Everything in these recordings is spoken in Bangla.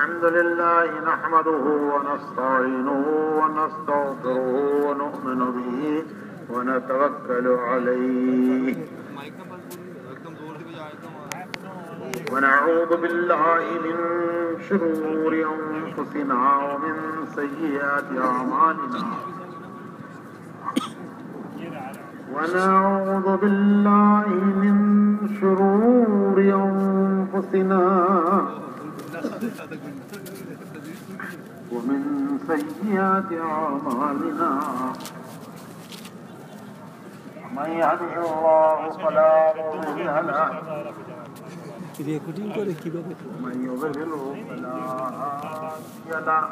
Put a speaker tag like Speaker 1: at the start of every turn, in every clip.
Speaker 1: الحمد لله نحمده ونستعينه ونستغفره ونؤمن به ونتوكل عليه ونعوذ بالله من شرور أنفسنا ومن سيئات أعمالنا ونعوذ بالله من شرور أنفسنا ومن سيئات أعمالنا من يهده الله فلا مضل له ومن يضلله فلا هادي له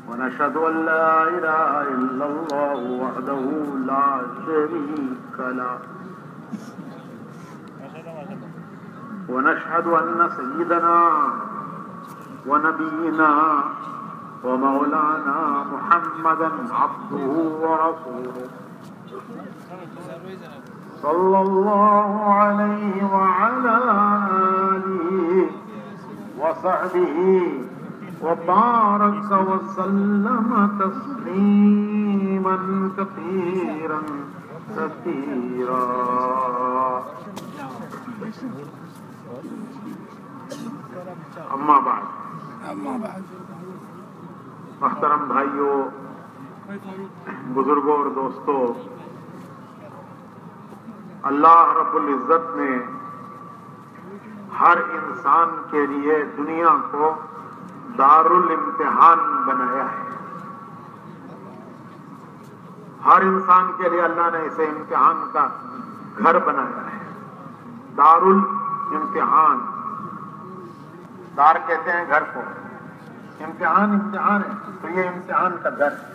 Speaker 1: ونشهد أن لا إله إلا الله وحده لا شريك له ونشهد أن سيدنا ونبينا ومولانا محمدا عبده ورسوله صلى الله عليه وعلى آله وصحبه وبارك وسلم تسليما كثيرا كثيرا अम्मा बाद मोहतरम भाइयों, बुजुर्गों और दोस्तों, अल्लाह रब्बुल इज्जत ने हर इंसान के लिए दुनिया को दारुल इम्तिहान बनाया है। हर इंसान के लिए अल्लाह ने इसे इम्तिहान का घर बनाया है। दारुल इम्तिहान, दार कहते हैं घर को, इम्तिहान इम्तिहान है, तो ये इम्तिहान का घर है।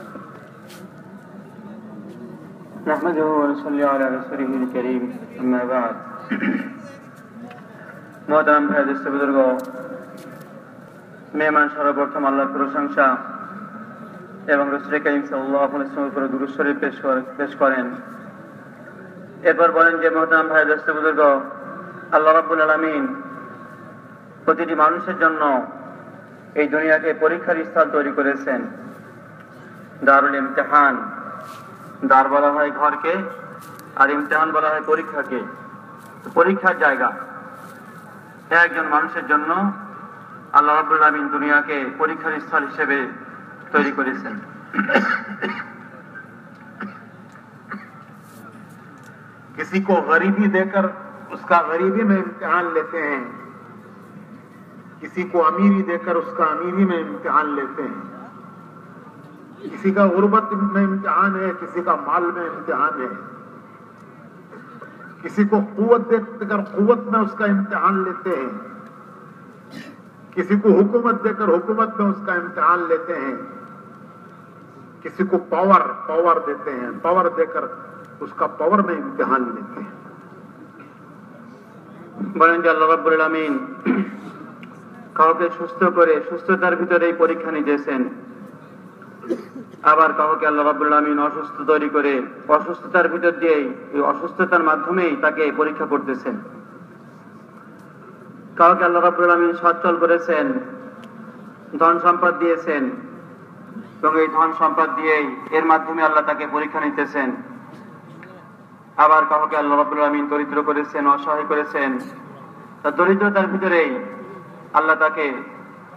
Speaker 2: नहमदुहु व नसल्ली अला रसूलिहिल करीम, अम्मा बाद। मोहतरम भाई दोस्त बुजुर्गों, मेहमान सर्वप्रथम আল্লাহর প্রশংসা এবং রাসূল করিম সাল্লাল্লাহু আলাইহি ওয়াসাল্লামের উপর দুরূদ শরীফ পেশ করেন। এরপর বলেন যে মোহতরম ভাই দোস্ত বুজুর্গ, আল্লাহ রাব্বুল আলামিন প্রতিটি মানুষের জন্য এই দুনিয়াকে পরীক্ষার স্থল তৈরি করেছেন। দারুল ইমতিহান, দার বলা হয় ঘরকে, আর ইমতিহান বলা হয় পরীক্ষাকে। পরীক্ষার জায়গা একজন মানুষের জন্য আল্লাহ রাব্বুল আলামিন দুনিয়াকে পরীক্ষার স্থল হিসেবে তৈরি করেছেন।
Speaker 1: किसी को गरीबी देकर उसका गरीबी में इम्तिहान लेते हैं, किसी को अमीरी देकर उसका अमीरी में इम्तिहान लेते हैं। किसी का गुर्बत में इम्तिहान है, किसी का माल में इम्तिहान है। किसी को कुव्वत देकर कुव्वत में उसका इम्तिहान लेते हैं, किसी को हुकूमत देकर हुकूमत में उसका इम्तिहान लेते हैं। किसी को पावर देते हैं, पावर देकर उसका पावर में इम्तिहान लेते हैं।
Speaker 2: বলেন যে আল্লাহ রাব্বুল আলামিন কাউকে সুস্থ করে সুস্থতার ভিতরেই পরীক্ষা নিতেছেন, আবার কাউকে আল্লাহ রাব্বুল আলামিন অসুস্থ তৈরি করে অসুস্থতার ভিতর দিয়েই, এই অসুস্থতার মাধ্যমেই তাকে পরীক্ষা করতেছেন। কাউকে আল্লাহ রাব্বুল আলামিন সচ্ছল করেছেন, ধন সম্পদ দিয়েছেন, এবং এই ধন সম্পদ দিয়েই এর মাধ্যমে আল্লাহ তাকে পরীক্ষা নিতেছেন। আবার কাউকে আল্লাহ রাব্বুল আলামিন দরিদ্র করেছেন, অসহায় করেছেন, তার দরিদ্রতার ভিতরেই আল্লাহ তাকে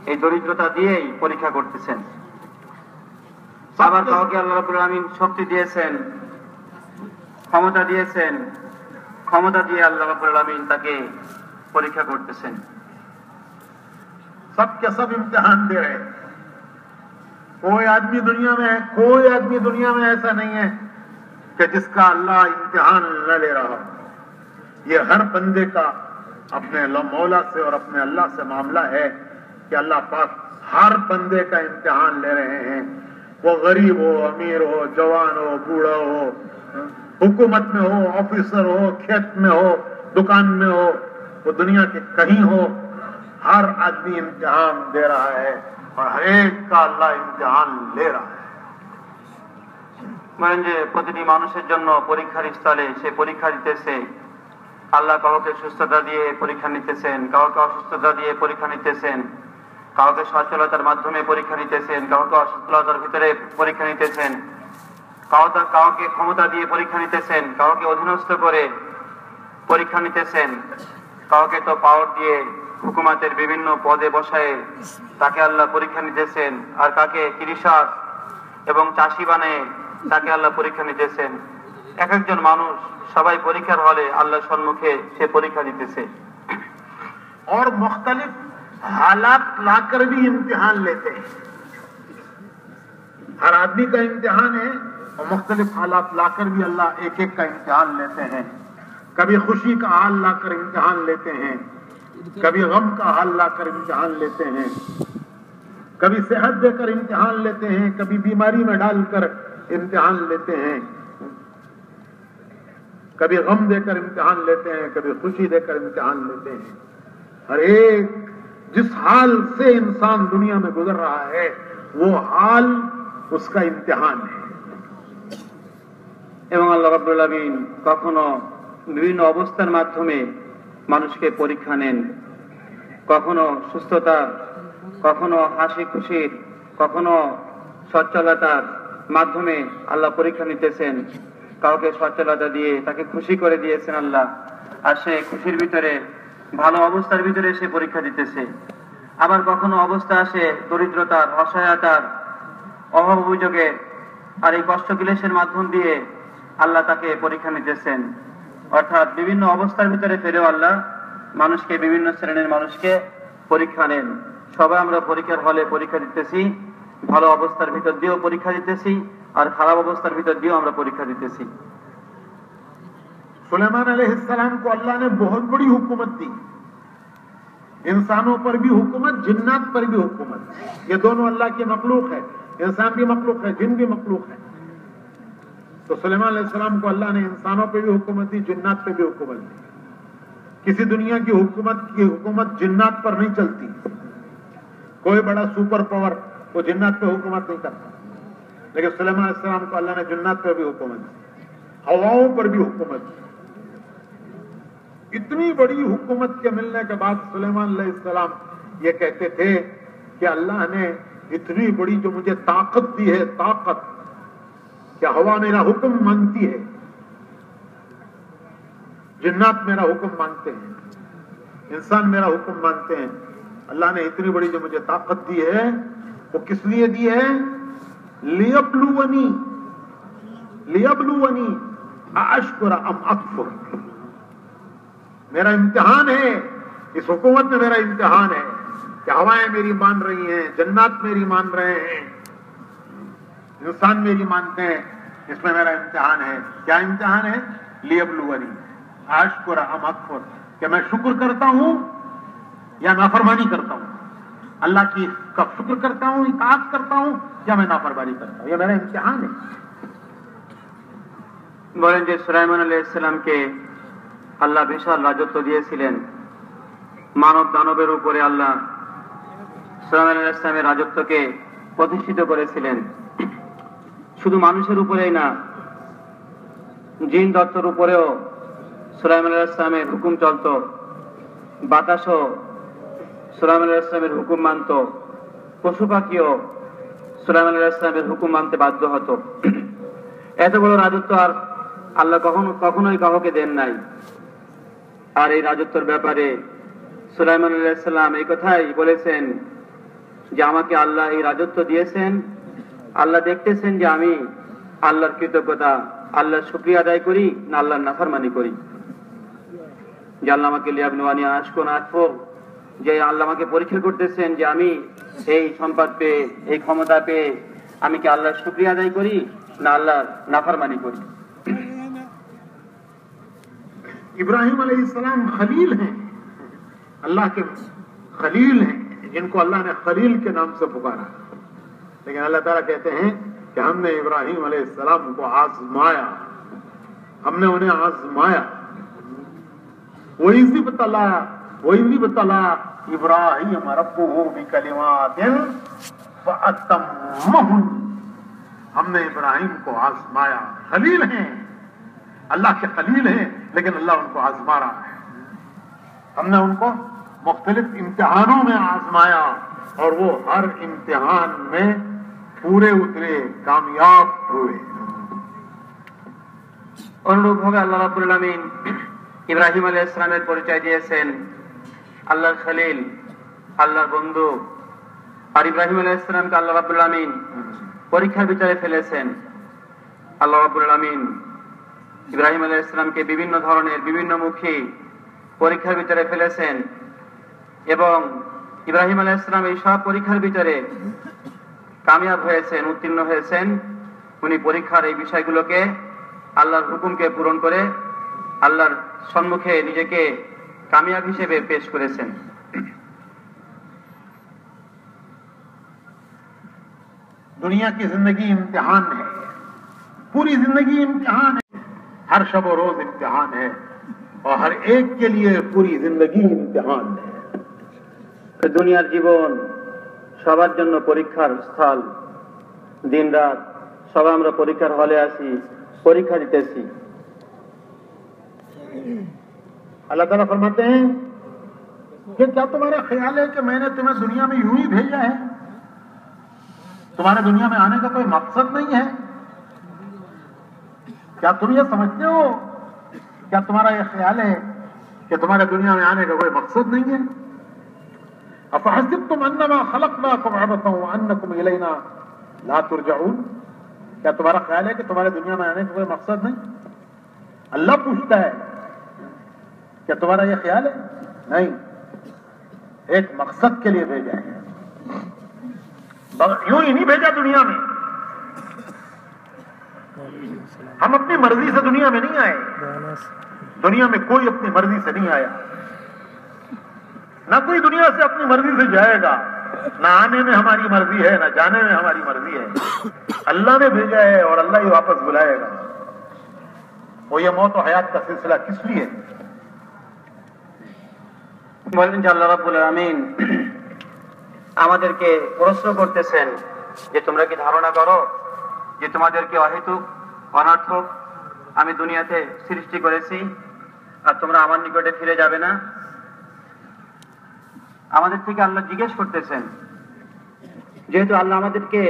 Speaker 2: এই দরিদ্রতা দিয়েই পরীক্ষা করতেছেন। আবার কাউকে আল্লাহ রাব্বুল আলামিন শক্তি দিয়েছেন, ক্ষমতা দিয়েছেন, ক্ষমতা দিয়ে আল্লাহ রাব্বুল আলামিন তাকে পরীক্ষা করতেছেন।
Speaker 1: सबके सब इम्तिहान दे रहे हैं। कोई आदमी दुनिया में ऐसा नहीं है कि जिसका अल्लाह इम्तिहान न ले रहा हो। ये हर बंदे का अपने मौला से और अपने अल्लाह से मामला है कि अल्लाह पाक हर बंदे का इम्तिहान ले रहे हैं। वो गरीब हो, अमीर हो, जवान हो, बूढ़ा हो, हुकूमत में हो, ऑफिसर हो, खेत में हो, दुकान में हो, वो दुनिया के कहीं हो, हर आदमी इम्तिहान दे रहा है और हर एक का अल्लाह इम्तिहान ले रहा है।
Speaker 2: বলেন যে প্রতিটি মানুষের জন্য পরীক্ষার স্থলে সে পরীক্ষা দিতেছে, আল্লাহ কাউকে সুস্থতা দিয়ে পরীক্ষা নিতেছেন, কাউকে অসুস্থতা দিয়ে পরীক্ষা নিতেছেন, কাউকে সচ্ছলতার মাধ্যমে পরীক্ষা নিতেছেন, কাউকে অসচ্ছলতার ভিতরে পরীক্ষা নিতেছেন, কাউকে ক্ষমতা দিয়ে পরীক্ষা নিতেছেন, কাউকে অধীনস্থ করে পরীক্ষা নিতেছেন, কাউকে তো পাওয়ার দিয়ে হুকুমাতের বিভিন্ন পদে বসায় তাকে আল্লাহ পরীক্ষা নিতেছেন, আর কাকে কৃষক এবং চাষি বানায় তাকে আল্লাহ পরীক্ষা নিতেছেন। এক একজন মানুষ সবাই পরীক্ষার হলে আল্লাহর সম্মুখে সে পরীক্ষা দিতেছে।
Speaker 1: और मुख्तलिफ हालात लाकर भी इम्तिहान लेते हैं। हर आदमी का इम्तिहान है और मुख्तलिफ हालात लाकर भी अल्लाह एक एक का इम्तिहान लेते हैं। कभी खुशी का हाल लाकर इम्तिहान लेते हैं, कभी गम का हाल लाकर इम्तिहान लेते हैं, कभी सेहत देकर इम्तिहान लेते हैं, कभी बीमारी में डालकर इम्तिहान लेते हैं, कभी गम देकर इम्तिहान लेते हैं, कभी खुशी देकर इम्तिहान लेते हैं। हर एक जिस हाल से इंसान दुनिया में गुजर रहा है वो हाल उसका इम्तिहान है।
Speaker 2: এবং আল্লাহ রাব্বুল আলামিন কখনো বিভিন্ন অবস্থার মাধ্যমে মানুষকে পরীক্ষা নেন, কখনো সুস্থতা, কখনো হাসি খুশির, কখনো সচ্ছলতার মাধ্যমে আল্লাহ পরীক্ষা নিতেছেন। কাউকে সচ্ছলতা দিয়ে তাকে খুশি করে দিয়েছেন আল্লাহ, আর সে খুশির ভিতরে ভালো অবস্থার ভিতরে সে পরীক্ষা দিতেছে। আবার কখনো অবস্থা আসে দরিদ্রতার, অসহায়তার, অভাব অভিযোগের, আর এই কষ্ট ক্লেশের মাধ্যম দিয়ে আল্লাহ তাকে পরীক্ষা নিতেছেন। অর্থাৎ বিভিন্ন অবস্থার ভিতরে ফেরেও আল্লাহ মানুষকে, বিভিন্ন শ্রেণীর মানুষকে পরীক্ষা নেন। সবাই আমরা পরীক্ষার হলে পরীক্ষা দিতেছি, ভালো অবস্থার ভিতর দিয়েও পরীক্ষা দিতেছি, আর খারাপ অবস্থার ভিতর দিয়েও আমরা পরীক্ষা দিতেছি।
Speaker 1: सुलेमान अलैहिस्सलाम को अल्लाह ने बहुत बड़ी हुकूमत दी, इंसानों पर भी हुकूमत, जिन्नात पर भी हुकूमत। ये दोनों अल्लाह के मखलूक है, इंसान भी मखलूक है, जिन भी मखलूक है। तो सुलेमान अलैहिस्सलाम को अल्लाह ने इंसानों पे भी हुकूमत दी, जिन्नात पे भी हुकूमत दी। किसी दुनिया की हुकूमत जिन्नात पर नहीं चलती। कोई बड़ा सुपर पावर वो जिन्नात पे हुकूमत नहीं करता, लेकिन सुलेमान अलैहिस्सलाम को अल्लाह ने जिन्नात पे भी हुकूमत दी, हवाओं पर भी हुकूमत दी। इतनी बड़ी हुकूमत के मिलने के बाद सुलेमान अलैहिस्सलाम ये कहते थे कि अल्लाह ने इतनी बड़ी जो मुझे ताकत दी है, ताकत, क्या हवा मेरा हुक्म मानती है, जिन्नात मेरा हुक्म मानते हैं, इंसान मेरा हुक्म मानते हैं। अल्लाह ने इतनी बड़ी जो मुझे ताकत दी है वो किस लिए दी है? लियब्लुवनी अशकुर अम अकफुर। मेरा इम्तिहान है, इस हुकूमत में मेरा इम्तिहान है कि हवाएं मेरी मान रही हैं, जन्नात मेरी मान रहे हैं, इंसान मेरी मानते हैं, इसमें मेरा इम्तिहान है। क्या इम्तिहान है? लियब्लुवनी अशकुर अम अकफुर, कि मैं शुक्र करता हूं या नाफरमानी करता हूं, अल्लाह की का शुक्र करता हूं, इताअत करता हूं, या मैं नाफरमानी करता हूं। यह मेरा इम्तिहान है।
Speaker 2: বলেন যে সুলাইমান আলাইহিস সালামকে আল্লাহ বিশাল রাজত্ব দিয়েছিলেন, মানব দানবের উপরে আল্লাহ সুলাইমান আলাইহিস সালামের রাজত্বকে প্রতিষ্ঠিত করেছিলেন। শুধু মানুষের উপরেই না, জিন দত্তর উপরেও সুলাইমান আলাইহিস সালামের হুকুম চলত। বাতাসও সুলাইমান আলাইহিস সালামের হুকুম মানত, পশু পাখিও সুলাইমান আলাইহিস সালামের হুকুম মানতে বাধ্য হতো। এত বড় রাজত্ব আর আল্লাহ কখনোই কাউকে দেন নাই। আর এই রাজত্বের ব্যাপারে সুলাইমান আলাইহিস সালাম এই কথাই বলেছেন যে আমাকে আল্লাহ এই রাজত্ব দিয়েছেন, আল্লাহ দেখতেছেন যে আমি আল্লাহর কৃতজ্ঞতা, আল্লাহর শুকরিয়া আদায় করি না আল্লাহর নাফরমানি করি। যে আল্লাহ আমাকে লিয়াবলুওয়ানি আশকুর আকফুর, যে আল্লাহ আমাকে পরীক্ষা করতেছেন যে আমি এই সম্পদ পেয়ে, এই ক্ষমতা পেয়ে আমি কি আল্লাহর শুকরিয়া আদায় করি না আল্লাহর নাফরমানি করি।
Speaker 1: इब्राहिम अलैहिस्सलाम खलील हैं, अल्लाह के खलील हैं, जिनको अल्लाह ने खलील के नाम से पुकारा। लेकिन अल्लाह ताला कहते हैं कि हमने इब्राहिम अलैहिस्सलाम को आजमाया, हमने उन्हें आजमाया। वही बतला इब्राहिम रब्बुहु बिकलिमातिन फअतम्महुन। हमने इब्राहिम को आजमाया, खलील हैं, अल्लाह के खलील हैं, लेकिन अल्लाह उनको आजमा रहा है। हमने उनको मुख्तलिफ इम्तिहानों में आजमाया और वो हर इम्तिहान में पूरे उतरे, कामयाब हुए।
Speaker 2: অনুরূপভাবে আল্লাহ রাব্বুল আলামিন ইব্রাহিম আলাইহিস সালামের পরিচয় দিয়েছেন আল্লাহর খলিল, আল্লাহর বন্ধু। আর ইব্রাহিম আলাইহিস সালামকে আল্লাহ রাব্বুল আলামিন পরীক্ষার ভিতরে ফেলেছেন। আল্লাহ রাব্বুল আলামিন ইব্রাহিম আলাইহিস সালামকে বিভিন্ন ধরনের বিভিন্নমুখী পরীক্ষার ভিতরে ফেলেছেন এবং ইব্রাহিম আলাইহিস সালাম এই সব পরীক্ষার ভিতরে কামিয়াব হয়েছেন, উত্তীর্ণ হয়েছেন। উনি পরীক্ষার এই বিষয়গুলোকে আল্লাহর হুকুমকে পূরণ করে আল্লাহর সম্মুখে নিজেকে কামিয়াব হিসেবে পেশ করেছেন।
Speaker 1: दुनिया की जिंदगी इम्तिहान है, पूरी जिंदगी इम्तिहान है, हर शब और रोज इम्तिहान है और हर एक के लिए पूरी जिंदगी इम्तिहान है।
Speaker 2: দুনিয়ার জীবন সবার জন্য পরীক্ষার স্থল। দিন রাত সবাই আমরা পরীক্ষার হলে আসি, পরীক্ষা দিতেছি।
Speaker 1: अल्लाह ताला फरमाते हैं कि क्या तुम्हारा ख्याल है कि मैंने तुम्हें दुनिया में यूं ही भेजा है? तुम्हारे दुनिया में आने का कोई मकसद नहीं है? क्या तुम ये समझते हो? क्या तुम्हारा ये ख्याल है कि तुम्हारे दुनिया में आने का कोई मकसद नहीं है? अफहसिबतुम अन्नमा खलक़नाकुम अबतन व अन्नकुम इलैना ला तुरजऊन। क्या तुम्हारा ख्याल है कि तुम्हारे दुनिया में आने का कोई मकसद नहीं? अल्लाह पूछता है, क्या तुम्हारा ये ख्याल है? नहीं, एक मकसद के लिए भेजा है। यूं ही नहीं भेजा दुनिया में। हम अपनी मर्जी से दुनिया में नहीं आए, दुनिया में कोई अपनी मर्जी से नहीं आया, ना कोई दुनिया से अपनी मर्जी से जाएगा। ना आने में हमारी मर्जी है, ना जाने में हमारी मर्जी है। अल्लाह ने भेजा है और अल्लाह ही वापस बुलाएगा। वो ये मौत और हयात का सिलसिला किस लिए?
Speaker 2: বলেন যে আল্লাহ রাব্বুল আলামিন আমাদেরকে প্রশ্ন করতেছেন যে তোমরা কি ধারণা করো যে তোমাদেরকে অহেতুক অনর্থক আমি দুনিয়াতে সৃষ্টি করেছি আর তোমরা আমার নিকটে ফিরে যাবে না? আমাদের থেকে আল্লাহ জিজ্ঞেস করতেছেন, যেহেতু আল্লাহ আমাদেরকে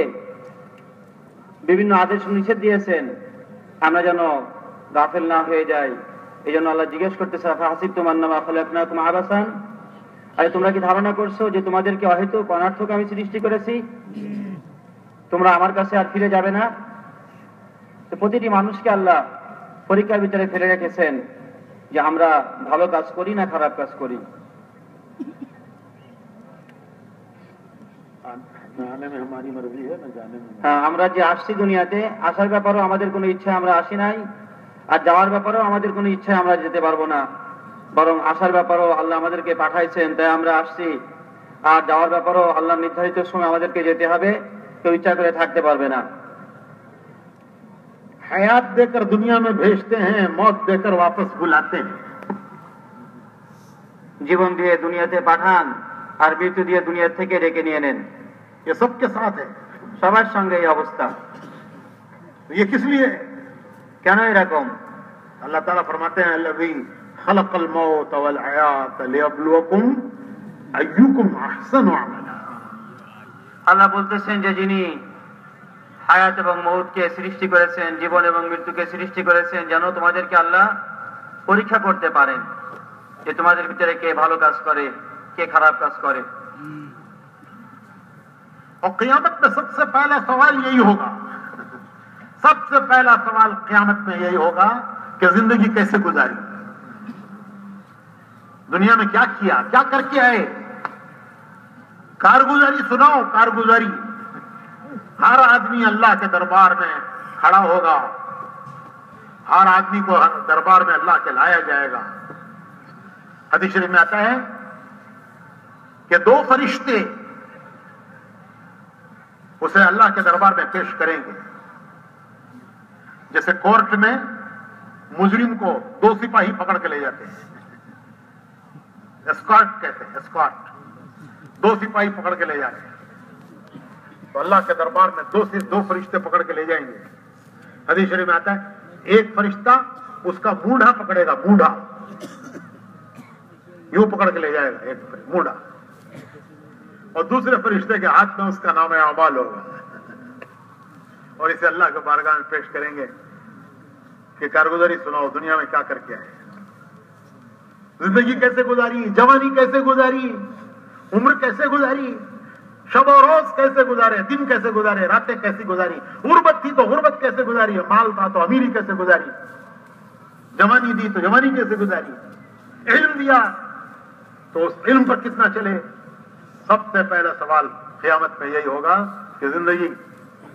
Speaker 2: বিভিন্ন আদেশ নিষেধ দিয়েছেন আমরা যেন গাফেল না হয়ে যাই, এই জন্য আল্লাহ জিজ্ঞেস করতেছে আফাহাসিবতুম আন্নামা খালাকনাকুম আবাসান, আরে তোমরা কি ধারণা করছো যে তোমাদেরকে অহেতুক অনর্থক আমি সৃষ্টি করেছি, তোমরা আমার কাছে আর ফিরে যাবে না? তো প্রতিটি মানুষকে আল্লাহ পরীক্ষার ভিতরে ফেলে রেখেছেন যে আমরা ভালো কাজ করি না খারাপ কাজ করি। হ্যাঁ, আমরা যে আসছি দুনিয়াতে, আসার ব্যাপারেও আমাদের কোনো ইচ্ছা আমরা আসি নাই, আর যাওয়ার ব্যাপারেও আমাদের কোনো ইচ্ছা আমরা যেতে পারবো না। বরং আসার ব্যাপারেও আল্লাহ আমাদেরকে পাঠাইছেন, তাই আমরা আসছি। আর যাওয়ার ব্যাপারেও আল্লাহ নির্ধারিত সময় আমাদেরকে যেতে হবে, কেউ ইচ্ছা করে থাকতে পারবে না।
Speaker 1: हयात देकर दुनिया में भेजते हैं, मौत देकर वापस बुलाते हैं।
Speaker 2: জীবন দিয়ে দুনিয়াতে পাঠান আর মৃত্যু দিয়ে দুনিয়া থেকে ডেকে নিয়ে নেন।
Speaker 1: ये सबके साथ है,
Speaker 2: সবার সঙ্গে এই অবস্থা।
Speaker 1: ये किस लिए?
Speaker 2: কেন এরকম?
Speaker 1: अल्लाह ताला फरमाते हैं अल्लज़ी खलक़ल मौत वल हयात लियब्लुवकुम अय्युकुम अहसनु अमला।
Speaker 2: আল্লাহ বলতেছেন যে যিনি হায়াত এবং মৌতকে সৃষ্টি করেছেন, জীবন এবং মৃত্যুকে সৃষ্টি করেছেন, যেন তোমাদেরকে আল্লাহ পরীক্ষা করতে পারেন যে তোমাদের ভিতরে কে ভালো কাজ করে, কে খারাপ কাজ করে।
Speaker 1: और क़यामत में सबसे पहला सवाल यही होगा, सबसे पहला सवाल क़यामत में यही होगा कि जिंदगी कैसे गुजारी, दुनिया में क्या किया, क्या करके आए। कारगुजारी सुनाओ, कारगुजारी। हर आदमी अल्लाह के दरबार में खड़ा होगा, हर आदमी को दरबार में अल्लाह के लाया जाएगा। हदीस शरीफ में आता है कि दो फरिश्ते उसे अल्लाह के दरबार में पेश करेंगे। जैसे कोर्ट में मुजरिम को दो सिपाही पकड़ के ले जाते हैं, एस्कॉर्ट कहते हैं, एस्कॉर्ट। दो सिपाही पकड़ के ले जाते हैं, तो अल्लाह के दरबार में दो फरिश्ते पकड़ के ले जाएंगे। हदीस शरीफ में आता है एक फरिश्ता उसका मूढ़ा पकड़ेगा, मूढ़ा यूं पकड़ के ले जाएगा एक मूढ़ा, और दूसरे फरिश्ते के हाथ में उसका नाम है अमाल होगा, और इसे अल्लाह के बारगाह में पेश करेंगे कि कारगुजारी सुनाओ, दुनिया में क्या करके आए, जिंदगी कैसे गुजारी, जवानी कैसे गुजारी, उम्र कैसे गुजारी, शब और रोज कैसे गुजारे, दिन कैसे गुजारे, रातें कैसी गुजारी, गुर्बत थी तो गुर्बत कैसे गुजारी, माल था तो अमीरी कैसे गुजारी, जवानी दी तो जवानी कैसे गुजारी, इल्म दिया तो उस इल्म पर कितना चले। सबसे पहला सवाल क़यामत में यही होगा कि जिंदगी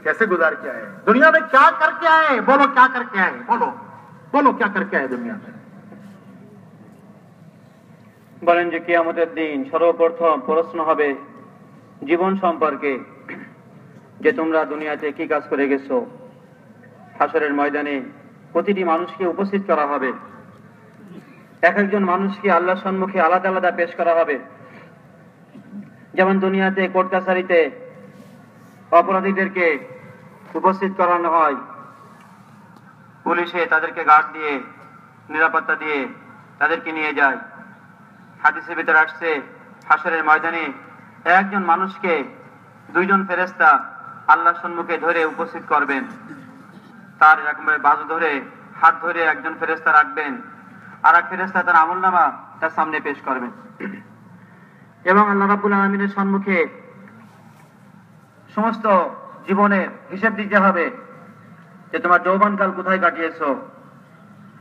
Speaker 1: कैसे गुजार के आए, दुनिया में क्या करके आए, बोलो क्या करके आए, बोलो बोलो क्या करके आए दुनिया में।
Speaker 2: বলেন যে কিয়ামতের দিন সর্বপ্রথম প্রশ্ন হবে জীবন সম্পর্কে, যে তোমরা দুনিয়াতে কি কাজ করে গেছো। হাসরের ময়দানে প্রতিটি মানুষকে উপস্থিত করা হবে, এক একজন মানুষকে আল্লাহর সম্মুখে আলাদা আলাদা পেশ করা হবে। যেমন দুনিয়াতে কোর্ট কাছারিতে অপরাধীদেরকে উপস্থিত করানো হয়, পুলিশে তাদেরকে গার্ড দিয়ে নিরাপত্তা দিয়ে তাদেরকে নিয়ে যায়। হাদিসের ভিতরে আসছে হাসরের ময়দানে একজন মানুষকে দুইজন ফেরেশতা আল্লাহর সম্মুখে ধরে উপস্থিত করবেন, তার একবারে বাজু ধরে হাত ধরে একজন ফেরেশতা রাখবেন, আর এক ফেরেশতা তার আমলনামা তার সামনে পেশ করবেন, এবং আল্লাহ রাব্বুল আলামিনের সম্মুখে সমস্ত জীবনের হিসাব দিতে হবে যে তোমার যৌবনকাল কোথায় কাটিয়েছো,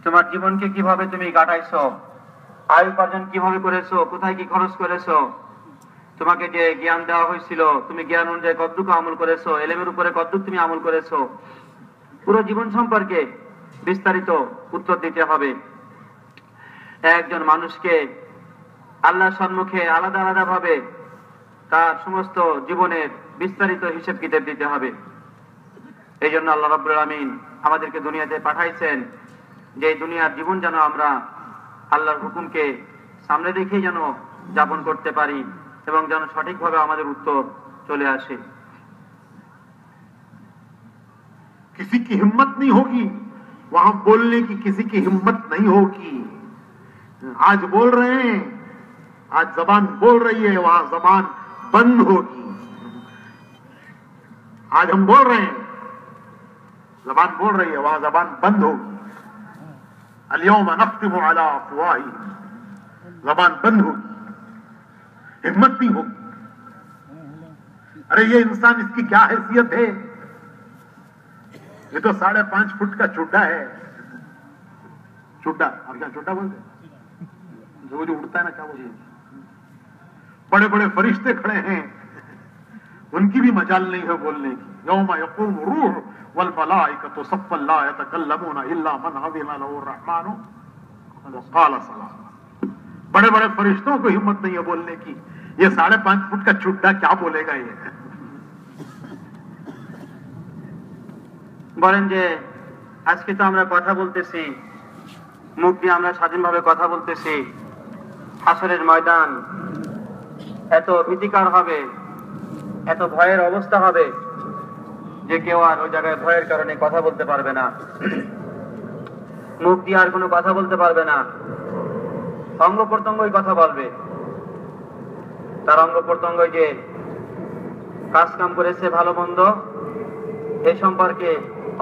Speaker 2: তোমার জীবনকে কিভাবে তুমি কাটাইছো, আয় উপার্জন কিভাবে করেছো, কোথায় কি খরচ করেছো, তোমাকে যে জ্ঞান দেওয়া হয়েছিল তুমি জ্ঞান অনুযায়ী কতটুকু আমল করেছো, এলেমের উপরে কতটুকু তুমি আমল করেছো, পুরো জীবন সম্পর্কে বিস্তারিত উত্তর দিতে হবে। একজন মানুষকে আল্লাহর সম্মুখে আলাদা আলাদা ভাবে তার সমস্ত জীবনের বিস্তারিত হিসেব কিতাব দিতে হবে। এই জন্য আল্লাহ রাব্বুল আলামিন আমাদেরকে দুনিয়াতে পাঠাইছেন যে এই দুনিয়ার জীবন যেন আমরা আল্লাহর হুকুমকে সামনে রেখে যেন যাপন করতে পারি এবং যেন সঠিকভাবে আমাদের উত্তর চলে আসে।
Speaker 1: किसी की हिम्मत नहीं होगी वहां बोलने की, किसी की हिम्मत नहीं होगी। आज बोल रहे हैं, आज जबान बोल रही है, वहां जबान बंद होगी। आज हम बोल रहे हैं, जबान बोल रही है, वहां जबान बंद होगी। अल-यौम नख्तिमु अला अफ़वाहिहिम, जबान बंद होगी, हिम्मत नहीं होगी। अरे ये इंसान, इसकी क्या हैसियत है, ये तो 5.5 फुट का चुड्डा है। चुड्डा, आप क्या चुड्डा बोलते हैं, जो उड़ता है ना, क्या बोलते हैं, बड़े बड़े फरिश्ते खड़े हैं, उनकी भी मजाल नहीं है बोलने की। यौमा यक़ूमु रूह वल मलाइकतु सफ़्फ़न ला यतकल्लमूना इल्ला मन अज़िना लहु अर्रहमानु व क़ाल सलाम। बड़े बड़े फरिश्तों को हिम्मत नहीं है बोलने की, ये 5.5 फुट का चुड्डा क्या बोलेगा ये।
Speaker 2: বলেন যে আজকে তো আমরা কথা বলতেছি, মুখ দিয়ে আমরা স্বাধীনভাবে কথা বলতেছি, হাসরের ময়দান এত ভীতিকর হবে, এত ভয়ের অবস্থা হবে যে কেউ আর ওই জায়গায় ভয়ের কারণে কথা বলতে পারবে না, মুখ দিয়ে আর কোনো কথা বলতে পারবে না, অঙ্গ প্রত্যঙ্গই কথা বলবে। তার অঙ্গ প্রত্যঙ্গ যে কাজ কাম করেছে ভালো মন্দ এই সম্পর্কে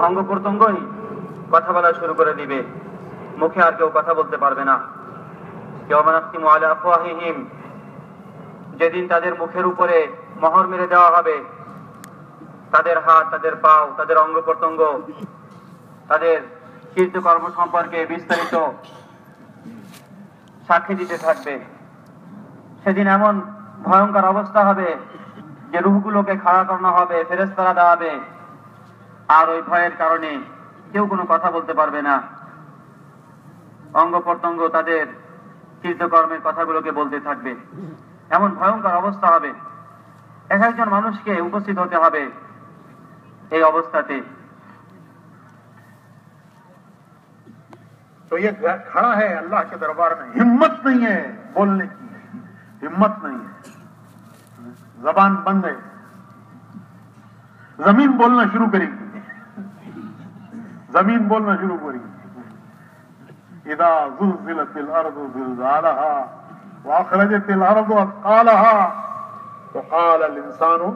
Speaker 2: অঙ্গ প্রত্যঙ্গই কথা বলা শুরু করে দিবে, মুখে আর কেউ কথা বলতে পারবে না। ইয়াওমা নাখতিমু আলা আফওয়াহিহিম, যেদিন তাদের মুখের উপরে মোহর মেরে দেওয়া হবে, তাদের হাত, তাদের পাও, তাদের অঙ্গ প্রত্যঙ্গ, তাদের কৃতকর্ম সম্পর্কে বিস্তারিত সাক্ষী দিতে থাকবে। সেদিন এমন ভয়ঙ্কর অবস্থা হবে যে রূহগুলোকে খাড়া করানো হবে, ফেরেশতারা দাঁড়াবে, আর ওই ভয়ের কারণে কেউ কোনো কথা বলতে পারবে না। অঙ্গ প্রত্যঙ্গ তাদের কৃতকর্মের কথাগুলোকে বলতে থাকবে। এমন ভয়ঙ্কর অবস্থা হবে, এক একজন মানুষকে উপস্থিত হতে হবে এই অবস্থাতে।
Speaker 1: तो ये खड़ा है अल्लाह के दरबार में, हिम्मत नहीं है बोलने की, हिम्मत नहीं है, जबान बंद है। जमीन बोलना शुरू करेगी, जमीन बोलना शुरू करेगी, इदा ज़ुल्ज़िलतिल अर्ज़ु ज़िलज़ालहा व अख़रजतिल अर्ज़ु अथक़ालहा व क़ालल इंसानु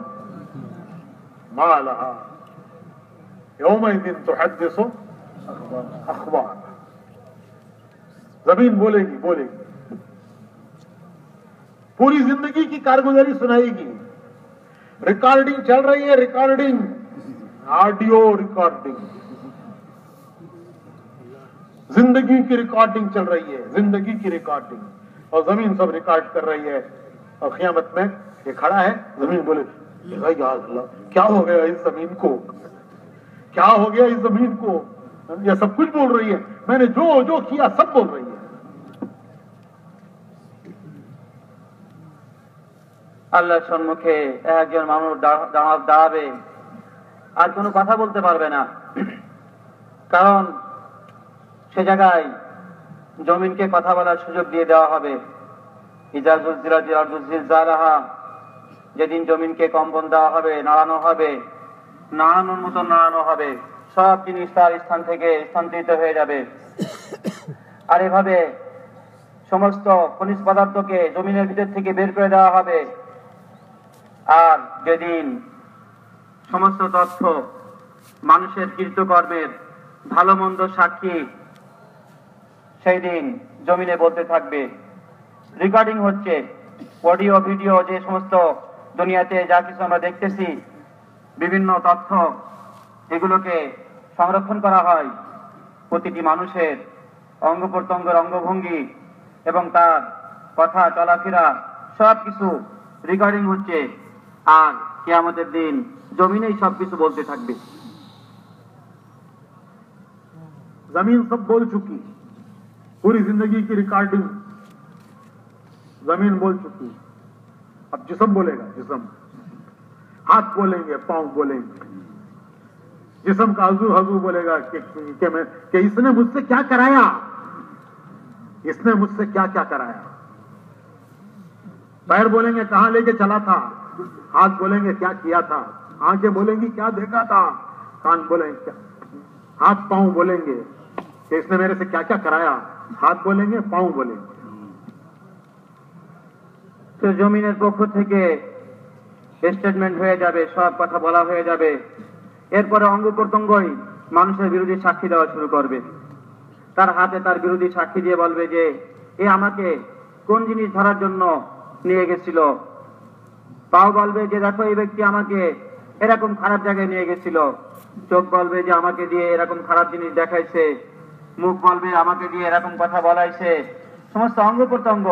Speaker 1: मा लहा यौमइज़िन तुहद्दिसु अख़बारहा। जमीन बोलेगी बोलेगी, पूरी जिंदगी की कारगुजारी सुनाएगी। रिकॉर्डिंग चल रही है, रिकॉर्डिंग, ऑडियो रिकॉर्डिंग, जिंदगी की रिकॉर्डिंग चल रही है, जिंदगी की रिकॉर्डिंग, और जमीन सब रिकॉर्ड कर रही है। और क़यामत में ये खड़ा है, जमीन बोले या अल्लाह क्या हो गया इस जमीन को, क्या हो गया इस जमीन को, ये सब कुछ बोल रही है, मैंने जो जो किया सब बोल रही है।
Speaker 2: আল্লাহর সম্মুখে একজন মানুষ দাঁড়াবে, আর কোনো কথা বলতে পারবে না, কারণ সে জায়গায় জমিনকে কথা বলার সুযোগ দিয়ে দেওয়া হবে। ইজা যুলজিলাতিল আরদু জিলজালাহা, যেদিন জমিনকে কম্পন দেওয়া হবে, নাড়ানো হবে, নাড়ানোর মতো নাড়ানো হবে, সব জিনিস তার স্থান থেকে স্থানান্তরিত হয়ে যাবে। আর এভাবে সমস্ত খনিজ পদার্থকে জমিনের ভিতর থেকে বের করে দেওয়া হবে। আর যেদিন সমস্ত তথ্য মানুষের কৃতকর্মের ভালো মন্দ সাক্ষী সেই দিন জমিনে বলতে থাকবে। রেকর্ডিং হচ্ছে, অডিও ভিডিও, যে সমস্ত দুনিয়াতে যা কিছু আমরা দেখতেছি, বিভিন্ন তথ্য, এগুলোকে সংরক্ষণ করা হয়। প্রতিটি মানুষের অঙ্গ প্রত্যঙ্গের অঙ্গভঙ্গি এবং তার কথা চলাফেরা সব কিছু রেকর্ডিং হচ্ছে। আর কিয়ামতের দিন জমিনেই সবকিছু বলতে থাকবে।
Speaker 1: जमीन सब बोल चुकी, पूरी जिंदगी की रिकॉर्डिंग जमीन बोल चुकी। अब जिस्म बोलेगा, जिस्म, हाथ बोलेंगे, पांव बोलेंगे, जिस्म का अजू हजू बोलेगा कि इसने मुझसे क्या कराया, इसने मुझसे क्या क्या कराया। पैर बोलेंगे कहां लेके चला था, हाथ बोलेंगे क्या किया था, आंखें बोलेंगी क्या देखा था, कान बोलेंगे क्या, हाथ पांव बोलेंगे कि इसने मेरे से क्या क्या कराया, हाथ बोलेंगे, पांव बोलेंगे।
Speaker 2: তো জমিনের পক্ষ থেকে স্টেটমেন্ট হয়ে যাবে, সব কথা বলা হয়ে যাবে। এরপরে অঙ্গ প্রত্যঙ্গই মানুষের বিরুদ্ধে সাক্ষী দেওয়া শুরু করবে। তার হাতে তার বিরোধী সাক্ষী দিয়ে বলবে যে এ আমাকে কোন জিনিস ধরার জন্য নিয়ে গেছিল। পাও বলবে যে দেখো এই ব্যক্তি আমাকে এরকম খারাপ জায়গায় নিয়ে গেছিল। চোখ বলবে যে আমাকে দিয়ে এরকম খারাপ জিনিস দেখাইছে। মুখ বলবে আমাকে দিয়ে এরকম কথা বলাইছে। সমস্ত অঙ্গ প্রত্যঙ্গ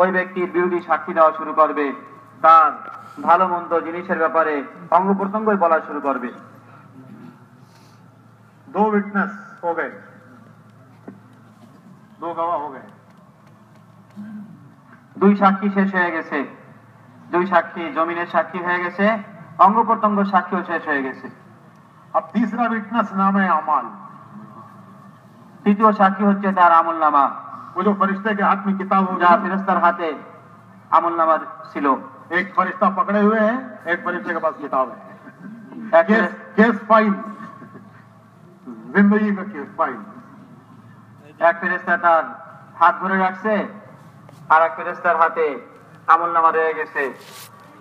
Speaker 2: ওই ব্যক্তির বিরোধী সাক্ষী দেওয়া শুরু করবে। তার ভালো মন্দ জিনিসের ব্যাপারে অঙ্গ প্রত্যঙ্গই বলা শুরু করবে।
Speaker 1: दो विटनेस हो गए, दो गवाह हो गए,
Speaker 2: দুই সাক্ষী শেষ হয়ে গেছে। দুই সাক্ষী জমিনের সাক্ষী হয়ে গেছে, অঙ্গ প্রত্যঙ্গ সাক্ষীও শেষ হয়ে গেছে।
Speaker 1: अब तीसरा विटनेस नाम है अमाल।
Speaker 2: তৃতীয় সাক্ষী হচ্ছে তার আমলনামা।
Speaker 1: वो जो फरिश्ते के हाथ में किताब हो,
Speaker 2: যা ফেরেশতার হাতে আমলনামা ছিল।
Speaker 1: एक फरिश्ता पकड़े हुए हैं, एक फरिश्ते के पास किताब है। केस फाइल, जिंदगी का केस फाइल।
Speaker 2: এক ফেরেশতা তার হাত ধরে রাখছে, আর এক ফেরেশতার হাতে আমলনামা রয়ে গেছে।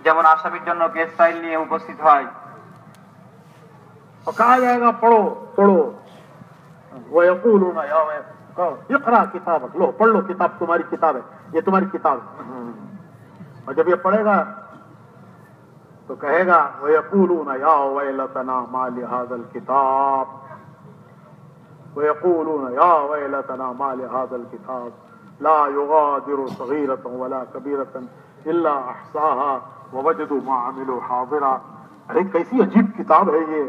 Speaker 2: যেমন আসামির জন্য কেস ফাইল নিয়ে উপস্থিত হয়,
Speaker 1: और कहा जाएगा पढ़ो पढ़ो, वह यक़ूलूना या इक़रा किताबक, लो पढ़ लो किताब, तुम्हारी किताब है, ये तुम्हारी किताब है। और जब ये पढ़ेगा तो कहेगा वह यक़ूलूना या वैलतना मा लिहाज़ल किताब, वह यक़ूलूना या वैलतना मा लिहाज़ल किताब ला युगादिरु सगीरतन वला कबीरतन इल्ला अहसाहा ववजदू मा अमिलू हाज़िरा। अरे कैसी अजीब किताब है ये,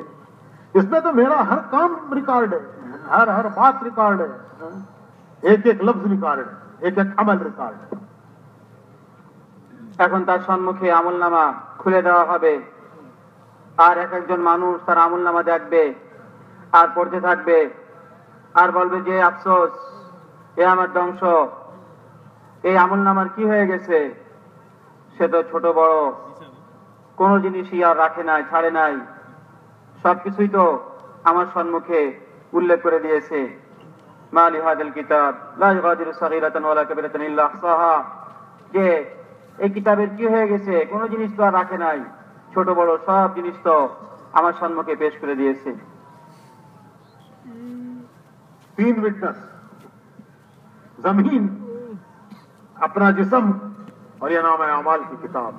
Speaker 1: इसमें तो मेरा हर काम रिकॉर्ड है, हर हर बात रिकॉर्ड है, एक एक लफ्ज रिकॉर्ड है, एक एक अमल रिकॉर्ड है।
Speaker 2: এখন তার সম্মুখে আমলনামা খুলে দেওয়া হবে, আর এক একজন মানুষ তার আমলনামা দেখবে আর পড়তে থাকবে, আর বলবে যে আফসোস, এ আমার ধ্বংস, এই আমলনামার কি হয়ে গেছে। সে তো ছোট বড় কোনো জিনিসই আর রাখে নাই, ছাড়ে নাই, সবকিছুই তো আমার সম্মুখে উল্লেখ করে দিয়েছে। मा लिहादिल किताब ला युगादिरु सगीरातान ওয়ালা কাবীরাতান ইল্লা আহসাহা, যে এই কিতাবের কি হয়ে গেছে, কোনো জিনিস তো আর রাখে নাই, ছোট বড় সব জিনিস তো আমার সম্মুখে পেশ করে দিয়েছে।
Speaker 1: 3 विटनेस, जमीन, अपना जिस्म और यह नाम है अमाल की किताब।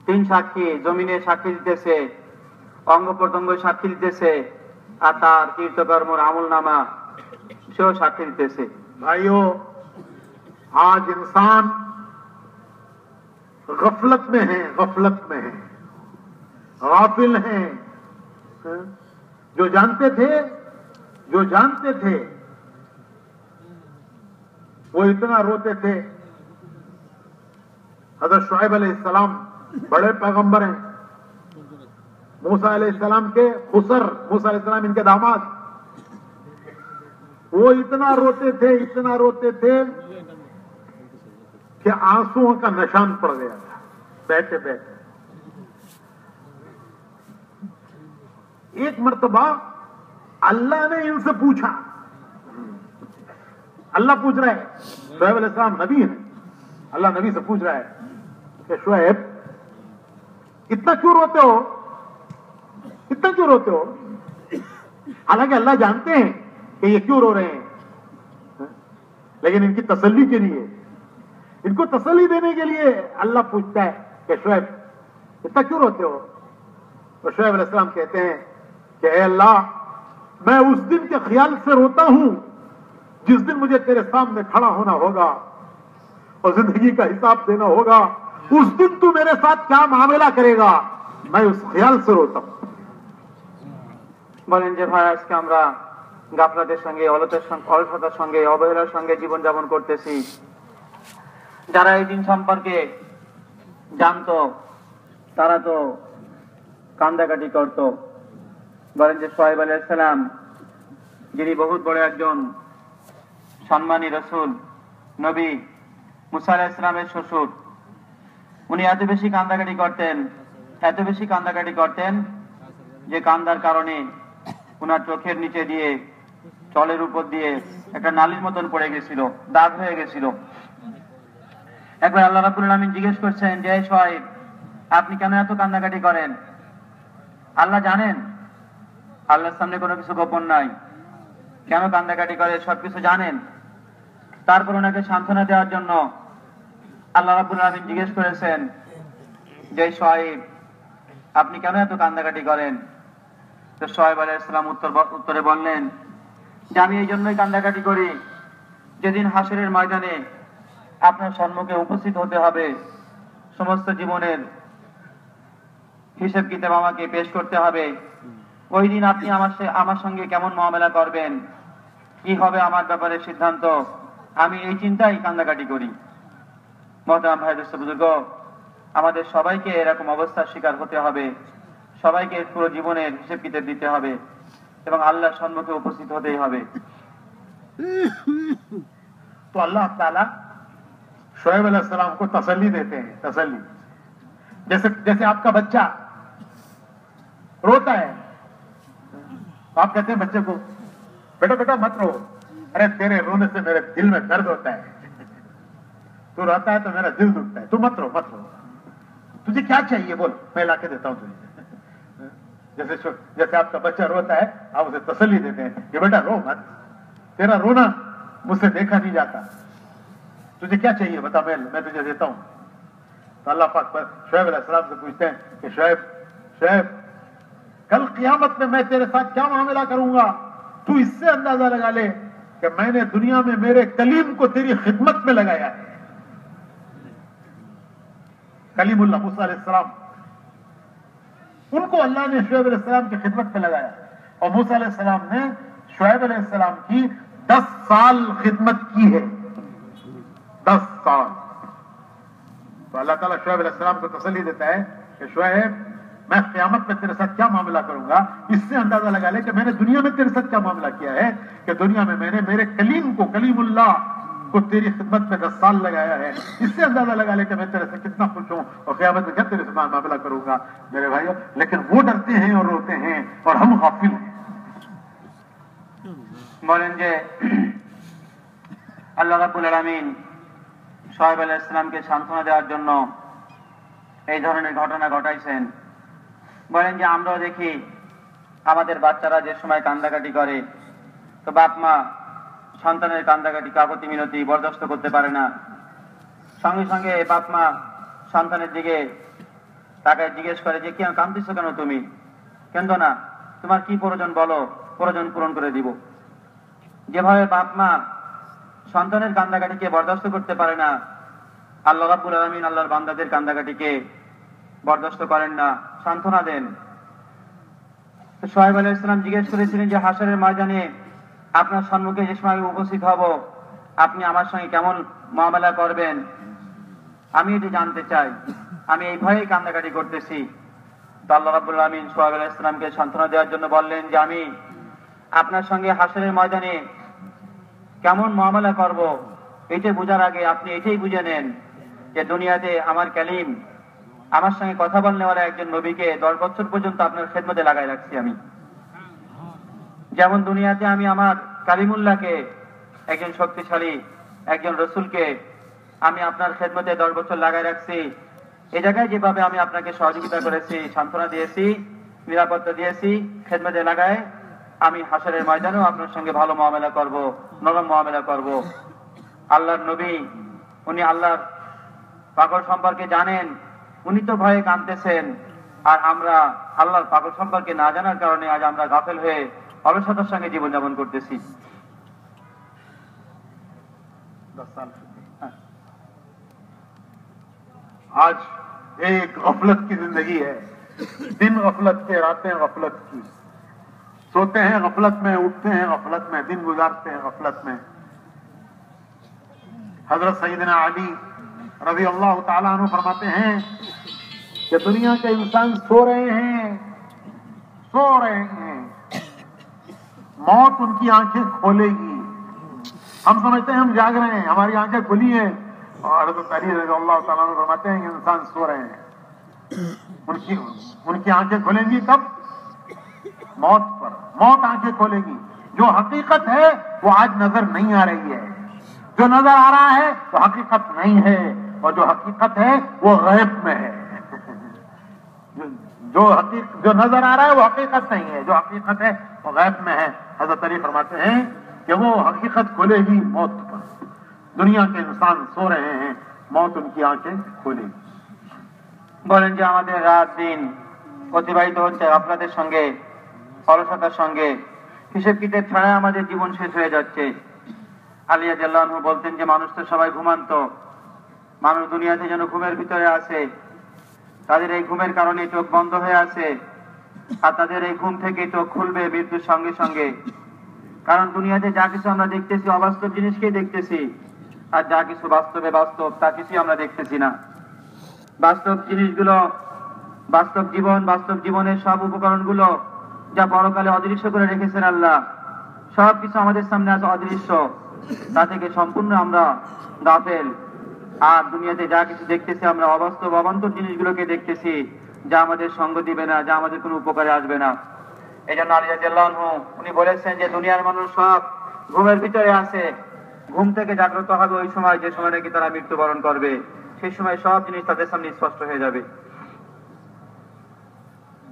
Speaker 2: 3 সাক্ষী, জমিনে সাক্ষী দিতেছে, অঙ্গ প্রত্যঙ্গ সাক্ষী দিতেছে, আর তার কীর্তকর্মর আমল নামা সেও সাক্ষী দিতেছে।
Speaker 1: भाइयों, आज इंसान गफलत में है, गफलत में है, गाफिल हैं। जो जानते थे वो इतना रोते थे। हज़रत शुएब अलैहिस्सलाम बड़े पैगंबर हैं। मूसा अलैहिस्सलाम के खुसर, मूसा अलैहिस्सलाम इनके दामाद, वो इतना रोते थे कि आंसुओं का निशान पड़ गया था बैठे बैठे। एक मर्तबा अल्लाह ने इनसे पूछा, अल्लाह पूछ रहा है, शुएब अलैहिस्सलाम नबी है, अल्लाह नबी से पूछ रहा है कि शुएब इतना क्यों रोते हो, इतना क्यों रोते हो? हालांकि अल्लाह जानते हैं कि ये क्यों रो रहे हैं, लेकिन इनकी तसल्ली के लिए, इनको तसल्ली देने के लिए अल्लाह पूछता है कि शुएब इतना क्यों रोते हो? तो शुएब अलैहिस्सलाम कहते हैं कि ऐ अल्लाह, मैं उस दिन के ख्याल से रोता हूं जिस दिन मुझे तेरे सामने खड़ा होना होगा और जिंदगी का हिसाब देना होगा। उस दिन तू मेरे साथ क्या मामला करेगा, मैं उस ख्याल से रोता हूं।
Speaker 2: বলেন যে ভাই, আজকে আমরা গাফলাতের সঙ্গে, অলসতার সঙ্গে, অবহেলার সঙ্গে জীবন যাপন করতেছি। যারা এই দিন সম্পর্কে জানতো তারা তো কান্দাকাটি করত। বলেন যে শুআয়ব আলাইহিস সালাম, যিনি বহুত বড় একজন সম্মানী রাসূল নবী, মুসা আলাইহিস সালামের শ্বশুর, উনি এত বেশি কান্দাকাটি করতেন যে কান্দার কারণে উনার চোখের নিচে দিয়ে, চলের উপর দিয়ে একটা নালীর মতন পড়ে গেছিল, দাগ হয়ে গেছিল। একবার আল্লাহ রাব্বুল আলামিন জিজ্ঞেস করছেন যে শুআয়ব, আপনি কেন এত কান্দাকাটি করেন? আল্লাহ জানেন, আল্লাহর সামনে কোনো কিছু গোপন নাই, কেন কান্দাকাটি করে সবকিছু জানেন। তারপর ওনাকে সান্ত্বনা দেওয়ার জন্য আল্লাহ রাব্বুল আলামিন জিজ্ঞেস করেছেন যে শুআয়ব, আপনি কেন এত কান্দাকাটি করেন? তো শুআয়ব আলাইহিস সালাম উত্তরে বললেন যে আমি এই জন্যই কান্দাকাটি করি, যেদিন হাসরের ময়দানে আপনার সম্মুখে উপস্থিত হতে হবে, সমস্ত জীবনের হিসেব কিতাব আমাকে পেশ করতে হবে। ওই দিন আপনি আমার সঙ্গে কেমন মুআমালা করবেন, কি হবে আমার ব্যাপারে সিদ্ধান্ত, আমি এই চিন্তাই কান্দাকাটি করি। মহতারাম ভাই দোস্ত বুজুর্গ, আমাদের সবাইকে এরকম অবস্থার শিকার হতে হবে, সবাইকে পুরো জীবনের হিসেব কিতাব দিতে হবে এবং আল্লাহর সম্মুখে উপস্থিত হতেই হবে।
Speaker 1: तो अल्लाह ताला शुएब अलैहिस्सलाम को तसल्ली देते हैं, तसल्ली। जैसे आपका बच्चा रोता है, आप कहते हैं बच्चे को, बेटा बेटा मत रो, अरे तेरे रोने से मेरे दिल में दर्द होता है, तू रोता है तो मेरा दिल दुखता है, तू मत रो मत रो, तुझे क्या चाहिए बोल, मैं लाके देता हूं तुझे। जैसे आपका बच्चा रोता है, आप उसे तसल्ली देते हैं कि बेटा रो मत, तेरा रोना मुझसे देखा नहीं जाता, तुझे क्या चाहिए बता, मैं तुझे देता हूं। तो अल्लाह पाक शुएब अलैहिस्सलाम से पूछते हैं कि शुएब कल क़यामत में मैं तेरे साथ क्या मामला करूंगा, तू इससे अंदाजा लगा ले कि मैंने दुनिया में मेरे कलीम को तेरी खिदमत में लगाया है। कलीमुल्लाह मूसा अलैहिस्सलाम, उनको अल्लाह ने शुएब अलैहिस्सलाम की खिदमत में लगाया, और मूसा अलैहिस्सलाम ने शुएब अलैहिस्सलाम की 10 साल खिदमत की है, 10 साल। तो अल्लाह ताला शुएब अलैहिस्सलाम को तसल्ली देता है कि शुएब, मैं क़यामत में तेरे साथ क्या मामला करूंगा, इससे अंदाजा लगा ले कि मैंने दुनिया में तेरे साथ क्या मामला किया है, कि दुनिया में मैंने मेरे कलीम को, कलीमुल्लाह को तेरी खिदमत में 10 साल लगाया है। इससे अंदाजा लगा ले कि मैं तेरे से कितना खुश हूं और क़यामत में क्या तेरे से मामला करूंगा। मेरे भाइयों, लेकिन वो डरते हैं और रोते हैं और हम गाफिल हैं।
Speaker 2: বলেন যে আল্লাহ রাব্বুল আলামিন শুআয়ব আলাইহিস সালামকে সান্ত্বনা দেওয়ার জন্য এই ধরনের ঘটনা ঘটাইছেন। বলেন যে আমরাও দেখি আমাদের বাচ্চারা যে সময় কান্দাকাটি করে, তো বাপ মা সন্তানের কান্দাকাটি কাকুতি মিনতি বরদাস্ত করতে পারে না, সঙ্গে সঙ্গে বাপ মা সন্তানের দিকে তাকায় জিজ্ঞেস করে যে কি কাঁদতেছো কেন, তুমি কেন না, তোমার কি প্রয়োজন বলো, প্রয়োজন পূরণ করে দিব। যেভাবে বাপ মা সন্তানের কান্দাকাটিকে বরদাস্ত করতে পারে না, আল্লাহ রাব্বুল আলামিন আল্লাহর বান্দাদের কান্দাকাটিকে বরদাস্ত করেন না, সান্ত্বনা দেন। তো শুআয়ব আলাইহিস সালাম জিজ্ঞেস করেছিলেন যে হাশরের ময়দানে আপনার সম্মুখে যে সময় উপস্থিত হব, আপনি আমার সঙ্গে কেমন মুআমালা করবেন, আমি এটি জানতে চাই, আমি এই ভয়েই কান্দাকাটি করতেছি। তো আল্লাহ রাব্বুল আলামিন শুআয়ব আলাইহিস সালামকে সান্ত্বনা দেওয়ার জন্য বললেন যে আমি আপনার সঙ্গে হাশরের ময়দানে কেমন মুআমালা করব, এটা বোঝার আগে আপনি এটাই বুঝে নেন যে দুনিয়াতে আমার কালিম, আমার সঙ্গে কথা বলনেওয়ালা একজন নবীকে 10 বছর পর্যন্ত আপনার খেদমতে লাগাই রাখছি। আমি যেমন দুনিয়াতে আমি আমার কালিমুল্লাহকে, একজন শক্তিশালী একজন রসুলকে আমি আপনার খেদমতে 10 বছর লাগাই রাখছি, এই জায়গায় যেভাবে আমি আপনাকে সহযোগিতা করেছি, সান্ত্বনা দিয়েছি, নিরাপত্তা দিয়েছি, খেদমতে লাগায় আমি হাশরের ময়দানেও আপনার সঙ্গে ভালো মুআমালা করব, নরম মুআমালা করব। আল্লাহর নবী, উনি আল্লাহর পাগল সম্পর্কে জানেন, উনি তো ভয়ে কাঁদতেছেন, আর আমরা আল্লাহর পাগল সম্পর্কে না জানার কারণে আজ আমরা গাফেল হয়ে অলসতার সঙ্গে জীবনযাপন করতেছি।
Speaker 1: आज एक गफलत की जिंदगी है, दिन गफलत के, रातें गफलत की, सोते हैं गफलत में, उठते हैं गफलत में, दिन गुजारते हैं गफलत में। हजरत सैयदना अली रज़ी अल्लाह ताला अन्हु फरमाते हैं कि दुनिया के इंसान सो रहे हैं, मौत उनकी आंखें खोलेगी। हम समझते हैं हम जाग रहे हैं, हमारी आंखें खुली हैं, और हजरत अली रज़ी अल्लाह ताला अन्हु फरमाते हैं कि इंसान सो रहे हैं, उनकी आंखें खुलेंगी कब? मौत पर। मौत आंखें खोलेगी। जो हकीकत है वो आज नजर नहीं आ रही है, जो नजर आ रहा है वो हकीकत नहीं है, और जो हकीकत है वो गैब में है। जो नजर आ रहा है वो हकीकत नहीं है, जो हकीकत है वो गैब में है। हजरत अली फरमाते हैं कि वो हकीकत खुलेगी मौत पर। दुनिया के इंसान सो रहे हैं, मौत उनकी आंखें खोलेगी।
Speaker 2: বলেন যে আমাদের রাত দিন অতিবাহিত হচ্ছে আপনাদের সঙ্গে, অলসতার সঙ্গে, হিসেব কিতাব ছাড়া আমাদের জীবন শেষ হয়ে যাচ্ছে। আলী রাদিয়াল্লাহু আনহু বলতেন যে মানুষ তো সবাই ঘুমান্ত, মানুষ দুনিয়াতে যেন ঘুমের ভিতরে আছে, তাদের এই ঘুমের কারণে চোখ বন্ধ হয়ে আছে, আর তাদের এই ঘুম থেকে চোখ খুলবে মৃত্যুর সঙ্গে সঙ্গে। কারণ দুনিয়াতে যা কিছু আমরা দেখতেছি অবাস্তব জিনিসকেই দেখতেছি, আর যা কিছু বাস্তবে বাস্তব তা কিছুই আমরা দেখতেছি না। বাস্তব জিনিসগুলো, বাস্তব জীবনের সব উপকরণগুলো যা পরকালে অদৃশ্য করে রেখেছেন আল্লাহ, সব কিছু আমাদের সামনে আছে অদৃশ্য, তা থেকে সম্পূর্ণ আমরা গাফেল। আর দুনিয়াতে যা কিছু দেখতেছি আমরা অবাস্তব অবান্তর জিনিসগুলোকে দেখতেছি, যা আমাদের সঙ্গ দিবে না, যা আমাদের কোনো উপকারে আসবে না। এই জন্য আলী রাদিয়াল্লাহু আনহু উনি বলেছেন যে দুনিয়ার মানুষ সব ঘুমের ভিতরে আছে, ঘুম থেকে জাগ্রত হবে ওই সময় যে সময় নাকি তারা মৃত্যুবরণ করবে, সেই সময় সব জিনিস তাদের সামনে স্পষ্ট হয়ে যাবে।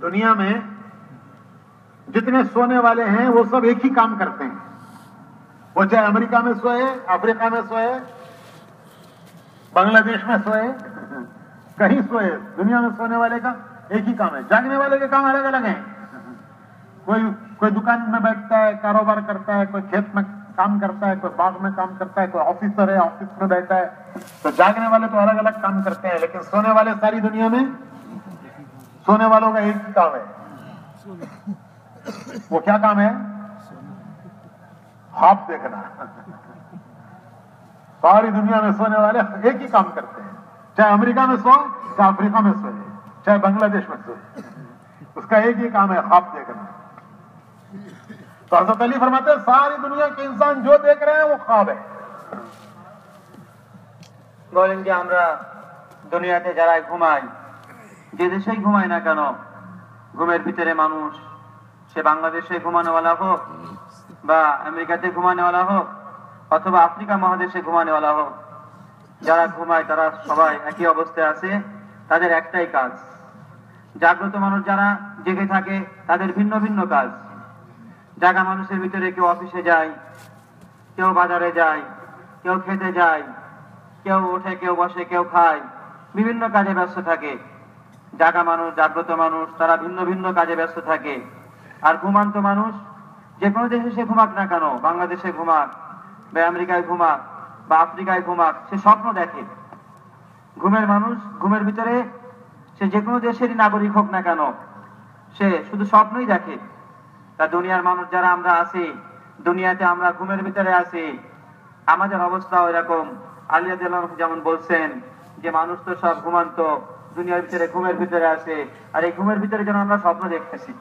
Speaker 1: दुनिया में जितने सोने वाले हैं वो सब एक ही काम करते हैं, वो चाहे अमेरिका में सोए, अफ्रीका में सोए, बांग्लादेश में सोए, कहीं सोए, दुनिया में सोने वाले का एक ही काम है। जागने वाले के काम अलग अलग हैं। कोई दुकान में बैठता है, कारोबार करता है, कोई खेत में काम करता है, कोई बाग में काम करता है, कोई ऑफिसर है, ऑफिस में बैठा है। तो जागने वाले तो अलग अलग काम करते हैं, लेकिन सोने वाले सारी दुनिया में सोने वालों का एक ही काम है। वो क्या काम है? ख्वाब देखना। सारी दुनिया में सोने वाले एक ही काम करते हैं, चाहे अमेरिका में सोए, चाहे अफ्रीका में सोए, चाहे बांग्लादेश में सोए, उसका एक ही काम है, ख्वाब देखना। तो हज़रत अली फरमाते हैं सारी दुनिया के इंसान जो देख रहे हैं वो ख्वाब है।
Speaker 2: বলেন যে আমরা দুনিয়াতে যারা ঘুমাই, যে দেশেই ঘুমাই না কেন, ঘুমের ভিতরে মানুষ, সে বাংলাদেশে ঘুমানোওয়ালা হোক, বা আমেরিকাতে ঘুমানেওয়ালা হোক অথবা আফ্রিকা মহাদেশে ঘুমানেওয়ালা হোক, যারা ঘুমায় তারা সবাই একই অবস্থায় আছে। তাদের একটাই কাজ। জাগ্রত মানুষ যারা জেগে থাকে তাদের ভিন্ন ভিন্ন কাজ। জাগা মানুষের ভিতরে কেউ অফিসে যায়, কেউ বাজারে যায়, কেউ খেতে যায়, কেউ ওঠে, কেউ বসে, কেউ খায়, বিভিন্ন কাজে ব্যস্ত থাকে। জাগা মানুষ, জাগ্রত মানুষ তারা ভিন্ন ভিন্ন কাজে ব্যস্ত থাকে। আর ঘুমান্ত মানুষ যে কোনো দেশে সে ঘুমাক না কেন, বাংলাদেশে ঘুমাক বা আমেরিকায় ঘুমাক বা আফ্রিকায় ঘুমাক, সে স্বপ্ন দেখে। ঘুমের মানুষ ঘুমের ভিতরে সে যে কোনো দেশেরই নাগরিক হোক না কেন, সে শুধু স্বপ্নই দেখে। তা দুনিয়ার মানুষ যারা আমরা আছি, দুনিয়াতে আমরা ঘুমের ভিতরে আছি, আমাদের অবস্থা এরকম। আলী রাদিয়াল্লাহু আনহু যেমন বলছেন যে মানুষ তো সব ঘুমান্ত, দুনিয়ার ভিতরে ঘুমের ভিতরে আছে, আর এই ঘুমের ভিতরে যেন আমরা স্বপ্ন দেখতেছি।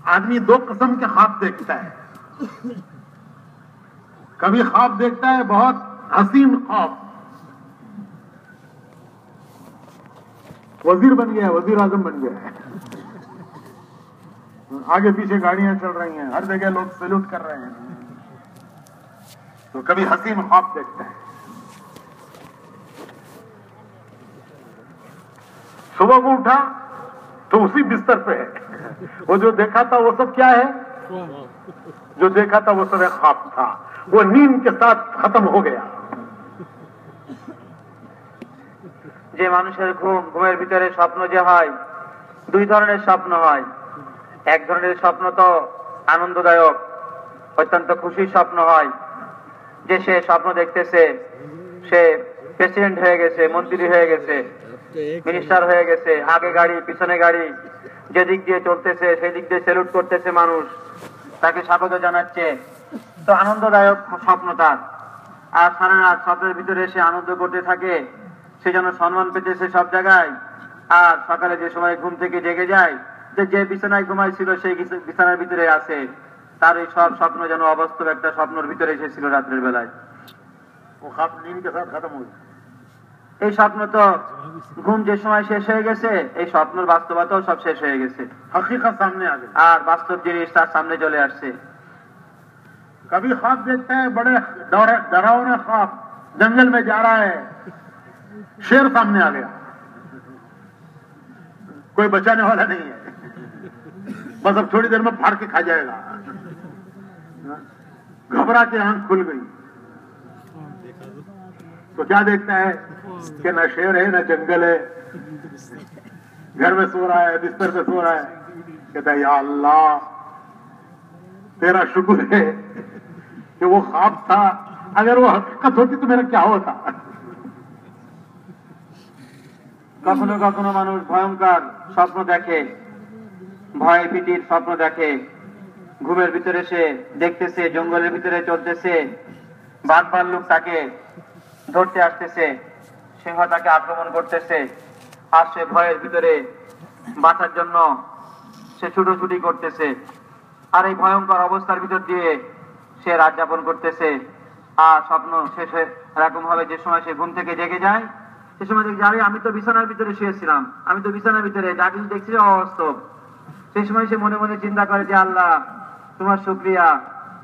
Speaker 1: आदमी दो किस्म के ख्वाब देखता है। कभी ख्वाब देखता है बहुत हसीन ख्वाब, वजीर बन गया, वजीर आजम बन गया है, आगे पीछे गाड़ियां चल रही हैं, हर जगह लोग सैल्यूट कर रहे हैं। तो कभी हसीन ख्वाब देखता है। सुबह को उठा तो उसी बिस्तर पे है, वो जो देखा था वो सब क्या है, जो देखा था वो सब एक ख्वाब था, वो नींद के साथ खत्म हो गया।
Speaker 2: যে মানুষের ঘুমের ভিতরে স্বপ্ন যে হয়, দুই ধরনের স্বপ্ন হয়। এক ধরনের স্বপ্ন তো আনন্দদায়ক, অত্যন্ত খুশির স্বপ্ন হয়, যে সে স্বপ্ন দেখতেছে সে প্রেসিডেন্ট হয়ে গেছে, মন্ত্রী হয়ে গেছে, মিনিস্টার হয়ে গেছে, আগে গাড়ি পিছনে গাড়ি, যেদিক দিয়ে চলতেছে সেই দিক দিয়ে স্যালুট করতেছে মানুষ, তাকে স্বাগত জানাচ্ছে। তো আনন্দদায়ক স্বপ্ন তার। আর সারা রাত স্বপ্নের ভিতরে সে আনন্দ করতে থাকে, সে যেন সম্মান পেতেছে সব জায়গায়। আর সকালে যে সময় ঘুম থেকে জেগে যায়, যে বিছানায় ঘুমাইছিল সেই বিছানার ভিতরে আছে, তার এই সব স্বপ্ন যেন অবাস্তব একটা স্বপ্নের ভিতরে এসেছিল রাত্রের বেলায়। এই স্বপ্ন তো ঘুম যে সময় শেষ হয়ে গেছে, এই স্বপ্নের বাস্তবতাও সব শেষ হয়ে গেছে,
Speaker 1: हकीकत सामने आ गई,
Speaker 2: আর বাস্তব জিনিস তার সামনে চলে আসছে।
Speaker 1: कभी ख्वाब देखता है बड़े डरावने ख्वाब, जंगल में जा रहा है, शेर सामने आ गया, कोई बचाने वाला नहीं है, बस अब थोड़ी देर में फाड़ के खा जाएगा। घबरा के आंख खुल गई तो क्या देखता है कि न शेर है न जंगल है, घर में सो रहा है, बिस्तर पे सो रहा है। कहता है या अल्लाह तेरा शुक्र है कि वो ख्वाब था, अगर वो हकीकत होती तो मेरा क्या होता।
Speaker 2: কখনো কখনো মানুষ ভয়ঙ্কর স্বপ্ন দেখে, ভয় ভীতির স্বপ্ন দেখে। ঘুমের ভিতরে সে দেখতেছে জঙ্গলের ভিতরে চলতেছে, বাঘ ভাল্লুক তাকে ধরতে আসতেছে, সিংহ তাকে আক্রমণ করতেছে, আর সে ভয়ের ভিতরে বাঁচার জন্য সে ছুটোছুটি করতেছে। আর এই ভয়ঙ্কর অবস্থার ভিতর দিয়ে সে রাত যাপন করতেছে। আর স্বপ্ন শেষ হয়ে এরকম ভাবে যে সময় সে ঘুম থেকে জেগে যায়, সে সময় দেখি আরে আমি তো বিছানার ভিতরে শুয়েছিলাম, আমি তো বিছানার ভিতরে যা কিছু দেখছি অবাস্তব। সেই সময় সে মনে মনে চিন্তা করে যে আল্লাহ তোমার শুকরিয়া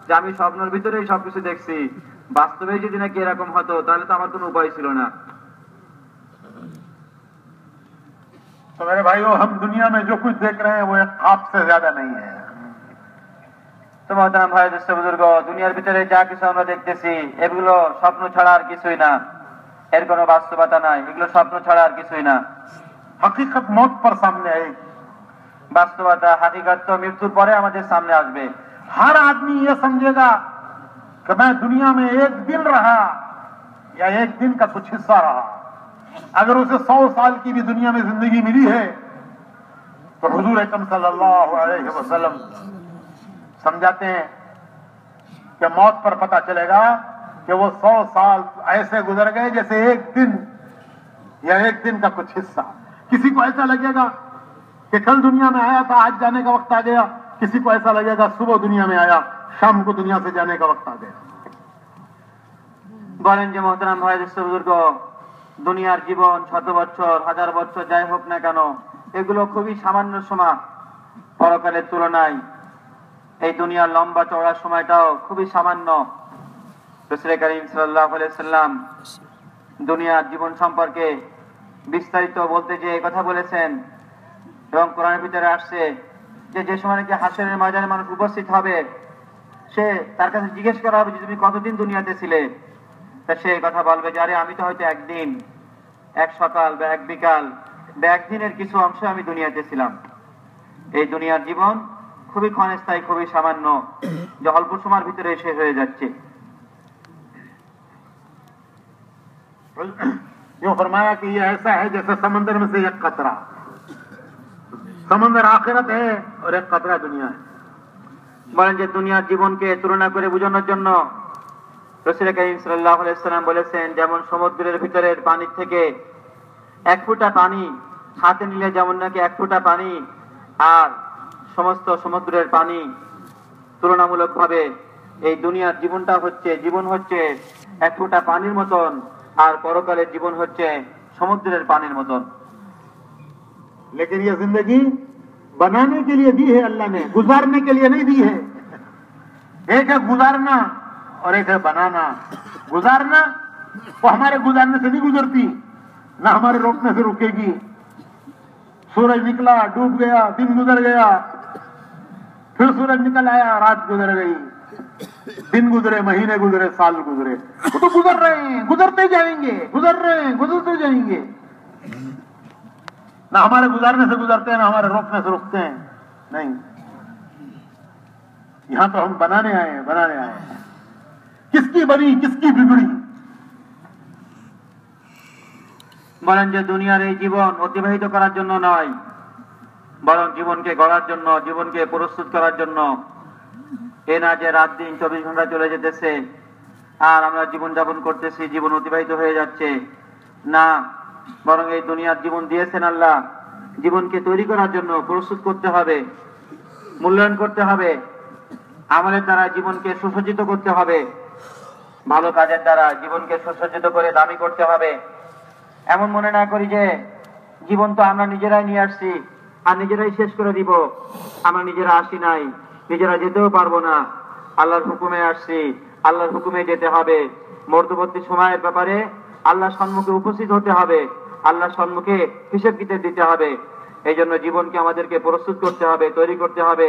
Speaker 2: যে আমি স্বপ্নের ভিতরেই সবকিছু দেখছি, বাস্তবে যদি নাকি এরকম হতো তাহলে তো আমার কোনো উপায় ছিল না।
Speaker 1: तो मेरे भाइयों, हम दुनिया में जो कुछ देख रहे हैं वो एक ख्वाब से ज्यादा नहीं है।
Speaker 2: তো মহতারাম ভাই দোস্ত বুজুর্গ, দুনিয়ার ভিতরে যা কিছু আমরা দেখতেছি এগুলো স্বপ্ন ছাড়া আর কিছুই না, এর কোনো বাস্তবতা নাই, এগুলো স্বপ্ন ছাড়া আর কিছুই না।
Speaker 1: हकीकत मौत पर सामने आएगी,
Speaker 2: বাস্তবতা হাকিকত তো মৃত্যুর পরে আমাদের সামনে আসবে।
Speaker 1: हर आदमी ये समझेगा कि मैं दुनिया में एक दिन रहा या एक दिन का कुछ हिस्सा रहा। अगर उसे 100 साल की भी दुनिया में जिंदगी मिली है तो हुजूर अकरम सल्लल्लाहु अलैहि वसल्लम समझाते हैं कि मौत पर पता चलेगा कि वो 100 साल ऐसे गुजर गए जैसे एक दिन या एक दिन का कुछ हिस्सा। किसी को ऐसा लगेगा कि कल दुनिया में आया था, आज जाने का वक्त आ गया। किसी को ऐसा लगेगा सुबह दुनिया में आया, शाम को दुनिया से जाने का वक्त आ गया।
Speaker 2: বলেন যে মহতারাম ভাই দোস্ত বুজুর্গ, দুনিয়ার জীবন 100 বছর 1000 বছর যাই হোক না কেন, এগুলো খুবই সামান্য সময় পরকালের তুলনায়। এই দুনিয়ার লম্বা চওড়া সময়টাও খুবই সামান্য। রাসূল করিম সাল্লাল্লাহু আলাইহি সাল্লাম দুনিয়ার জীবন সম্পর্কে বিস্তারিত বলতে যে কথা বলেছেন এবং কোরআনের ভিতরে আসছে যে সময় নাকি হাসরের ময়দানে মানুষ উপস্থিত হবে, সে তার কাছে জিজ্ঞেস করা হবে যে তুমি কতদিন দুনিয়াতে ছিলে, তা সে কথা বলবে যে আরে আমি তো হয়তো একদিন, এক সকাল বা এক বিকাল বা একদিনের কিছু অংশ আমি দুনিয়াতে ছিলাম। এই দুনিয়ার জীবন খুবই ক্ষণস্থায়ী, খুবই সামান্য, যে অল্প সময়ের ভিতরে শেষ হয়ে যাচ্ছে।
Speaker 1: यूं फरमाया कि ये ऐसा है जैसे समंदर में से एक कतरा, समंदर आखिरत है और एक कतरा दुनिया है।
Speaker 2: বলেন যে দুনিয়ার জীবনকে তুলনা করে বোঝানোর জন্য রাসূল করিম সাল্লাল্লাহু আলাইহি সাল্লাম বলেছেন যেমন সমুদ্রের ভিতরের পানি থেকে এক ফোঁটা পানি হাতে নিলে যেমন নাকি এক ফোঁটা পানি আর সমস্ত সমুদ্রের পানি তুলনামূলকভাবে এই দুনিয়ার জীবন হচ্ছে এক ফোঁটা পানির মতন, আর পরকালের জীবন হচ্ছে সমুদ্রের পানির মতন।
Speaker 1: लेकिन ये जिंदगी बनाने के लिए दी है अल्लाह ने, गुजारने के लिए नहीं दी है। एक है गुजारना और एक है बनाना। गुजारना वो हमारे गुजारने से नहीं गुजरती, ना हमारे रोकने से रुकेगी। सूरज निकला, डूब गया, दिन गुजर गया, फिर सूरज निकल आया, रात गुजर गई, दिन गुजरे, महीने गुजरे, साल गुजरे, वो तो गुजर रहे हैं, गुजरते जाएंगे, गुजर रहे हैं, गुजरते जाएंगे। ना हमारे गुजारने से गुजरते हैं, ना हमारे रोकने से रुकते हैं। नहीं, यहां तो हम बनाने आए हैं। किसकी बनी, किसकी बिगड़ी।
Speaker 2: বলেন যে দুনিয়ার এই জীবন অতিবাহিত করার জন্য নয়, বরং জীবনকে গড়ার জন্য, জীবনকে প্রস্তুত করার জন্য। এ না যে রাত দিন 24 ঘন্টা চলে যেতেছে আর আমরা জীবন যাপন করতেছি, জীবন অতিবাহিত হয়ে যাচ্ছে, না, বরং এই দুনিয়ার জীবন দিয়েছেন আল্লাহ জীবনকে তৈরি করার জন্য। প্রস্তুত করতে হবে, মূল্যায়ন করতে হবে, আমলের দ্বারা জীবনকে সুসজ্জিত করতে হবে, ভালো কাজের দ্বারা জীবনকে সুসজ্জিত করে দামি করতে হবে। এমন মনে না করি যে জীবন তো আমরা নিজেরাই নিয়ে আসছি আর নিজেরাই শেষ করে দিব। আমরা নিজেরা আসি নাই, নিজেরা যেতেও পারবো না, আল্লাহর হুকুমে আসছি, আল্লাহর হুকুমে যেতে হবে। মধ্যবর্তী সময়ের ব্যাপারে আল্লাহর সম্মুখে উপস্থিত হতে হবে, আল্লাহর সম্মুখে হিসেব কিতাব দিতে হবে। এই জন্য জীবনকে আমাদেরকে প্রস্তুত করতে হবে, তৈরি করতে হবে,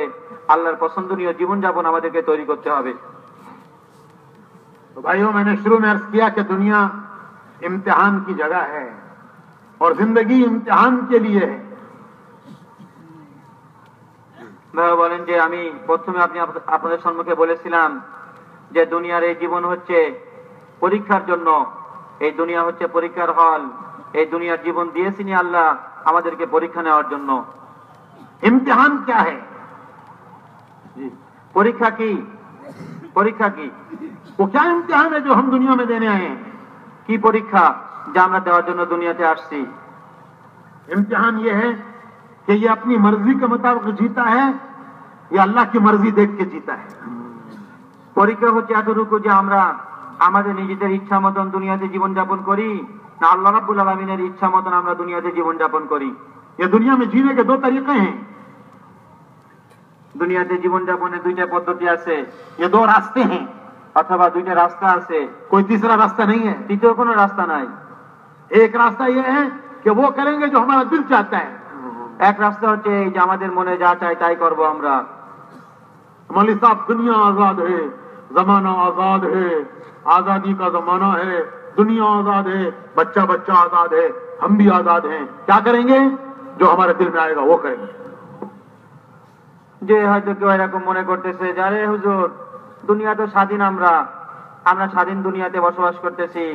Speaker 2: আল্লাহর পছন্দনীয় জীবন যাপন আমাদেরকে তৈরি করতে হবে।
Speaker 1: तो भाइयों, मैंने शुरू में अर्ज किया कि दुनिया इम्तिहान की जगह है और जिंदगी इम्तिहान के लिए है।
Speaker 2: ভাই বলেন যে আমি প্রথমে আপনাদের সম্মুখে বলেছিলাম যে দুনিয়ার এই জীবন হচ্ছে পরীক্ষার জন্য, এই দুনিয়া হচ্ছে পরীক্ষার হল। এই দুনিয়ার জীবন দিয়েছিনি আল্লাহ আমাদেরকে পরীক্ষা নেওয়ার জন্য।
Speaker 1: इम्तिहान क्या है?
Speaker 2: পরীক্ষা কি? পরীক্ষা কি?
Speaker 1: वो क्या इम्तिहान है जो हम दुनिया में देने आए हैं?
Speaker 2: কি পরীক্ষা যা আমরা দেওয়ার জন্য দুনিয়াতে আসছি?
Speaker 1: इम्तिहान ये है कि ये अपनी मर्जी के मुताबिक जीता है या अल्लाह की मर्जी देख के जीता है।
Speaker 2: পরীক্ষা হচ্ছে এতটুকু যে আমরা আমাদের নিজেদের ইচ্ছা মতন দুনিয়াতে জীবন যাপন করি, না আল্লাহ রাব্বুল আলামিনের ইচ্ছা মতন আমরা দুনিয়াতে জীবন যাপন করি।
Speaker 1: ये दुनिया में जीने के दो तरीके हैं।
Speaker 2: দুনিয়াতে জীবন যাপনের দুইটা পদ্ধতি আছে,
Speaker 1: ये दो रास्ते हैं,
Speaker 2: অথবা দুইটা রাস্তা আছে,
Speaker 1: कोई तीसरा रास्ता नहीं है।
Speaker 2: তৃতীয় কোনো রাস্তা নাই।
Speaker 1: एक रास्ता ये है कि वो करेंगे जो हमारा दिल चाहता है।
Speaker 2: এক রাস্তা হচ্ছে এই যে আমাদের মনে যা চাই তাই করব আমরা।
Speaker 1: मौलवी साहब, दुनिया आजाद है, जमाना आजाद है, आजादी का जमाना है, दुनिया आजाद है, बच्चा बच्चा आजाद है, हम भी आजाद हैं। क्या करेंगे? जो हमारे दिल में आएगा वो करेंगे।
Speaker 2: যে হয়তো কেউ এরকম মনে করতেছে যে আরে হুজুর, দুনিয়া তো স্বাধীন, আমরা স্বাধীন দুনিয়াতে বসবাস করতেছি,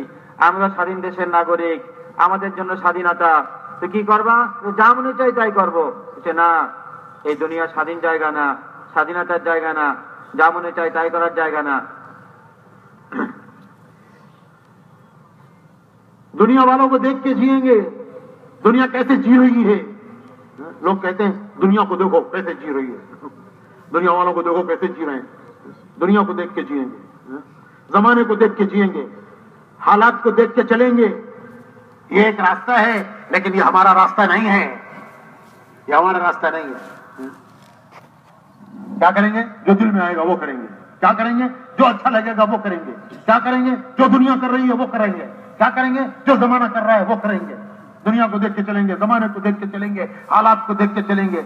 Speaker 2: আমরা স্বাধীন দেশের নাগরিক, আমাদের জন্য স্বাধীনতা, তো কি করবা? যা মনে চাই তাই করবো। না, এই দুনিয়া স্বাধীন জায়গা না, স্বাধীনতার জায়গা না, যা মনে চাই তাই করার জায়গা না।
Speaker 1: दुनिया वालों को देख के जिएंगे, दुनिया कैसे जी रही है। लोग कहते हैं दुनिया को देखो कैसे जी रही है, दुनिया वालों को देखो कैसे जी रहे हैं। दुनिया को देख के जिएंगे, जमाने को देख के जिएंगे, हालात को देख के चलेंगे। ये एक रास्ता है, लेकिन ये हमारा रास्ता नहीं है, ये हमारा रास्ता नहीं है। क्या करेंगे? जो दिल में आएगा वो करेंगे। क्या करेंगे? जो अच्छा लगेगा वो करेंगे। क्या करेंगे? जो दुनिया कर रही है वो करेंगे। क्या करेंगे? जो जमाना कर रहा है वो करेंगे। दुनिया को देख के चलेंगे, जमाने को देख के चलेंगे, हालात को देख के चलेंगे।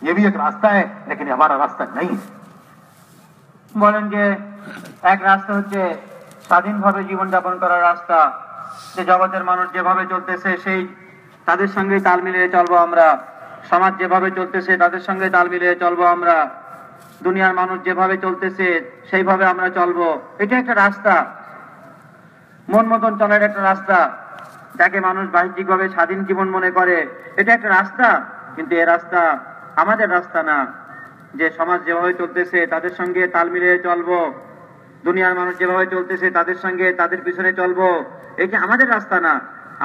Speaker 1: ये भी एक रास्ता है, लेकिन ये हमारा रास्ता नहीं है।
Speaker 2: বলেন যে এক রাস্তা হচ্ছে স্বাধীনভাবে জীবনযাপন করার রাস্তা, যে জগতের মানুষ যেভাবে চলতেছে সেই তাদের সঙ্গে তাল মিলিয়ে চলবো আমরা, সমাজ যেভাবে চলতেছে তাদের সঙ্গে তাল মিলিয়ে চলবো আমরা, দুনিয়ার মানুষ যেভাবে চলতেছে সেইভাবে আমরা চলবো। এটা একটা রাস্তা, মন মতন চলার একটা রাস্তা, যাকে মানুষ বাহ্যিকভাবে স্বাধীন জীবন মনে করে। এটা একটা রাস্তা, কিন্তু এ রাস্তা আমাদের রাস্তা না। যে সমাজ যেভাবে চলতেছে তাদের সঙ্গে তাল মিলিয়ে চলবো, দুনিয়ার মানুষ যেভাবে চলতেছে তাদের সঙ্গে তাদের পিছনে চলবো, এটা আমাদের রাস্তা না।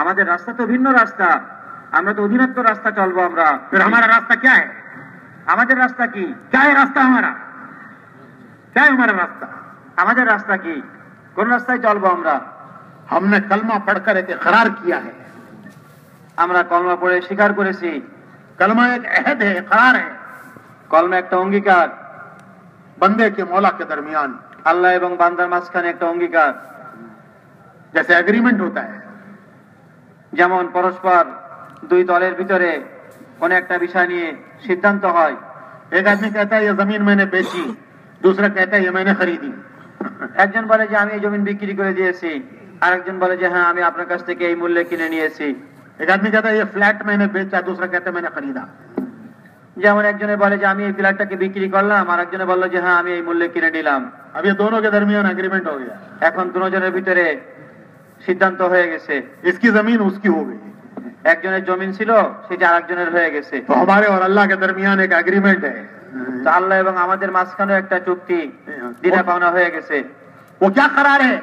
Speaker 2: আমাদের রাস্তা তো ভিন্ন রাস্তা, আমরা তো অধীনত্ব রাস্তা চলবো আমরা।
Speaker 1: फिर हमारा रास्ता क्या है?
Speaker 2: আমাদের রাস্তা কি?
Speaker 1: क्या है रास्ता हमारा? क्या है हमारा रास्ता?
Speaker 2: আমাদের রাস্তা কি? কোন রাস্তায় চলবো আমরা?
Speaker 1: हमने कलमा पढ़कर एक इकरार किया है।
Speaker 2: আমরা কলমা পড়ে স্বীকার করেছি।
Speaker 1: कलमा एक अहद है, इकरार है,
Speaker 2: কলমা একটা অঙ্গীকার,
Speaker 1: बंदे के मौला के दरमियान,
Speaker 2: আল্লাহ এবং বান্দার মাঝখানে একটা অঙ্গীকার।
Speaker 1: जैसे एग्रीमेंट होता है।
Speaker 2: যেমন পরস্পর দুই দলের ভিতরে কোন একটা বিষয় নিয়ে সিদ্ধান্ত হয়।
Speaker 1: एक आदमी कहता है ये जमीन मैंने बेची, दूसरा कहता है ये मैंने खरीदी।
Speaker 2: একজন বলে যে আমি এই জমি বিক্রি করে দিয়েছি, আরেকজন বলে যে হ্যাঁ আমি আপনার কাছ থেকে এই মূল্যে কিনে নিয়েছি।
Speaker 1: एक आदमी कहता है ये फ्लैट मैंने बेचा, दूसरा कहता है मैंने खरीदा।
Speaker 2: যেমন একজনে বলে যে আমি এই ফ্ল্যাটটাকে বিক্রি করলাম, আর একজনে বললো যে হ্যাঁ আমি এই মূল্যে কিনে নিলাম।
Speaker 1: अब ये दोनों के दरमियान एग्रीमेंट हो गया।
Speaker 2: এখন দুজনের ভিতরে সিদ্ধান্ত হয়ে গেছে।
Speaker 1: इसकी जमीन उसकी हो गई,
Speaker 2: একজনের জমিন ছিল সেটা আরেকজনের হয়ে গেছে।
Speaker 1: तो हमारे और अल्लाह के दरमियान एक एग्रीमेंट है।
Speaker 2: তো আল্লাহ এবং আমাদের মাঝখানে একটা চুক্তি দিনা পাওনা হয়ে গেছে।
Speaker 1: वो क्या करार है?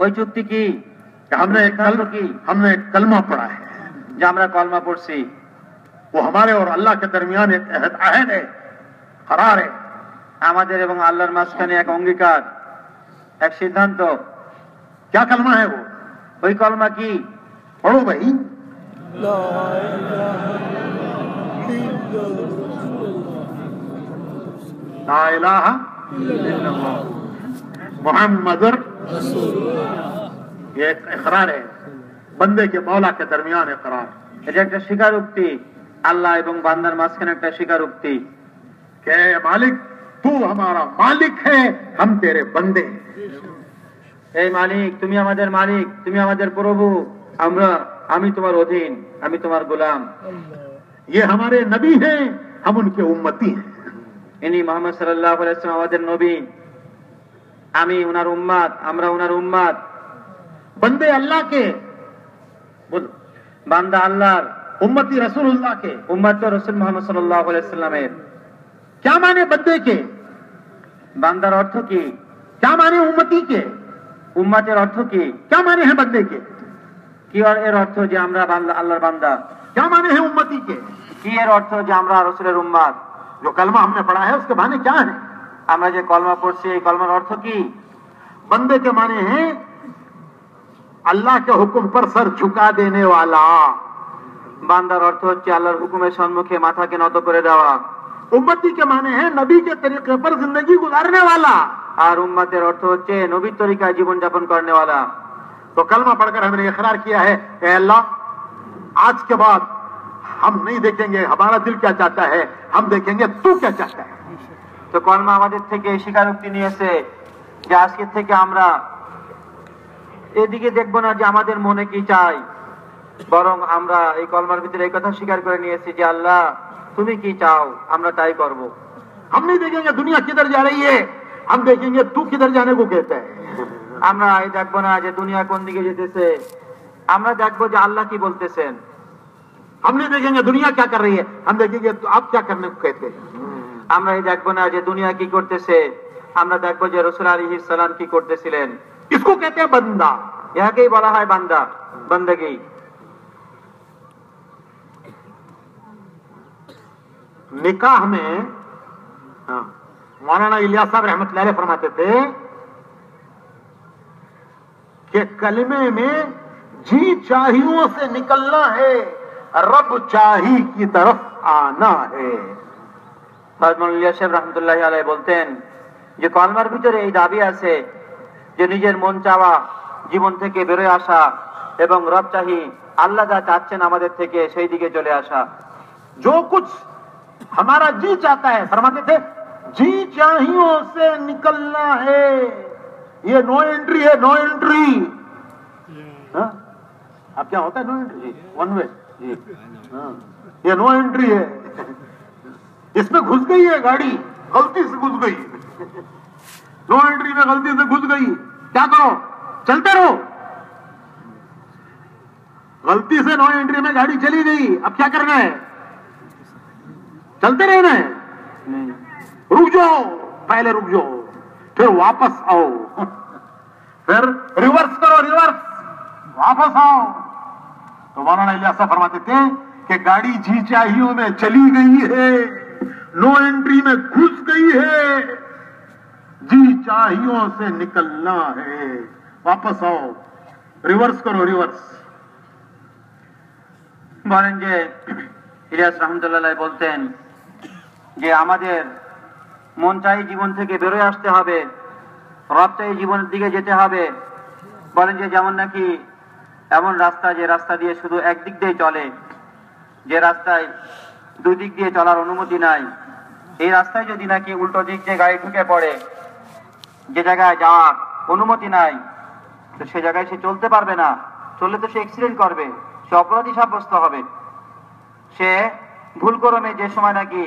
Speaker 2: ওই চুক্তি কি?
Speaker 1: हमने एक कलमा पढ़ा है,
Speaker 2: যে আমরা কলমা পড়ছি,
Speaker 1: वो हमारे और अल्लाह के दरमियान एक अहद है, करार है।
Speaker 2: আমাদের এবং আল্লাহর মাঝখানে এক অঙ্গীকার, এক সিদ্ধান্ত।
Speaker 1: क्या कलमा है वो?
Speaker 2: ওই কলমা কি?
Speaker 1: पढ़ो भाई। ला इलाहा मुहम्मदुर ये एक इकरार है, बंदे के मौला के दरमियान इकरार।
Speaker 2: এটা একটা স্বীকারোক্তি, আল্লাহ এবং বান্দার মাঝখানে একটা স্বীকারোক্তি।
Speaker 1: के मालिक तू हमारा मालिक है, हम तेरे बंदे हैं।
Speaker 2: এই মালিক, তুমি আমাদের মালিক, তুমি আমাদের প্রভু, আমি তোমার অধীন, আমি তোমার গোলাম।
Speaker 1: ये हमारे नबी हैं, हम उनके उम्मती हैं।
Speaker 2: ইনি মুহাম্মদ সাল্লাল্লাহু আলাইহি ওয়াসাল্লাম আমাদের নবী, আমি উনার উম্মত, আমরা উনার উম্মত।
Speaker 1: बंदे अल्लाह के, बोलो,
Speaker 2: বান্দা আল্লাহর,
Speaker 1: उम्मती रसूलुल्लाह के।
Speaker 2: উম্মত তো রাসূল মুহাম্মদ সাল্লাল্লাহু আলাইহি ওয়াসাল্লামের।
Speaker 1: क्या माने बंदे के?
Speaker 2: বান্দার অর্থ কি?
Speaker 1: क्या माने उम्मती के?
Speaker 2: উম্মতের অর্থ কি?
Speaker 1: क्या माने हैं बंदे के?
Speaker 2: কি এর অর্থ যে আমরা আল্লাহর বান্দা?
Speaker 1: क्या माने हैं उम्मती के?
Speaker 2: কি এর অর্থ যে আমরা রাসূলের উম্মত?
Speaker 1: जो कलमा हमने पढ़ा है उसके माने क्या है?
Speaker 2: আমরা যে কলমা পড়ছি এই কলমার অর্থ কি?
Speaker 1: बंदे के माने हैं अल्लाह के हुक्म पर सर झुका देने वाला।
Speaker 2: বান্দার অর্থ হচ্ছে আল্লাহর হুকুমের সম্মুখে মাথাকে নত করে দেওয়া।
Speaker 1: उम्मती के माने हैं नबी के तरीके पर जिंदगी गुजारने वाला।
Speaker 2: আর উম্মতের অর্থ হচ্ছে নবীর তরিকায় জীবন যাপন करने वाला।
Speaker 1: तो कलमा पढ़कर हमने इकरार किया है, ए अल्लाह, आज के बाद हम नहीं देखेंगे हमारा दिल क्या चाहता है, हम देखेंगे तू क्या चाहता है।
Speaker 2: তো কলমা আমাদের থেকে স্বীকারোক্তি নিয়েছে যে আজকে থেকে আমরা এদিকে দেখব না যে আমাদের মনে কি চাই, বরং আমরা এই কলমার ভিতরে এই কথা স্বীকার করে নিয়েছি যে আল্লাহ তুমি কি চাও আমরা তাই করব।
Speaker 1: हम नहीं देखेंगे दुनिया किधर जा रही है, हम देखेंगे तू किधर जाने को कहता है।
Speaker 2: আমরা এই দেখব না যে দুনিয়া কোন দিকে যেতেছে, আমরা দেখব যে আল্লাহ কি বলতেছেন।
Speaker 1: हम नहीं देखेंगे दुनिया क्या कर रही है, हम देखेंगे तो आप क्या करने को कहते हैं।
Speaker 2: আমরা এই দেখব না যে দুনিয়া কি করতেছে, আমরা দেখব যে রাসূল আলাইহিস সালাম কি করতেছিলেন।
Speaker 1: इसको कहते हैं बंदा।
Speaker 2: ইহাকেই বলা হয় বান্দা, বندگی।
Speaker 1: निकाह में मौलाना इलियास साहब रहमतुल्लाह अलैह फरमाते थे कि कलमे में जी चाहियों से निकलना है, रब चाही की तरफ आना है।
Speaker 2: হযরত মাওলানা ইলিয়াস সাহেব রাহমাতুল্লাহি আলাইহি বলতেন যে কলমার ভিতরে এই দাবি আছে যে নিজের মন চাওয়া জীবন থেকে বেরোয় আসা এবং রব চাহি আল্লাহ যা চাচ্ছেন আমাদের থেকে সেই দিকে চলে আসা।
Speaker 1: जो कुछ हमारा जी चाहता है, फरमाते थे जी चाहियों से निकलना है, ये नो एंट्री है, नो एंट्री। अब क्या होता है नो एंट्री? One way. ये नो एंट्री है, इसमें घुस गई है गाड़ी, गलती से घुस गई, नो एंट्री में गलती से घुस गई, क्या करो? चलते रहो। गलती से नो एंट्री में गाड़ी चली गई, अब क्या करना है? चलते रहना है? रुक जाओ, पहले रुक जाओ, फिर वापस आओ, फिर रिवर्स करो, रिवर्स, वापस आओ। तो मौलाना इलियास साहब फरमाते थे कि गाड़ी जी चाहियों में चली गई है, नो एंट्री में घुस गई है, जी चाहियों से निकलना है, वापस आओ, रिवर्स करो, रिवर्स।
Speaker 2: বলেন যে ইলিয়াস রাহমাতুল্লাহ বলতেন যে আমাদের মন চাই জীবন থেকে বেরোয় আসতে হবে, রব চাই জীবনের দিকে যেতে হবে। বলেন যে যেমন নাকি এমন রাস্তা যে রাস্তা দিয়ে শুধু একদিক দিয়ে চলে, যে রাস্তায় দুই দিক দিয়ে চলার অনুমতি নাই, এই রাস্তায় যদি নাকি উল্টো দিক দিয়ে গাড়ি ঢুকে পড়ে, যে জায়গায় যাওয়ার অনুমতি নাই, তো সে জায়গায় সে চলতে পারবে না, চললে তো সে অ্যাক্সিডেন্ট করবে, সে অপরাধী সাব্যস্ত হবে। সে ভুলক্রমে যে সময় নাকি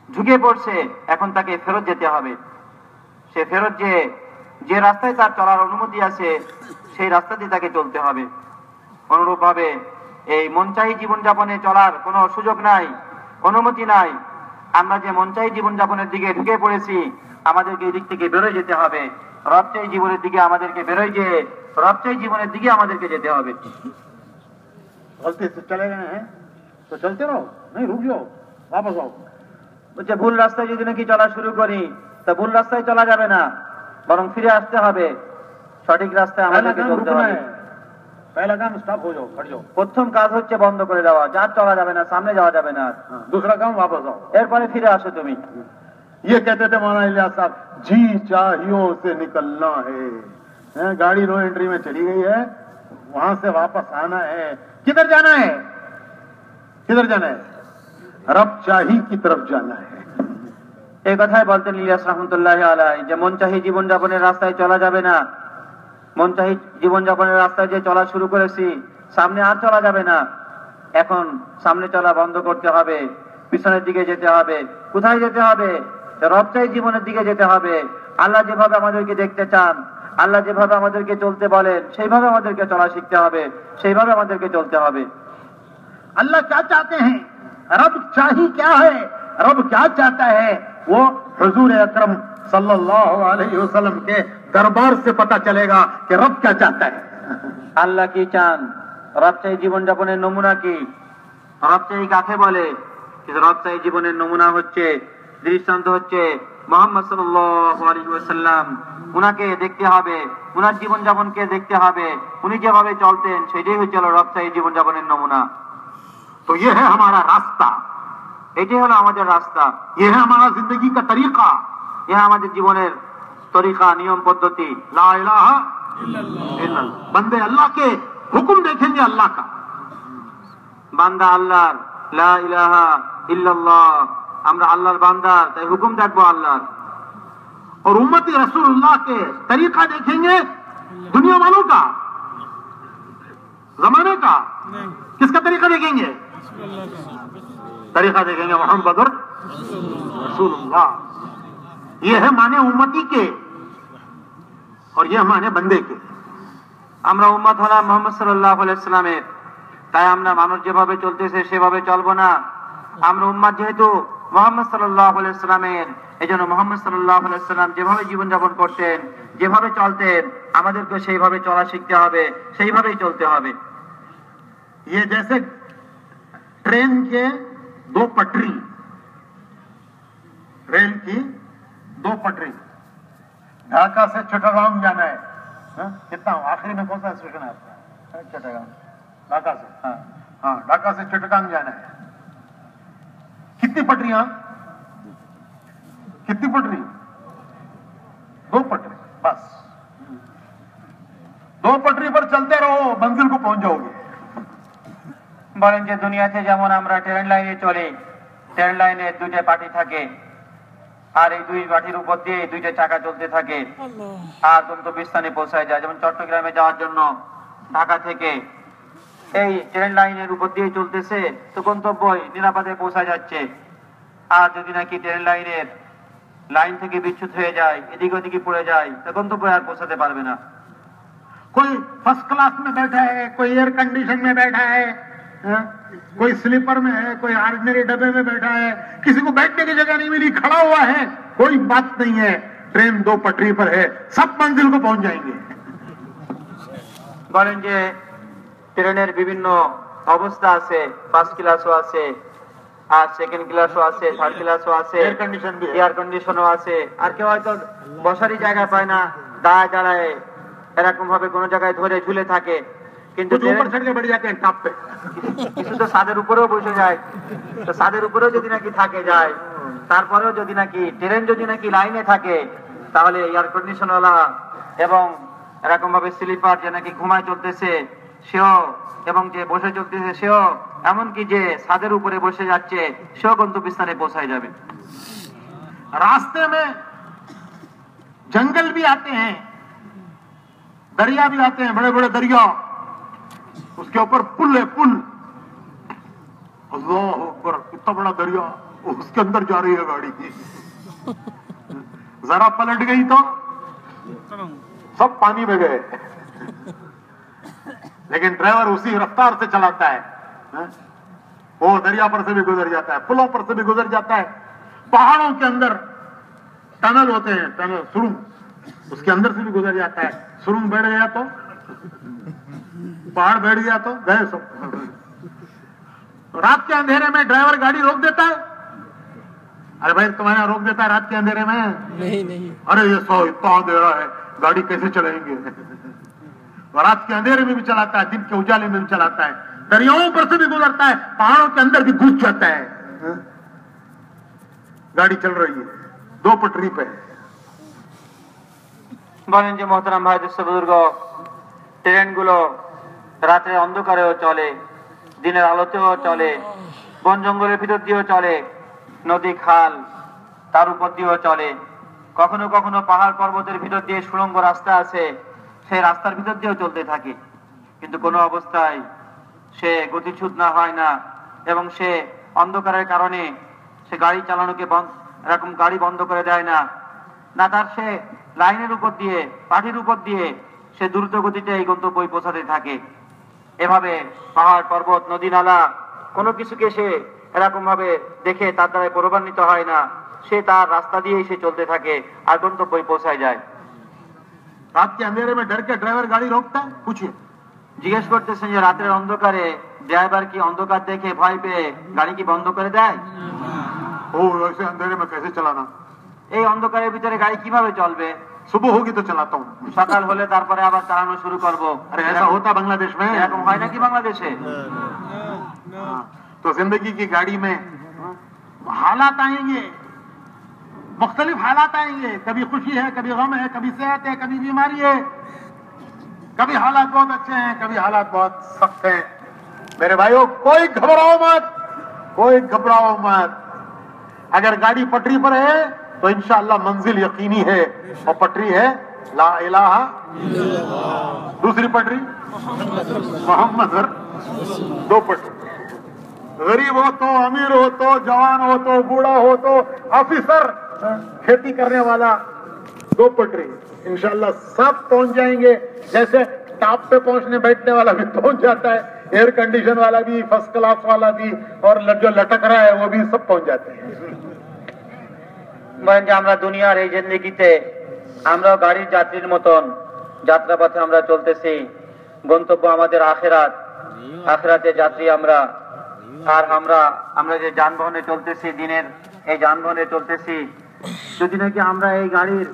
Speaker 2: ঝুঁকে পড়ছে, এখন তাকে ফেরত যেতে হবে। সে ফেরত যে রাস্তায় তার চলার অনুমতি আছে সেই রাস্তা দিয়ে তাকে চলতে হবে। অনুরূপভাবে এই মনচাহী জীবনযাপনে চলার কোনো সুযোগ নাই, অনুমতি নাই। আমরা যে মনচাহী জীবনযাপনের দিকে ঢুকে পড়েছি, আমাদেরকে এই দিক থেকে বেরোয় যেতে হবে, রবচাহী জীবনের দিকে আমাদেরকে বেরোয় যেয়ে রবচাহী জীবনের দিকে আমাদেরকে যেতে হবে।
Speaker 1: गलती से चले गए हैं तो चलते रहो, नहीं रुक जाओ, वापस आओ।
Speaker 2: বলছে ভুল রাস্তায় যদি নাকি চলা শুরু করি, তা ভুল রাস্তায় চলা যাবে না, বরং ফিরে আসতে হবে, সঠিক রাস্তায় আমাদেরকে চলতে হবে।
Speaker 1: पहला काम स्टॉप हो जाओ, हट जाओ।
Speaker 2: প্রথম কাজ হচ্ছে বন্ধ করে দেওয়া, যা চলা যাবে না, সামনে যাওয়া যাবে না।
Speaker 1: दूसरा काम वापस आओ,
Speaker 2: এরপরে ফিরে আসো তুমি।
Speaker 1: ये कहते थे मौलाना इलियास साहब, जी चाहियों से निकलना है, गाड़ी नो एंट्री में चली गई है, वहां से वापस आना है। किधर जाना है? किधर जाना है? रब चाही की तरफ जाना है।
Speaker 2: এই কথাই বলতেন ইলিয়াস রাহমাতুল্লাহি আলাইহি যে মনচাহী জীবনযাপনের রাস্তায় চলা যাবে না, মনচাহী জীবনযাপনের রাস্তায় যে চলা শুরু করেছি, সামনে আর চলা যাবে না। এখন সামনে চলা বন্ধ করতে হবে, পিছনের দিকে যেতে হবে। কোথায় যেতে হবে? রবচাহী জীবনের দিকে যেতে হবে। আল্লাহ যেভাবে আমাদেরকে দেখতে চান, আল্লাহ যেভাবে আমাদেরকে চলতে বলেন, সেইভাবে আমাদেরকে চলা শিখতে হবে, সেইভাবে আমাদেরকে চলতে হবে।
Speaker 1: अल्लाह क्या चाहते हैं, रब चाही क्या है, रब क्या चाहता है, वो हुजूर अकरम सल्लल्लाहु अलैहि वसल्लम के दरबार से पता चलेगा कि रब क्या चाहता है।
Speaker 2: আল্লাহ কি চান, রবচাহী জীবনযাপনের নমুনা কি, রবচাহী কাকে বলে? রবচাহী জীবনের নমুনা হচ্ছে, দৃষ্টান্ত হচ্ছে মুহাম্মদ সাল্লাল্লাহু আলাইহি ওয়াসাল্লাম। উনাকে দেখতে হবে, উনার জীবনযাপনকে দেখতে হবে, উনি যেভাবে চলতেন সেটাই হচ্ছে রবচাহী জীবনযাপনের নমুনা।
Speaker 1: तो ये है हमारा रास्ता,
Speaker 2: এটাই হলো আমাদের রাস্তা,
Speaker 1: ये है हमारा जिंदगी का तरीका,
Speaker 2: यह আমাদের জীবনের তরিকা, নিয়ম পদ্ধতি।
Speaker 1: ला इलाहा इल्लल्लाह। बंदे अल्लाह के हुक्म देखेंगे, अल्लाह का,
Speaker 2: বান্দা আল্লাহর, লা ইলাহা ইল্লাল্লাহ, আমরা আল্লাহর বান্দা, তাই হুকুম দেখবো আল্লাহর।
Speaker 1: और उम्मती रसूलुल्लाह के तरीका देखेंगे, दुनिया वालों का, जमाने का। किसका तरीका देखेंगे? तरीका देखेंगे मोहम्मद रसूलुल्लाह। ये है माने उम्मती के और ये माने बंदे के।
Speaker 2: আমরা উম্মত হলাম মুহাম্মদ সাল্লাল্লাহু আলাইহি ওয়াসাল্লামের, তাই আমরা মানুষ যেভাবে চলতেছে সেভাবে চলবো না। আমরা উম্মত যেহেতু মুহাম্মদ সাল্লাল্লাহু আলাইহি ওয়াসাল্লামের, এজন্য মুহাম্মদ সাল্লাল্লাহু আলাইহি ওয়াসাল্লাম যেভাবে জীবনযাপন করতেন, যেভাবে চলতেন, আমাদেরকে সেইভাবে চলা শিখতে হবে, সেইভাবেই চলতে হবে।
Speaker 1: ये जैसे ट्रेन के दो पटरी, रेल की दो पटरी, ढाका से चट्टग्राम जाना है, कितना आखिरी में कौन सा स्टेशन है आपका? चट्टग्राम, ढाका से, हाँ ढाका से चट्टग्राम जाना है। कितनी पटरियां? कितनी पटरी? 2 पटरी, बस 2 पटरी पर चलते रहो, मंजिल को पहुंच जाओगे।
Speaker 2: বলেন যে দুনিয়াতে যেমন আমরা ট্রেন লাইনে চলি, ট্রেন লাইনে 2টা পাটি থাকে, আর এই 2 পাটির উপর দিয়ে 2টা চাকা চলতে থাকে, আর গন্তব্যস্থানে পৌঁছায় যায়। যেমন চট্টগ্রামে যাওয়ার জন্য ঢাকা থেকে এই ট্রেন লাইনের উপর দিয়ে চলতেছে, তো গন্তব্যই নিরাপদে পৌঁছা যাচ্ছে। আর যদি নাকি ট্রেন লাইনের লাইন থেকে বিচ্যুত হয়ে যায়, এদিক ওদিকে পড়ে যায়, তো গন্তব্যে আর পৌঁছাতে পারবে না।
Speaker 1: कोई फर्स्ट क्लास में बैठा है, कोई एयर कंडीशन में बैठा है, कोई स्लीपर में है, कोई ऑर्डिनरी डब्बे में बैठा है, किसी को बैठने की जगह नहीं मिली, खड़ा हुआ है, कोई बात नहीं है। ट्रेन 2 पटरी पर है, सब मंजिल को पहुंच जाएंगे।
Speaker 2: বলেন যে ট্রেনের বিভিন্ন অবস্থা আছে, 1st ক্লাসও আছে, আর 2nd ক্লাসও আছে, 3rd ক্লাসও আছে,
Speaker 1: एयर कंडीशन भी है।
Speaker 2: এয়ার কন্ডিশনও আছে। আর কেউ হয়তো বসারই জায়গা পায় না, দাঁড়ায় দাঁড়ায় এরকম ভাবে কোনো জায়গায় ধরে ঝুলে থাকে। কিন্তু
Speaker 1: कुछ ऊपर चढ़ के बैठ जाते हैं टॉप पे,
Speaker 2: কিছু তো ছাদের উপরেও বসে যায়। তো ছাদের উপরেও যদি নাকি থাকে যায়, তারপরেও যদি নাকি ট্রেন যদি নাকি লাইনে থাকে, তাহলে এয়ার কন্ডিশনওয়ালা এবং এরকম ভাবে স্লিপার যে নাকি ঘুমায় চলতেছে সেও, এবং যে বসে চলতেছে সেও, এমনকি যে ছাদের উপরে বসে যাচ্ছে সেও গন্তব্যস্থানে পৌঁছায় যাবে।
Speaker 1: रास्ते में जंगल भी आते हैं, दरिया भी आते हैं, बड़े बड़े दरिया, उसके ऊपर पुल है, पुल, अल्लाह अकबर, इतना बड़ा दरिया, उसके अंदर जा रही है गाड़ी की, जरा पलट गई तो सब पानी में गए। लेकिन ड्राइवर उसी रफ्तार से चलाता है, वो दरिया पर से भी गुजर जाता है, पुलों पर से भी गुजर जाता है, पहाड़ों के अंदर टनल होते हैं, टनल सुरंग, उसके अंदर से भी गुजर जाता है। सुरंग बैठ गया तो, पहाड़ बैठ गया तो गए सब। रात के अंधेरे में ड्राइवर गाड़ी रोक देता है, अरे भाई तुम्हारा रोक देता है रात के अंधेरे में? नहीं। अरे ये इतना अंधेरा है, गाड़ी कैसे चलाएंगे? रात के अंधेरे में भी चलाता है, दिन के उजाले में भी चलाता है, दरियाओं पर से भी गुजरता है, पहाड़ों के अंदर भी घुस जाता है। गाड़ी चल रही है 2 पटरी पे।
Speaker 2: বলেন যে মোহতারাম ভাই দোস্ত বুজুর্গ, ট্রেনগুলো রাতের অন্ধকারেও চলে, দিনের আলোতেও চলে, বন জঙ্গলের ভিতর দিয়েও চলে, নদী খাল তার উপর দিয়েও চলে, কখনো কখনো পাহাড় পর্বতের ভিতর দিয়ে সুড়ঙ্গ রাস্তা আছে, সেই রাস্তার ভিতর দিয়েও চলতে থাকে। কিন্তু কোনো অবস্থায় সে গতিচ্যুত না হয় না, এবং সে অন্ধকারের কারণে সে গাড়ি চালানোকে এরকম গাড়ি বন্ধ করে দেয় না, না তার সে লাইনের উপর দিয়ে, পাটির উপর দিয়ে সে দ্রুত গতিতে এই গন্তব্যে পৌঁছাতে থাকে। এভাবে পাহাড় পর্বত নদী নালা কোনো কিছুকে সে এরকম ভাবে দেখে তার দ্বারা প্রভাবান্বিত হয় না, সে তার রাস্তা দিয়েই সে চলতে থাকে আর গন্তব্যে পৌঁছায় যায়।
Speaker 1: रात के अंधेरे में डर के ड्राइवर गाड़ी रोकता है? पूछिए।
Speaker 2: জিজ্ঞেস করতেছেন যে রাতের অন্ধকারে ড্রাইভার কি অন্ধকার দেখে ভয় পেয়ে গাড়ি কি বন্ধ করে দেয়?
Speaker 1: ओ ऐसे अंधेरे में कैसे चलाना?
Speaker 2: এই অন্ধকারের ভিতরে গাড়ি কিভাবে চলবে?
Speaker 1: सुबह होगी तो चलाता हूँ।
Speaker 2: সকাল হলে তারপরে আবার চালানো শুরু করবো।
Speaker 1: अरे ऐसा होता बांग्लादेश में?
Speaker 2: এরকম হয় নাকি বাংলাদেশে?
Speaker 1: तो जिंदगी की गाड़ी में हालात आएंगे, मुख्तलिफ हालात आएंगे, कभी खुशी है, कभी गम है, कभी सेहत है, कभी बीमारी है, कभी हालात बहुत अच्छे हैं, कभी हालात बहुत सख्त हैं। मेरे भाइयों कोई घबराओ मत, कोई घबराओ मत। अगर गाड़ी पटरी पर है तो इंशाअल्लाह मंजिल यकीनी है, और पटरी है ला इलाहा इल्लल्लाह। दूसरी पटरी मोहम्मद, 2 पटरी। गरीब हो तो, अमीर हो तो, जवान हो तो, बूढ़ा हो तो, ऑफिसर, खेती करने वाला, 2 पटरी। इंशाअल्लाह सब पहुंच जाएंगे। जैसे टॉप पे पहुंचने बैठने वाला भी पहुंच जाता है, एयर कंडीशन वाला भी, फर्स्ट क्लास वाला भी, और जो लटक रहा है वो भी सब पहुंच जाते हैं।
Speaker 2: বলেন যে আমরা দুনিয়ার এই জিন্দেগিতে আমরাও গাড়ির যাত্রীর মতন যাত্রাপথে আমরা চলতেছি, গন্তব্য আমাদের আখেরাত, আখেরাতের যাত্রী আমরা। আর আমরা যে যানবাহনে চলতেছি, দিনের এই যানবাহনে চলতেছি, যদি নাকি আমরা এই গাড়ির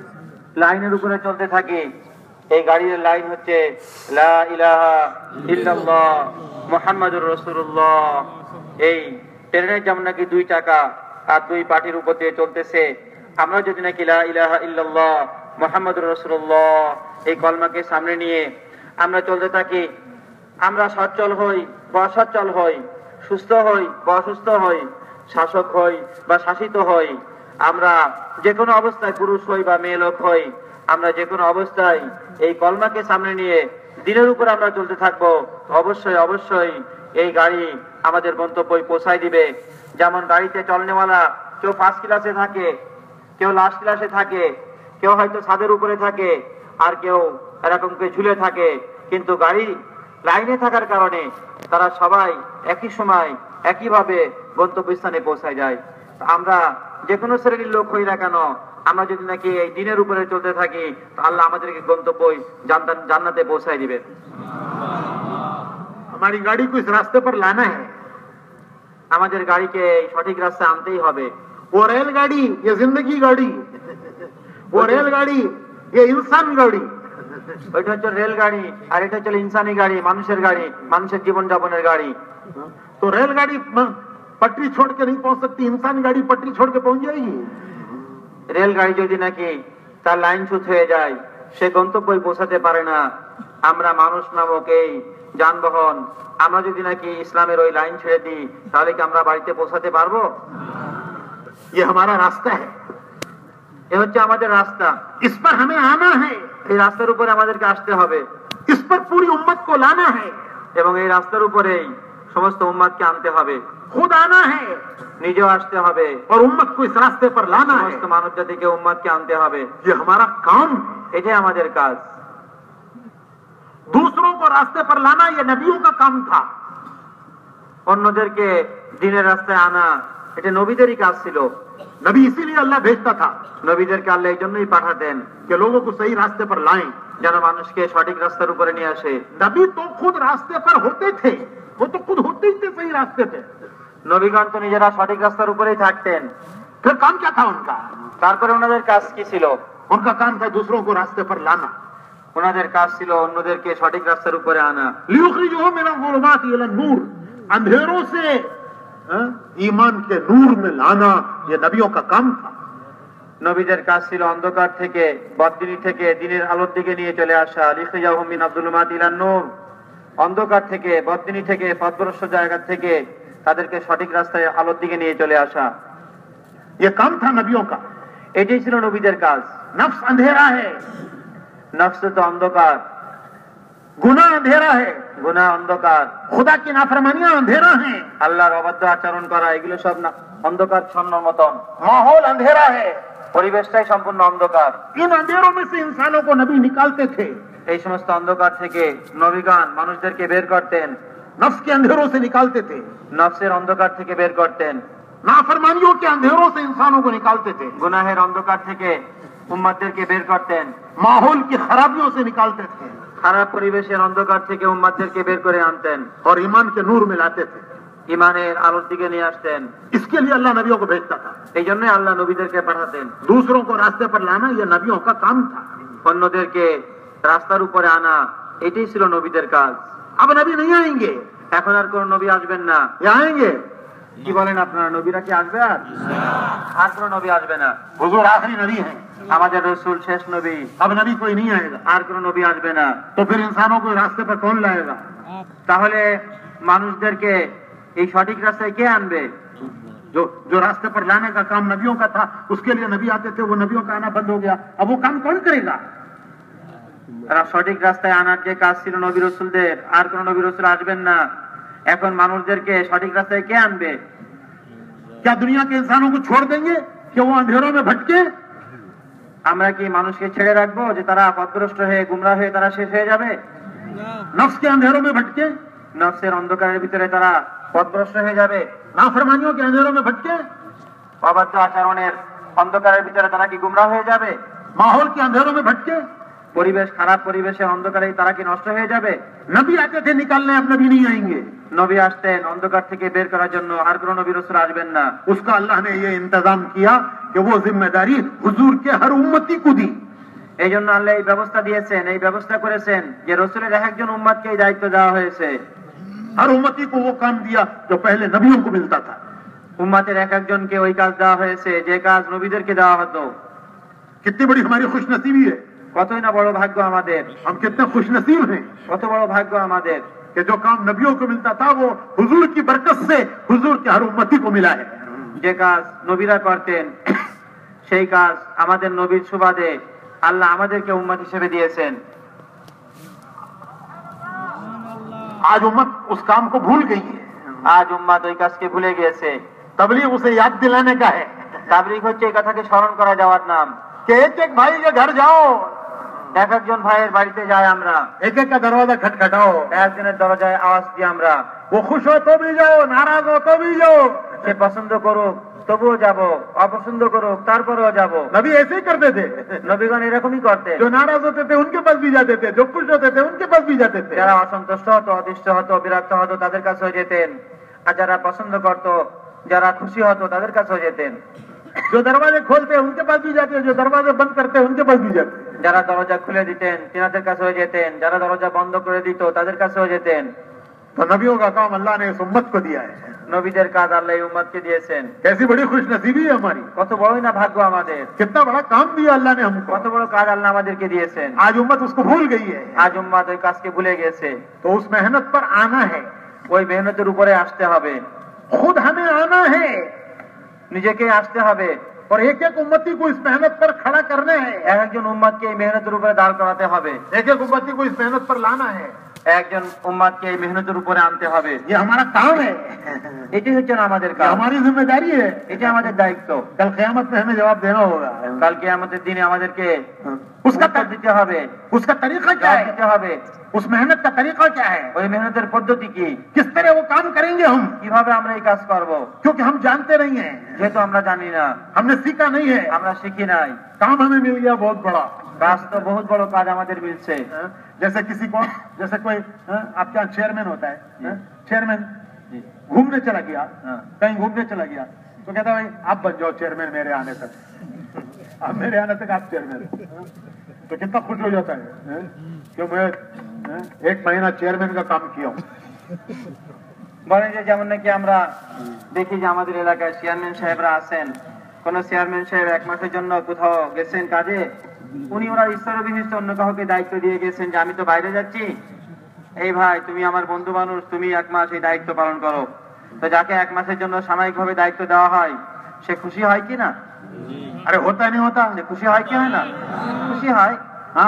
Speaker 2: লাইনের উপরে চলতে থাকি, এই গাড়ির লাইন হচ্ছে লা ইলাহা ইল্লাল্লাহ মুহাম্মাদুর রাসূলুল্লাহ। এই ট্রেনের যেমন নাকি 2 চাকা আর 2 পাটির উপর দিয়ে চলতেছে, আমরা যদি নাকি লা ইলাহা ইল্লাল্লাহ মুহাম্মাদুর রাসূলুল্লাহ এই কলমাকে সামনে নিয়ে আমরা চলতে থাকি, আমরা সচ্ছল হই বা অসচ্ছল হই, সুস্থ হই বা অসুস্থ হই, শাসক হই বা শাসিত হই, আমরা যে কোনো অবস্থায় পুরুষ হই বা মেয়ে লোক হই, আমরা যে কোনো অবস্থায় এই কলমাকে সামনে নিয়ে দিনের উপর আমরা চলতে থাকবো, অবশ্যই অবশ্যই এই গাড়ি আমাদের গন্তব্যে পৌঁছায় দিবে। যেমন গাড়িতে চলনেওয়ালা কেউ ফার্স্ট ক্লাসে থাকে, কেউ লাস্ট ক্লাসে থাকে, কেউ হয়তো ছাদের উপরে থাকে, আর কেউ এরকম করে ঝুলে থাকে, কিন্তু গাড়ি লাইনে থাকার কারণে তারা সবাই একই সময় একইভাবে গন্তব্যস্থানে পৌঁছায় যায়। আমরা যে কোনো শ্রেণীর লোক হই না কেন, আমরা যদি নাকি এই দিনের উপরে চলতে থাকি, তো আল্লাহ আমাদেরকে গন্তব্য জান্নাতে পৌঁছায় দিবেন।
Speaker 1: हमारी गाड़ी को इस रास्ते पर लाना है,
Speaker 2: আমাদের গাড়িকে সঠিক রাস্তায় আনতেই হবে।
Speaker 1: वो रेलगाड़ी ये जिंदगी गाड़ी, वो रेलगाड़ी ये इंसान गाड़ी।
Speaker 2: ওইটা হচ্ছে রেলগাড়ি, আর এটা হচ্ছে ইনসানি গাড়ি, মানুষের গাড়ি, মানুষের জীবন যাপনের গাড়ি।
Speaker 1: तो रेलगाड़ी पटरी छोड़ के नहीं पहुंच सकती, इंसानी गाड़ी पटरी छोड़ के पहुंच जाएगी।
Speaker 2: রেলগাড়ি যদি নাকি তার লাইনচ্যুত হয়ে যায়, সে গন্তব্যে পৌঁছাতে পারে না। আমরা মানুষ নামক এই যানবাহন, আমরা যদি নাকি ইসলামের ওই লাইন ছেড়ে দিই, তাহলে কি আমরা বাড়িতে পৌঁছাতে পারবো?
Speaker 1: ये हमारा रास्ता है,
Speaker 2: এ হচ্ছে আমাদের রাস্তা,
Speaker 1: इस पर हमें आना है,
Speaker 2: এই রাস্তার উপরে আমাদেরকে আসতে হবে,
Speaker 1: इस पर पूरी उम्मत को लाना है,
Speaker 2: এবং এই রাস্তার উপরেই সমস্ত উম্মতকে আনতে হবে,
Speaker 1: खुद आना है
Speaker 2: নিজেও আসতে হবে,
Speaker 1: और उम्मत को इस रास्ते पर लाना है।
Speaker 2: সমস্ত মানব জাতিকে উম্মতকে আনতে হবে।
Speaker 1: ये हमारा काम है।
Speaker 2: এটাই আমাদের কাজ।
Speaker 1: दूसरों को रास्ते पर लाना ये नबियों का काम था।
Speaker 2: অন্যদেরকে দ্বীনের রাস্তায় আনা এটা নবীদেরই কাজ ছিল।
Speaker 1: नबी इसीलिए अल्लाह भेजता था
Speaker 2: নবীদেরকে আল্লাহ এই জন্যই পাঠাতেন,
Speaker 1: कि लोगों को सही रास्ते पर लाएं।
Speaker 2: যেন মানুষকে সঠিক রাস্তার উপরে নিয়ে আসে।
Speaker 1: नबी तो खुद रास्ते पर होते थे, वो तो खुद होते ही थे सही रास्ते पे।
Speaker 2: নবীগণ তো নিজেরা সঠিক রাস্তার উপরেই থাকতেন।
Speaker 1: फिर काम क्या था उनका?
Speaker 2: তারপরে ওনাদের কাজ কি ছিল?
Speaker 1: उनका काम था दूसरों को रास्ते पर लाना।
Speaker 2: ওনাদের কাজ ছিল অন্যদেরকে সঠিক রাস্তার উপরে আনা।
Speaker 1: लियुखरिजुहुम मिनल ज़ुलुमाति इलन नूर, अंधेरों से ईमान के नूर में लाना ये नबियों का काम था।
Speaker 2: নবীদের কাজ ছিল অন্ধকার থেকে, বদদিনী থেকে দিনের আলোর দিকে নিয়ে চলে আসা। লিখরিজাহুম মিনাজ যুলুমাতি ইলান নূর, অন্ধকার থেকে, বদদিনী থেকে, পথভ্রষ্ট জায়গা থেকে তাদেরকে সঠিক রাস্তায় আলোর দিকে নিয়ে চলে আসা।
Speaker 1: ये काम था नबियों का।
Speaker 2: এটাই ছিল নবীদের কাজ।
Speaker 1: नफ्स अंधेरा है,
Speaker 2: নফস তো অন্ধকার,
Speaker 1: गुनाह अंधेरा है,
Speaker 2: গুনাহ অন্ধকার,
Speaker 1: खुदा की नाफरमानियां अंधेरा है,
Speaker 2: আল্লাহর অবাধ্য আচরণ করা এগুলো সব অন্ধকার ছন্ন মতন।
Speaker 1: माहौल अंधेरा है।
Speaker 2: পরিবেশটাই সম্পূর্ণ অন্ধকার।
Speaker 1: इन अंधेरों में से इंसानों को नबी निकालते थे।
Speaker 2: এই সমস্ত অন্ধকার থেকে নবীগণ মানুষদেরকে বের করতেন,
Speaker 1: नफ्स के अंधेरों से निकालते थे,
Speaker 2: নফসের অন্ধকার থেকে বের করতেন,
Speaker 1: नाफरमानियों के अंधेरों से इंसानों को निकालते थे,
Speaker 2: গুনাহের অন্ধকার থেকে উম্মতদেরকে বের করতেন,
Speaker 1: माहौल की खराबियों से निकालते थे,
Speaker 2: খারাপ পরিবেশের অন্ধকার থেকে উম্মতদেরকে বের করে আনতেন,
Speaker 1: और ईमान के नूर में लाते थे।
Speaker 2: ইমানের আলোর দিকে নিয়ে আসতেন।
Speaker 1: इसके लिए अल्लाह नबियों को भेजता था।
Speaker 2: এই জন্যই আল্লাহ নবীদেরকে পাঠাতেন।
Speaker 1: दूसरों को रास्ते पर लाना यह नबियों का काम था।
Speaker 2: অন্যদেরকে রাস্তার উপরে আনা এটাই ছিল নবীদের কাজ।
Speaker 1: अब नबी नहीं आएंगे,
Speaker 2: এখন আর কোন নবী আসবেন না।
Speaker 1: या आएंगे?
Speaker 2: কি বলেন আপনারা, নবীরা কি আসবে? আর কোন নবী আসবে না।
Speaker 1: हुजूर आखिरी नबी है,
Speaker 2: আমাদের রাসূল শেষ নবী,
Speaker 1: अब नबी कोई नहीं आएगा।
Speaker 2: আর কোন নবী আসবে না।
Speaker 1: तो फिर इंसानों को रास्ते पर कौन लाएगा?
Speaker 2: তাহলে মানুষদেরকে এই সঠিক রাস্তায় কে আনবে?
Speaker 1: जो रास्ते पर लाने का काम नबियों का था, उसके लिए नबी आते थे, वो नबियों का आना बंद हो गया। अब वो काम कौन करेगा?
Speaker 2: সঠিক রাস্তায় আনার যে কাজ ছিল নবী রাসূলদের, আর কোন নবী রাসূল আসবেন না। এখন মানুষদেরকে সঠিক রাস্তায় কে আনবে?
Speaker 1: क्या दुनिया के इंसानों को छोड़ देंगे कि वो अंधेरों में भटके?
Speaker 2: আমরা কি মানুষকে ছেড়ে রাখবো যে তারা পথভ্রষ্ট হয়ে গুমরাহ হয়ে তারা শেষ হয়ে যাবে?
Speaker 1: नफ्स के अंधेरों में भटके,
Speaker 2: নফসের অন্ধকারের ভিতরে তারা পথভ্রষ্ট হয়ে যাবে,
Speaker 1: नाफरमानियों के अंधेरों में भटके,
Speaker 2: অবাধ্য আচরণের অন্ধকারের ভিতরে তারা কি গুমরাহ হয়ে যাবে?
Speaker 1: माहौल के अंधेरों में भटके।
Speaker 2: পরিবেশ খারাপ পরিবেশের অন্ধকারে তারা কি নষ্ট হয়ে যাবে?
Speaker 1: नबी आते थे निकालने, अब नबी नहीं आएंगे।
Speaker 2: নবী আসতেন অন্ধকার থেকে বের করার জন্য, আর কোন নবী রাসূল আসবেন না।
Speaker 1: उसका अल्लाह ने ये इंतजाम किया कि वो जिम्मेदारी हुजूर के हर उम्मती को दी।
Speaker 2: এই জন্য আল্লাহ এই ব্যবস্থা দিয়েছেন, এই ব্যবস্থা করেছেন যে রাসূলের একজন উম্মতকে এই দায়িত্ব দেওয়া হয়েছে।
Speaker 1: हर उम्मती को वो काम दिया जो पहले नबियों को मिलता था।
Speaker 2: উম্মতের এক একজনকে ওই কাজ দেওয়া হয়েছে যে কাজ নবীদেরকে দেওয়া হতো।
Speaker 1: कितनी बड़ी हमारी खुशनसीबी है,
Speaker 2: কতই না বড় ভাগ্য আমাদের,
Speaker 1: हम कितने खुशनसीब हैं
Speaker 2: কত বড় ভাগ্য আমাদের
Speaker 1: कि जो काम नबियों को मिलता था वो हुजूर की बरकत से हुजूर के हर उम्मती को मिला है।
Speaker 2: যে কাজ নবীরা করতেন সেই কাজ আমাদের নবীর সুবাদে আল্লাহ আমাদেরকে উম্মত হিসেবে দিয়েছেন।
Speaker 1: आज उम्मत उस काम को भूल गई है।
Speaker 2: আজ উম্মত ওই কাজকে ভুলে গিয়েছে।
Speaker 1: तबलीग उसे याद दिलाने का है
Speaker 2: তাবলীগ হচ্ছে এই কথাকে স্মরণ করা যাওয়ার নাম।
Speaker 1: कि एक एक भाई के घर जाओ,
Speaker 2: এক একজন ভাইয়ের বাড়িতে যাই আমরা,
Speaker 1: एक एक का दरवाजा खटखटाओ,
Speaker 2: একজনের দরজায় আওয়াজ দিই আমরা।
Speaker 1: वो खुश हो तो भी जाओ, नाराज हो तो भी जाओ।
Speaker 2: সে পছন্দ করুক তবুও যাব, অপছন্দ করুক তারপরেও যাব।
Speaker 1: नबी ऐसे ही करते थे,
Speaker 2: নবীগণ এরকমই করতেন।
Speaker 1: जो नाराज होते थे उनके पास भी जाते थे, जो खुश होते थे उनके पास भी जाते थे।
Speaker 2: যারা অসন্তুষ্ট হতো, অতিষ্ঠ হতো, বিরক্ত হতো তাদের কাছেও যেতেন, আর যারা পছন্দ করত, যারা খুশি হতো তাদের কাছেও যেতেন।
Speaker 1: जो दरवाजे खोलते उनके पास भी जाते, जो दरवाजे बंद करते उनके पास भी जाते।
Speaker 2: যারা দরজা খুলে দিতেন তিনাদের কাছেও যেতেন, যারা দরজা বন্ধ করে দিত তাদের কাছেও যেতেন।
Speaker 1: तो नबियों का काम अल्लाह ने इस उम्मत को दिया है।
Speaker 2: নবীদের কাজ আল্লাহ এই উম্মতকে দিয়েছেন।
Speaker 1: कैसी बड़ी खुशनसीबी है हमारी,
Speaker 2: কত বড়ই না ভাগ্য আমাদের,
Speaker 1: कितना बड़ा काम दिया अल्लाह ने हमको।
Speaker 2: কত বড় কাজ আল্লাহ আমাদেরকে দিয়েছেন।
Speaker 1: आज उम्मत उसको भूल गई है,
Speaker 2: আজ উম্মত ওই কাজকে ভুলে গেছে।
Speaker 1: तो उस मेहनत पर आना है,
Speaker 2: ওই মেহনতের উপরে আসতে হবে,
Speaker 1: खुद हमें आना है
Speaker 2: নিজেকে আসতে হবে।
Speaker 1: और एक एक उम्मती को इस मेहनत पर खड़ा करना है,
Speaker 2: এক একজন উম্মতকে এই মেহনতের উপরে দাঁড় করাতে হবে,
Speaker 1: एक एक उम्मती को इस मेहनत पर लाना है।
Speaker 2: একজন উম্মতকে এই মেহনতের উপরে আনতে হবে।
Speaker 1: ये हमारा काम है,
Speaker 2: এটি হচ্ছে না আমাদের
Speaker 1: ये
Speaker 2: কাজ,
Speaker 1: हमारी जिम्मेदारी है।
Speaker 2: এটি আমাদের দায়িত্ব।
Speaker 1: कल क़यामत में हमें जवाब देना होगा।
Speaker 2: কালকে আমাদের দিনে আমাদেরকে
Speaker 1: उसका
Speaker 2: উত্তর দিতে হবে,
Speaker 1: उसका तरीका क्या
Speaker 2: জবাব
Speaker 1: है,
Speaker 2: দিতে হবে।
Speaker 1: उस मेहनत का तरीका क्या है,
Speaker 2: ওই মেহনতের পদ্ধতি কি,
Speaker 1: किस तरह वो काम करेंगे हम,
Speaker 2: কিভাবে আমরা এই কাজ করব।
Speaker 1: क्योंकि हम जानते नहीं है,
Speaker 2: যেহেতু আমরা জানি না,
Speaker 1: हमने सीखा नहीं है।
Speaker 2: আমরা শিখি নাই।
Speaker 1: काम हमें मिल गया बहुत बड़ा,
Speaker 2: কাজ তো বহুত বড় কাজ আমাদের মিলছে।
Speaker 1: जैसे किसी को, जैसे कोई आपके यहाँ चेयरमैन होता है, चेयरमैन
Speaker 2: জি,
Speaker 1: घूमने चला गया,
Speaker 2: हाँ।
Speaker 1: कहीं घूमने चला गया, तो कहता भाई आप बन जाओ चेयरमैन मेरे आने तक, अब मेरे आने तक आप चेयरमैन। तो कितना खुश हो जाता है कि मैं 1 महीना चेयरमैन का काम किया हूँ।
Speaker 2: বলেন যে যেমন নাকি আমরা দেখি যে আমাদের এলাকায় চেয়ারম্যান সাহেবরা আছেন, কোন চেয়ারম্যান সাহেব 1 মাসের জন্য কোথাও গেছেন কাজে, উনি ওনার ঈশ্বর বিশিষ্ট অন্য কাউকে দায়িত্ব দিয়ে গেছেন যে আমি তো বাইরে যাচ্ছি, এই ভাই তুমি আমার বন্ধু মানুষ, তুমি 1 মাস এই দায়িত্ব পালন করো। তো যাকে 1 মাসের জন্য সাময়িকভাবে দায়িত্ব দেওয়া হয় সে খুশি হয় কি না?
Speaker 1: अरे होता नहीं होता,
Speaker 2: সে খুশি হয় কি হয় না? খুশি হয়।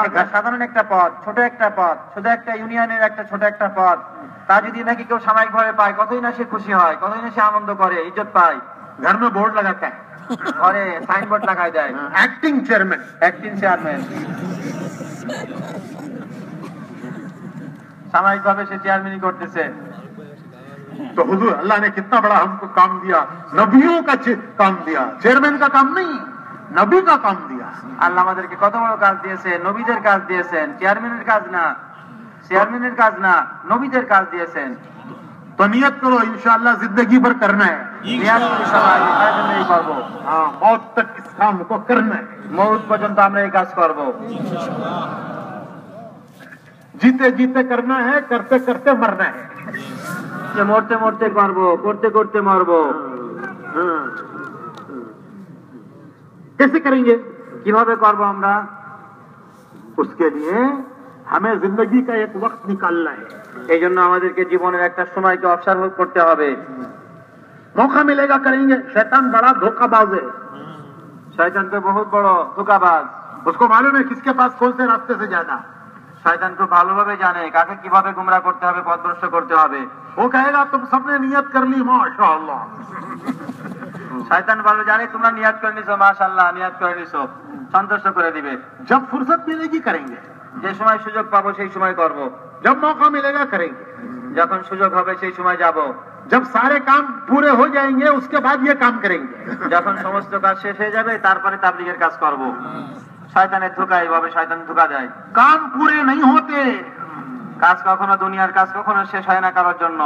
Speaker 2: একটা সাধারণ একটা পদ, ছোট একটা পদ, শুধু একটা ইউনিয়নের একটা ছোট একটা পদ, তা যদি নাকি কেউ সাময়িকভাবে পায় কতই না সে খুশি হয়, কতই না সে আনন্দ করে, ইজ্জত পায়।
Speaker 1: घर में बोर्ड लगाता है,
Speaker 2: ঘরে সাইনবোর্ড লাগাই দেয়,
Speaker 1: एक्टिंग चेयरमैन,
Speaker 2: অ্যাক্টিং চেয়ারম্যান। সাময়িকভাবে সে চেয়ারম্যানই করতেছে।
Speaker 1: तो हुजूर अल्लाह ने कितना बड़ा हमको काम दिया, नबियों का काम दिया, चेयरमैन का काम नहीं, नबी का काम दिया।
Speaker 2: আল্লাহ আমাদেরকে কত বড় কাজ দিয়েছেন, নবীদের কাজ দিয়েছেন, চেয়ারম্যানের কাজ না, চেয়ারম্যানের কাজ না, নবীদের কাজ দিয়েছেন।
Speaker 1: तो नियत करो इंशाअल्लाह जिंदगी भर करना है,
Speaker 2: নিয়াত করি সবাই এই জন্যই করবো,
Speaker 1: हाँ मौत तक इस काम को करना है,
Speaker 2: মৌত পর্যন্ত আমরা এই কাজ করব।
Speaker 1: जीते जीते करना है, करते करते मरना है।
Speaker 2: যে মরতে মরতে করব, করতে করতে মরব।
Speaker 1: कैसे करेंगे,
Speaker 2: কিভাবে করব আমরা?
Speaker 1: उसके लिए हमें जिंदगी का एक वक्त निकालना है,
Speaker 2: এই জন্য আমাদেরকে জীবনের একটা সময়কে অবজার্ভ করতে হবে।
Speaker 1: मौका मिलेगा करेंगे। शैतान बड़ा धोखाबाज है,
Speaker 2: শয়তান তো বহুত বড় ধোঁকাবাজ।
Speaker 1: उसको मालूम है किसके पास कौन से रास्ते से जाना।
Speaker 2: শয়তান খুব ভালোভাবে জানে কাকে কিভাবে গুমরাহ করতে হবে, পথভ্রষ্ট করতে হবে।
Speaker 1: वो कहेगा तुम सबने नियत कर ली माशाअल्लाह,
Speaker 2: শয়তান ভালো জানে তোমরা নিয়াত করে নিছো, মাশাআল্লাহ নিয়াত করে নিছো, সন্তুষ্ট করে দিবে।
Speaker 1: जब फुर्सत मिलेगी करेंगे,
Speaker 2: যে সময় সুযোগ পাবো সেই সময় করব,
Speaker 1: जब मौका मिलेगा करेंगे,
Speaker 2: যখন সুযোগ হবে সেই সময় যাব,
Speaker 1: जब सारे काम पूरे हो जाएंगे उसके बाद ये काम करेंगे।
Speaker 2: যখন সমস্ত কাজ শেষ হয়ে যাবে তারপরে তাবলীগের কাজ করব। শয়তানের ধোঁকা, এইভাবে শয়তান ধোঁকা দেয়।
Speaker 1: काम पूरे नहीं होते,
Speaker 2: কাজ কখনো, দুনিয়ার কাজ কখনো শেষ হয় না কারোর জন্য,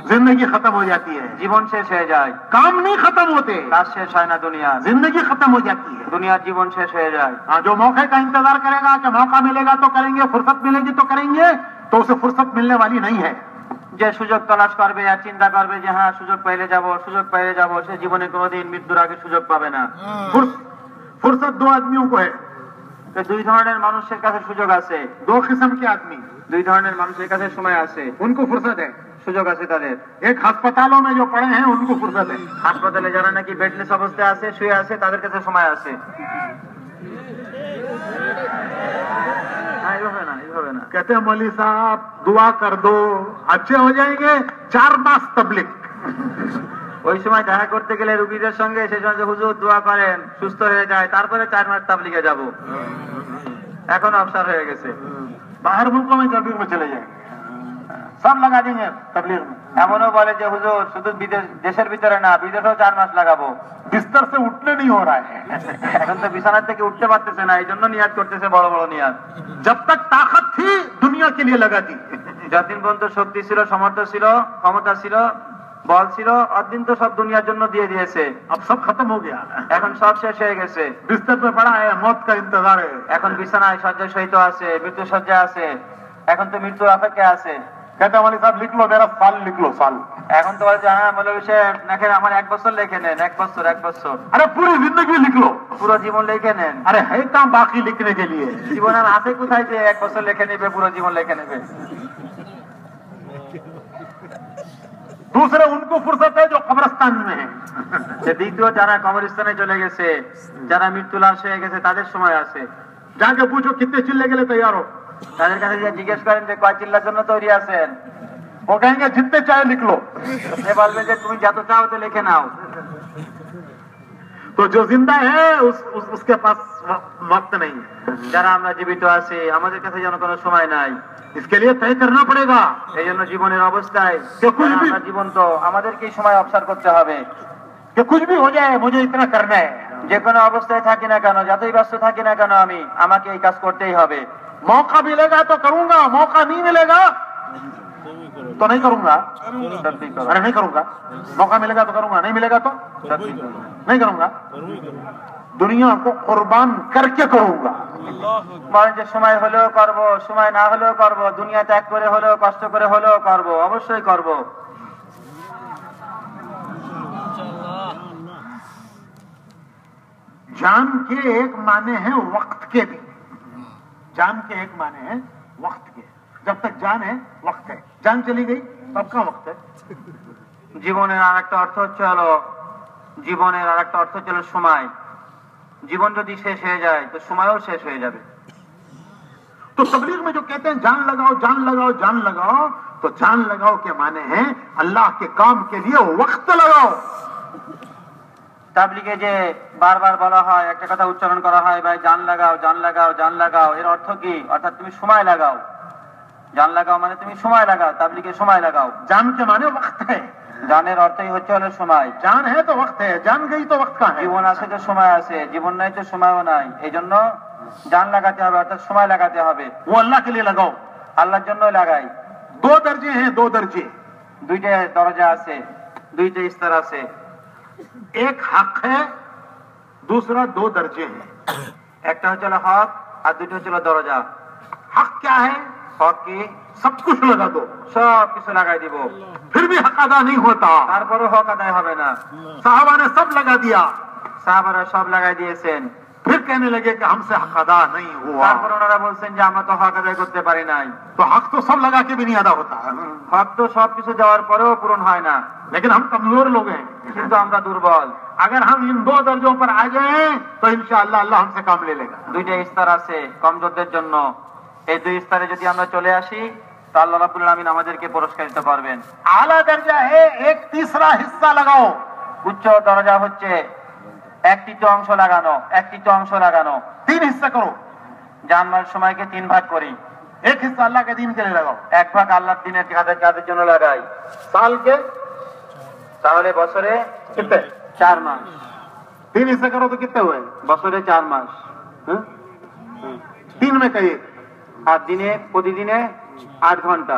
Speaker 1: जिंदगी खत्म हो जाती है।
Speaker 2: জীবন শেষ হয়ে যায়।
Speaker 1: काम नहीं खत्म होते,
Speaker 2: কাজ শেষ হয় না দুনিয়ার,
Speaker 1: जिंदगी खत्म हो जाती है।
Speaker 2: দুনিয়ার জীবন শেষ হয়ে যায়।
Speaker 1: हाँ, जो मौके का इंतजार करेगा कि मौका मिलेगा तो करेंगे, फुर्सत मिलेगी तो करेंगे, तो उसे फुर्सत मिलने वाली नहीं है।
Speaker 2: যে সুযোগ তলাশ করবে আর চিন্তা করবে যে হ্যাঁ সুযোগ পাইলে যাব, সে জীবনে কোনোদিন মৃত্যুর আগে সুযোগ পাবে না।
Speaker 1: फुर्सत दो आदमियों को है,
Speaker 2: তো দুই ধরনের মানুষের কাছে সুযোগ আছে,
Speaker 1: दो किस्म के आदमी,
Speaker 2: দুই ধরনের মানুষের কাছে সময় আছে,
Speaker 1: उनको फुर्सत है।
Speaker 2: সুযোগ আছে তাদের।
Speaker 1: एक अस्पतालों में जो पड़े हैं उनको फुर्सत है,
Speaker 2: হাসপাতালে যারা নাকি বেডলেস অবস্থায় আছে, শুয়ে আছে, তাদের কাছে সময় আছে। এইভাবে না।
Speaker 1: कहते हैं मौलवी साहब दुआ कर दो अच्छे हो जाएंगे, 4 मास तबलीग।
Speaker 2: ওই সময় দেখা করতে গেলে রোগীদের সঙ্গে সেই সময় হুজুর দোয়া করেন সুস্থ হয়ে যায়, তারপরে 4 মাস তাবলীগে যাব। এখন অবসর হয়ে গেছে,
Speaker 1: बाहर मुल्कों में तबलीग में चले जाएंगे, सब लगा देंगे तबलीग में।
Speaker 2: এমনও বলে যে হুজুর শুধু দেশের ভিতরে না, বিদেশেও 4 মাস লাগাবো।
Speaker 1: बिस्तर से उठने नहीं हो रहा है,
Speaker 2: এখন তো বিছানা থেকে উঠতে পারতেছে না, এই জন্য নিয়াত করতেছে বড় বড় নিয়াত।
Speaker 1: जब तक ताकत थी दुनिया के लिए लगा दी,
Speaker 2: যতদিন পর্যন্ত শক্তি ছিল, সামর্থ্য ছিল, ক্ষমতা ছিল, বল ছিল, অতদিন তো সব দুনিয়ার জন্য দিয়ে দিয়েছে।
Speaker 1: अब सब खत्म हो गया,
Speaker 2: এখন সব শেষ হয়ে গেছে।
Speaker 1: बिस्तर पे पड़ा है, मौत का इंतजार है।
Speaker 2: এখন বিছানায় শয্যায় শয়িত আছে, মৃত্যু শয্যায় আছে, এখন তো মৃত্যুর অপেক্ষায় আছে।
Speaker 1: कहते हैं मौलवी साहब लिख लो मेरा साल, लिख लो साल।
Speaker 2: এখন তো বলে যে হ্যাঁ মৌলভী সাহেব লেখেন, আমার 1 বছর লিখে নেন, 1 বছর।
Speaker 1: अरे पूरी जिंदगी लिख लो,
Speaker 2: পুরো জীবন লিখে নেন।
Speaker 1: अरे है काम बाकी लिखने के लिए।
Speaker 2: জীবন আর আছে কোথায় যে 1 বছর লিখে নেবে, পুরো জীবন লিখে নেবে।
Speaker 1: दूसरे उनको फुर्सत है जो कब्रिस्तान में है,
Speaker 2: দ্বিতীয় যারা কবরস্থানে চলে গেছে, যারা মৃত্যু লাশ হয়ে গেছে, তাদের সময় আছে।
Speaker 1: जाके पूछो कितने चिल्ले के लिए तैयार हो,
Speaker 2: তাদের কাছে যে জিজ্ঞেস করেন যে কয় চিল্লার জন্য তৈরি আছেন,
Speaker 1: वो कहेंगे जितने चाहे लिख लो।
Speaker 2: সে বলবে যে তুমি যত চাও তো লিখে নাও।
Speaker 1: तो जो जिंदा है उसके पास वक्त नहीं है,
Speaker 2: যারা আমরা জীবিত আছি, আমাদের কাছে যেন কোনো সময় নাই।
Speaker 1: इसके लिए तय करना पड़ेगा
Speaker 2: এই জন্য জীবনের অবস্থায়
Speaker 1: যে কুছ ভি-
Speaker 2: আমরা জীবন্ত, আমাদেরকেই সময় অবসর করতে হবে।
Speaker 1: कि कुछ भी हो जाए मुझे इतना करना है।
Speaker 2: যে কোনো অবস্থায় থাকি না কেন, যতই ব্যস্ত থাকি না কেন, আমাকে এই কাজ করতেই হবে।
Speaker 1: मौका मिलेगा तो करूंगा, मौका नहीं मिलेगा तो नहीं करूंगा।
Speaker 2: সত্যি করো,
Speaker 1: अरे नहीं करूंगा, मौका मिलेगा तो करूंगा, नहीं मिलेगा तो
Speaker 2: সত্যি করো।
Speaker 1: नहीं करूंगा। दुनिया को कुर्बान करके करूंगा।
Speaker 2: বলেন যে সময় হলেও করব, সময় না হলেও করব, দুনিয়া ত্যাগ করে হলেও, কষ্ট করে হলেও করব, অবশ্যই করব।
Speaker 1: जान के एक माने हैं वक्त के भी, जान के एक माने हैं वक्त के। जब तक जान है वक्त है, जान चली गई सबका वक्त है।
Speaker 2: জীবনের আরেকটা অর্থ হচ্ছে সময়। জীবন যদি শেষ হয়ে যায় তো সময়ও শেষ হয়ে যাবে।
Speaker 1: तो तबलीग में जो कहते हैं जान लगाओ जान लगाओ जान लगाओ, तो जान लगाओ के माने हैं अल्लाह के काम के लिए वक्त लगाओ।
Speaker 2: তাবলীগে যে বারবার বলা হয়, একটা কথা উচ্চারণ করা হয়, ভাই জান লাগাও জান লাগাও জান লাগাও, এর অর্থ কি? অর্থাৎ তুমি সময় লাগাও। জান লাগাও মানে তুমি সময় লাগাও, তাবলীগে সময় লাগাও।
Speaker 1: जान के माने वक्त है,
Speaker 2: জানের অর্থই হচ্ছে হলো সময়।
Speaker 1: जान है तो वक्त है, जान गई तो वक्त का है।
Speaker 2: জীবন আছে তো সময় আছে, জীবন নাই তো সময়ও নাই। এই জন্য জান লাগাতে হবে, অর্থাৎ সময় লাগাতে হবে।
Speaker 1: वो अल्लाह के लिए लगाओ।
Speaker 2: আল্লাহর জন্য লাগাই।
Speaker 1: 2 दर्जे हैं, 2 दर्जे।
Speaker 2: দুইটা দরজা আছে, দুইটা স্তর আছে।
Speaker 1: एक हक है, दूसरा 2 दर्जे हैं।
Speaker 2: একটা হচ্ছে হলো হক আর দুইটা হচ্ছে হলো দরজা।
Speaker 1: हक क्या है?
Speaker 2: হক কি?
Speaker 1: सब कुछ लगा दो,
Speaker 2: সব কিছু লাগাই দিব,
Speaker 1: फिर भी हक अदा नहीं होता।
Speaker 2: তারপরও হক আদায় হবে না।
Speaker 1: साहबा ने सब लगा दिया,
Speaker 2: সাহাবারা সব লাগাই দিয়েছেন,
Speaker 1: फिर कहने लगे कि हमसे हक अदा नहीं हुआ।
Speaker 2: তারপর ওনারা বলছেন যে আমরা তো হক আদায় করতে পারি নাই।
Speaker 1: तो हक तो सब लगा के भी नहीं अदा होता,
Speaker 2: হক তো সবকিছু দেওয়ার পরেও পূরণ হয় না।
Speaker 1: लेकिन हम कमजोर लोग हैं।
Speaker 2: কিন্তু আমরা দুর্বল।
Speaker 1: अगर हम इन 2 दर्जों पर आ जाए तो इंशाअल्लाह अल्लाह हमसे काम ले लेगा।
Speaker 2: দুইটা স্তর আছে কমজোরদের জন্য। এই দুই স্তরে যদি আমরা চলে আসি তো আল্লাহ রাব্বুল আলামিন আমাদেরকে পুরস্কৃত করবেন।
Speaker 1: आला दर्जा है, 1/3 हिस्सा लगाओ।
Speaker 2: উচ্চ দরজা হচ্ছে 1/3 অংশ লাগানো, 1/3 অংশ লাগানো।
Speaker 1: 3 हिस्सा करो,
Speaker 2: জানমাল সময়কে 3 ভাগ করি।
Speaker 1: 1 हिस्सा अल्लाह के दीन के लिए लगाओ।
Speaker 2: 1 ভাগ আল্লাহর দ্বীনের কাজের জন্য লাগাই।
Speaker 1: साल के
Speaker 2: তাহলে বছরে
Speaker 1: कितने?
Speaker 2: 4 মাস।
Speaker 1: 3 हिस्से करो तो कितने हुए?
Speaker 2: বছরে 4 মাস।
Speaker 1: 3 में कहिए
Speaker 2: আর দিনে প্রতিদিনে 8 ঘন্টা।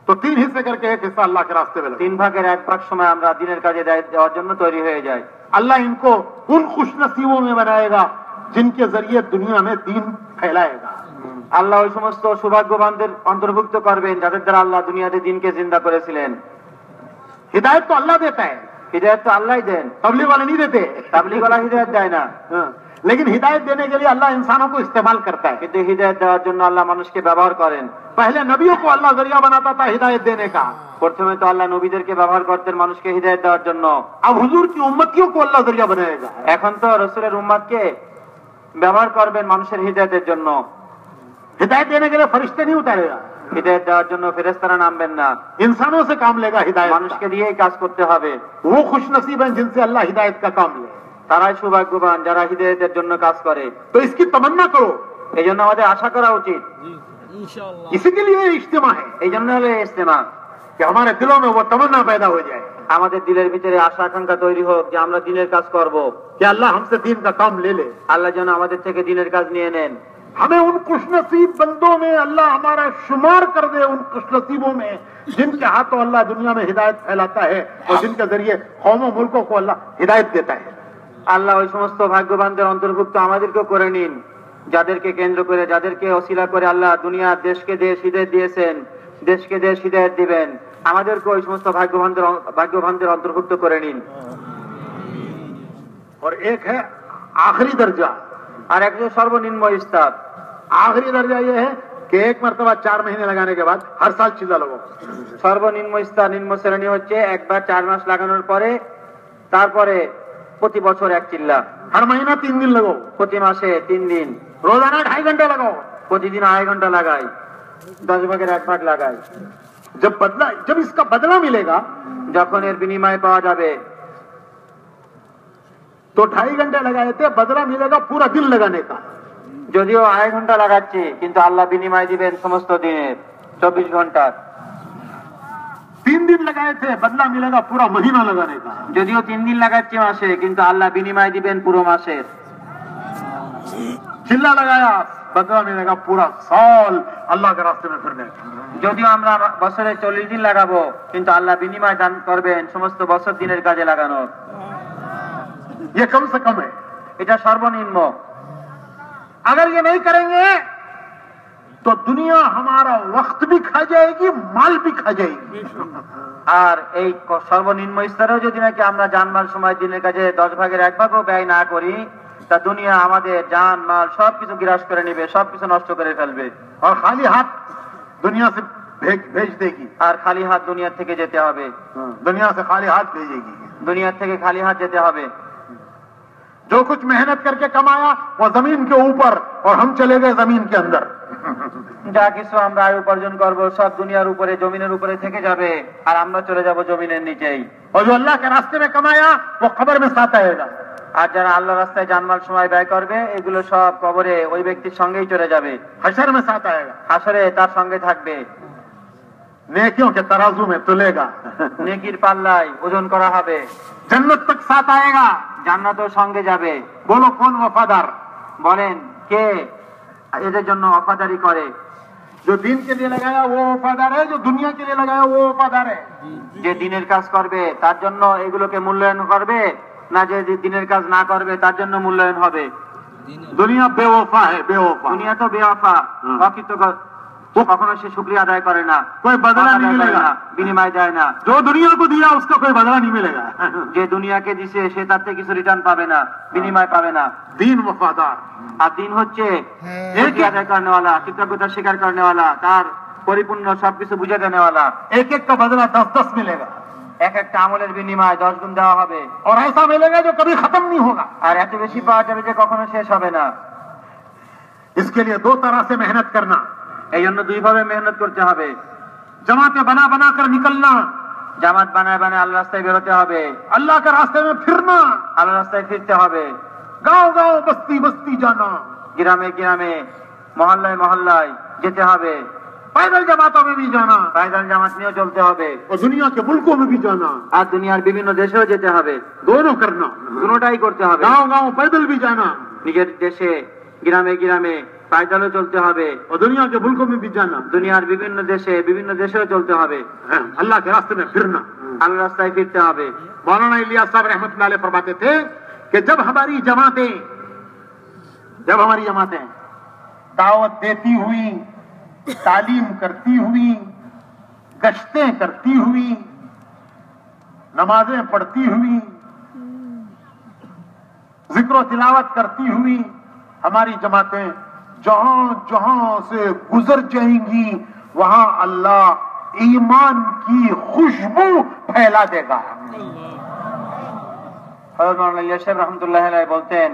Speaker 1: तो 3 हिस्से करके 1 हिस्सा अल्लाह के रास्ते में लगाओ।
Speaker 2: 3 ভাগের 1 ভাগ সময় আমরা দিনের কাজে দেওয়ার জন্য তৈরি হয়ে যাই।
Speaker 1: अल्लाह इनको उन खुशनसीबों में बनाएगा जिनके जरिए दुनिया में दीन फैलाएगा।
Speaker 2: আল্লাহ ওই সমস্ত সৌভাগ্যবানদের অন্তর্ভুক্ত করবেন যাদের দ্বারা আল্লাহ দুনিয়াতে দিনকে জিন্দা করেছিলেন।
Speaker 1: हिदायत तो अल्लाह देता है,
Speaker 2: হিদায়াত তো আল্লাহই দেন,
Speaker 1: तबलीग वाले नहीं देते।
Speaker 2: তাবলীগ ওয়ালা হিদায়াত দেয় না।
Speaker 1: लेकिन हिदायत देने के लिए अल्लाह इंसानों को इस्तेमाल करता है।
Speaker 2: কিন্তু হিদায়াত দেওয়ার জন্য আল্লাহ মানুষকে ব্যবহার করেন।
Speaker 1: पहले नबियों को अल्लाह जरिया बनाता था हिदायत देने का,
Speaker 2: প্রথমে তো আল্লাহ নবীদেরকে ব্যবহার করতেন মানুষকে হিদায়াত দেওয়ার জন্য।
Speaker 1: अब हुजूर की उम्मतियों को अल्लाह जरिया बनाएगा।
Speaker 2: এখন তো রাসূলের উম্মতকে ব্যবহার করবেন মানুষের হিদায়াতের জন্য।
Speaker 1: हिदायत देने के लिए फरिश्ते नहीं उतारेगा,
Speaker 2: হিদায়াত দেওয়ার জন্য ফেরেশতারা নামবেন না,
Speaker 1: इंसानों से काम लेगा हिदायत का।
Speaker 2: মানুষকে দিয়েই কাজ করতে হবে।
Speaker 1: वो खुश नसीब हैं जिनसे अल्लाह हिदायत का काम ले।
Speaker 2: তারাই সৌভাগ্যবান যারা হিদায়াতের জন্য কাজ করে।
Speaker 1: तो इसकी तमन्ना करो,
Speaker 2: এই জন্য আমাদের আশা করা উচিত।
Speaker 1: इसी के लिए इज्तिमा है
Speaker 2: এই জন্য হলো এই ইজতেমা,
Speaker 1: कि हमारे दिलों में वो तमन्ना पैदा हो जाए
Speaker 2: আমাদের দিলের ভিতরে আশা আকাঙ্ক্ষা তৈরি হোক যে আমরা দিনের কাজ করব,
Speaker 1: कि अल्लाह हमसे दीन का काम ले ले।
Speaker 2: আল্লাহ যেন আমাদের থেকে দিনের কাজ নিয়ে নেন।
Speaker 1: हमें उन खुशनसीब बंदों में अल्लाह हमारा शुमार कर दे, उन खुशनसीबों में जिनके हाथों अल्लाह दुनिया में हिदायत फैलाता है और जिनके जरिए कौमों मुल्कों को अल्लाह हिदायत देता है।
Speaker 2: আল্লাহ ওই সমস্ত ভাগ্যবানদের অন্তর্ভুক্ত আমাদেরকেও করে নিন, যাদেরকে কেন্দ্র করে যাদেরকে ওসিলা করে আল্লাহ দুনিয়ার দেশকে দেশ হিদায়াত দিয়েছেন, দেশকে দেশ হিদায়াত দিবেন। আমাদেরকে ওই সমস্ত ভাগ্যবানদের অন্তর্ভুক্ত করে নিন।
Speaker 1: और एक है आखिरी दर्जा,
Speaker 2: আর একজন সর্বনিম্ন স্তর।
Speaker 1: आखिरी दर्जा ये है कि एक मरतबा 4 महीने लगाने के बाद हर साल चिल्ला लगाओ।
Speaker 2: সর্বনিম্ন স্তর নিম্ন শ্রেণী হচ্ছে একবার 4 মাস লাগানোর পরে তারপরে প্রতি বছর এক চিল্লা,
Speaker 1: हर महीना 3 दिन लगाओ,
Speaker 2: প্রতি মাসে 3 দিন,
Speaker 1: रोजाना 2.5 घंटे लगाओ,
Speaker 2: প্রতিদিন 2.5 ঘন্টা লাগাই, 10 ভাগের 1 ভাগ লাগাই।
Speaker 1: जब इसका बदला मिलेगा
Speaker 2: যখন এর বিনিময় পাওয়া যাবে,
Speaker 1: तो 2.5 घंटे लगाए थे, बदला मिलेगा पूरा दिन लगाने का।
Speaker 2: যদিও 2.5 ঘন্টা লাগাচ্ছি কিন্তু আল্লাহ বিনিময় দিবেন সমস্ত দিনের 24 ঘন্টা।
Speaker 1: 3 दिन लगाए थे, बदला मिलेगा पूरा महीना लगाने का।
Speaker 2: যদিও 3 দিন লাগাচ্ছি মাসে কিন্তু আল্লাহ বিনিময় দিবেন পুরো মাসের।
Speaker 1: चिल्ला लगाया, बदला मिलेगा पूरा साल अल्लाह के रास्ते में फिरने का।
Speaker 2: যদিও আমরা বছরে 40 দিন লাগাবো কিন্তু আল্লাহ বিনিময় দান করবেন সমস্ত বছর দিনের কাজে লাগানোর।
Speaker 1: ये कम से कम है।
Speaker 2: এটা সর্বনিম্ন।
Speaker 1: अगर ये नहीं करेंगे तो दुनिया हमारा वक्त भी खा जाएगी, माल भी खा जाएगी।
Speaker 2: আর এই সর্বনিম্ন স্তরেও যদি নাকি আমরা জানমাল সময় দিনের কাজে 10 ভাগের 1 ভাগও ব্যয় না করি, তা দুনিয়া আমাদের জান মাল সবকিছু গ্রাস করে নেবে, সবকিছু নষ্ট করে ফেলবে।
Speaker 1: और खाली हाथ दुनिया से भेज देगी।
Speaker 2: আর খালি হাত দুনিয়া থেকে যেতে হবে,
Speaker 1: दुनिया से खाली हाथ भेजेगी।
Speaker 2: দুনিয়া থেকে খালি হাত যেতে হবে।
Speaker 1: जो कुछ मेहनत करके कमाया वो जमीन के ऊपर और हम चले गए जमीन के अंदर।
Speaker 2: যা কিছু আমরা আয় উপার্জন করবো সব দুনিয়ার উপরে জমিনের উপরে থেকে যাবে আর আমরা চলে যাব জমিনের নিচেই।
Speaker 1: और जो अल्लाह के रास्ते में कमाया वो कब्र में साथ आएगा।
Speaker 2: আর যারা আল্লাহ রাস্তায় জানমাল সময় ব্যয় করবে এগুলো সব কবরে ওই ব্যক্তির সঙ্গেই চলে যাবে,
Speaker 1: हशर में साथ आएगा।
Speaker 2: হাসরে তার সঙ্গে থাকবে।
Speaker 1: नेकियों के तराजू में तुलेगा।
Speaker 2: নেকির পাল্লায় ওজন করা হবে,
Speaker 1: जन्नत तक साथ आएगा।
Speaker 2: জান্নাতও সঙ্গে যাবে।
Speaker 1: बोलो कौन वफादार?
Speaker 2: বলেন কে এদের জন্য ওয়াফাদারি করে?
Speaker 1: जो दीन के लिए लगाया वो वफादार है, जो दुनिया के लिए लगाया वो वफादार है।
Speaker 2: যে দিনের কাজ করবে তার জন্য এগুলোকে মূল্যায়ন করবে, না যে দিনের কাজ না করবে তার জন্য মূল্যায়ন হবে?
Speaker 1: दुनिया बेवफा है, बेवफा।
Speaker 2: দুনিয়া তো বেওয়াফা, অকৃতজ্ঞ, কখনো সে শুকরিয়া আদায় করে না,
Speaker 1: कोई बदला नहीं मिलेगा।
Speaker 2: বিনিময় দেয় না।
Speaker 1: जो दुनिया को दिया उसका कोई बदला नहीं मिलेगा।
Speaker 2: যে দুনিয়াকে দিছে সে তার থেকে কিছু রিটার্ন পাবে না, বিনিময় পাবে না।
Speaker 1: दीन वफादार।
Speaker 2: আর দিন হচ্ছে শুকরিয়া আদায় করেনেওয়ালা, কৃতজ্ঞতা স্বীকার করেনেওয়ালা, তার পরিপূর্ণ সবকিছু বুঝে দেনেওয়ালা।
Speaker 1: एक एक का बदला 10-10 मिलेगा
Speaker 2: এক একটা আমলের বিনিময় 10 গুণ দেওয়া হবে।
Speaker 1: और ऐसा मिलेगा जो कभी खत्म नहीं होगा।
Speaker 2: আর এত বেশি পাওয়া যাবে যে কখনো শেষ হবে না।
Speaker 1: इसके लिए 2 तरह से मेहनत करना।
Speaker 2: এই জন্য 2 ভাবে মেহনত করতে হবে।
Speaker 1: जमातें बना बना कर निकलना,
Speaker 2: জামাত বানায় বানায় আল্লাহর রাস্তায় বেরোতে হবে,
Speaker 1: अल्लाह के रास्ते में फिरना,
Speaker 2: আল্লাহর রাস্তায় ফিরতে হবে,
Speaker 1: गांव गांव बस्ती बस्ती जाना,
Speaker 2: গ্রামে গ্রামে মহল্লায় মহল্লায় যেতে হবে,
Speaker 1: पैदल जमातों में भी जाना
Speaker 2: পায়দল জামাত নিয়েও চলতে হবে,
Speaker 1: और दुनिया के मुल्कों में भी जाना।
Speaker 2: আর দুনিয়ার বিভিন্ন দেশেও যেতে হবে।
Speaker 1: दोनों करना,
Speaker 2: দুটোটাই করতে হবে।
Speaker 1: गांव गांव पैदल भी जाना
Speaker 2: নিজের দেশে গ্রামে গ্রামে পায়দলও চলতে হবে,
Speaker 1: और दुनिया के मुल्कों में भी जाना।
Speaker 2: দুনিয়ার বিভিন্ন দেশেও চলতে হবে।
Speaker 1: अल्लाह के रास्ते में फिरना।
Speaker 2: আল্লাহর রাস্তায় ফিরতে হবে।
Speaker 1: मौलाना इलियास साहब रहमतुल्लाह अलैह फरमाते थे कि जब हमारी जमातें दावत देती हुई, तालीम करती हुई, गश्तें करती हुई, नमाजें पढ़ती हुई, जिक्र तिलावत करती हुई हमारी जमातें जहां जहां से गुजर जाएंगी वहां अल्लाह ईमान की खुशबू फैला देगा।
Speaker 2: হযরত মাওলানা ইলিয়াস সাহেব রাহমাতুল্লাহ আলাইহি বলতেন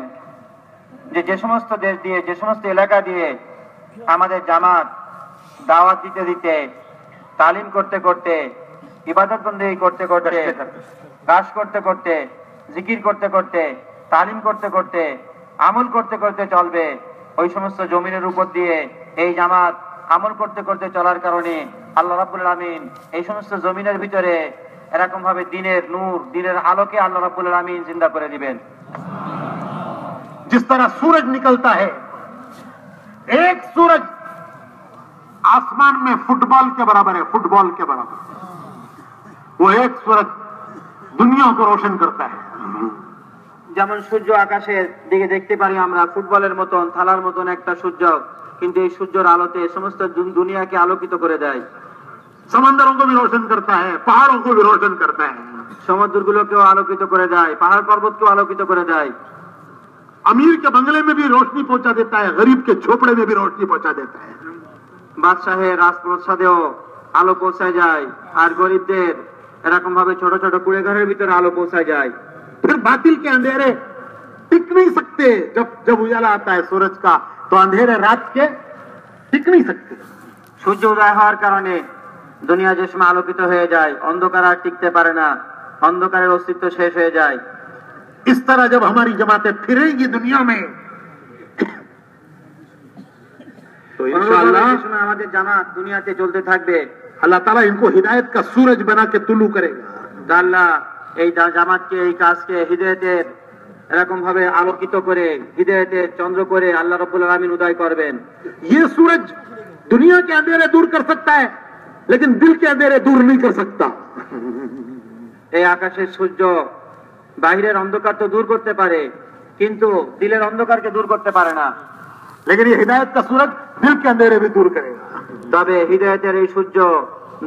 Speaker 2: যে সমস্ত দেশ দিয়ে, যে সমস্ত এলাকা দিয়ে আমাদের জামাত দাওয়াত দিতে দিতে, তালিম করতে করতে, ইবাদত বন্দেগী করতে করতে, কাজ করতে করতে, জিকির করতে করতে, তালিম করতে করতে, আমল করতে করতে চলবে, ওই সমস্ত জমিনের উপর দিয়ে এই জামাত আমল করতে করতে চলার কারণে আল্লাহ রাব্বুল আলামিন এই সমস্ত জমিনের ভিতরে এরকম ভাবে দিনের নূর, দিনের আলোকে আল্লাহ রাব্বুল আলামিন জিন্দা করে দিবেন।
Speaker 1: जिस तरह सूरज निकलता है, एक सूरज आसमान में फुटबॉल के बराबर है, फुटबॉल के बराबर। वो एक सूरज दुनिया को रोशन करता है।
Speaker 2: যেমন সূর্য আকাশের দিকে দেখতে পারি আমরা ফুটবলের মতন, থালার মতন একটা সূর্য, কিন্তু এই সূর্যের আলোতে সমস্ত দুনিয়াকে আলোকিত করে দেয়।
Speaker 1: समंदरों को भी रोशन करता है, पहाड़ों को भी रोशन करता है,
Speaker 2: সমুদ্রগুলোকেও আলোকিত করে দেয়, পাহাড় পর্বতকেও আলোকিত করে দেয়।
Speaker 1: अमीर के बंगले में भी रोशनी पहुंचा देता है, गरीब के झोपड़े में भी रोशनी पहुंचा देता है।
Speaker 2: বাদশাহের রাজপ্রাসাদেও আলো পৌঁছায় যায়, আর গরিবদের এরকম ভাবে ছোট ছোট কুড়েঘরের ভিতরে আলো পৌঁছায় যায়।
Speaker 1: फिर बातिल के अंधेरे टिक नहीं सकते, जब उजाला आता है सूरज का तो अंधेरे रात के टिक नहीं सकते।
Speaker 2: সূর্য উদয় হওয়ার কারণে দুনিয়া যে সময় আলোকিত হয়ে যায়, অন্ধকার আর টিকতে পারে না, অন্ধকারের অস্তিত্ব শেষ হয়ে যায়।
Speaker 1: इस तरह जब हमारी जमातें फिरेंगी दुनिया में तो इंशाअल्लाह
Speaker 2: আমাদের জামাত দুনিয়াতে চলতে থাকবে।
Speaker 1: अल्लाह ताला इनको हिदायत का सूरज बना के तुलू करेगा।
Speaker 2: আল্লাহ এই জামাতকে, এই কাজকে হিদায়াতের এরকম ভাবে আলোকিত করে, হিদায়াতের চন্দ্র করে আল্লাহ রাব্বুল আলামিন উদয় করবেন।
Speaker 1: ये सूरज दुनिया के अंधेरे दूर कर सकता है, लेकिन दिल के अंधेरे दूर नहीं कर सकता।
Speaker 2: এই আকাশের সূর্য বাহিরের অন্ধকার তো দূর করতে পারে, কিন্তু দিলের অন্ধকারকে দূর করতে পারে না।
Speaker 1: लेकिन ये हिदायत का सूरज दिल के अंधेरे भी दूर करेगा।
Speaker 2: তবে হিদায়াতের এই সূর্য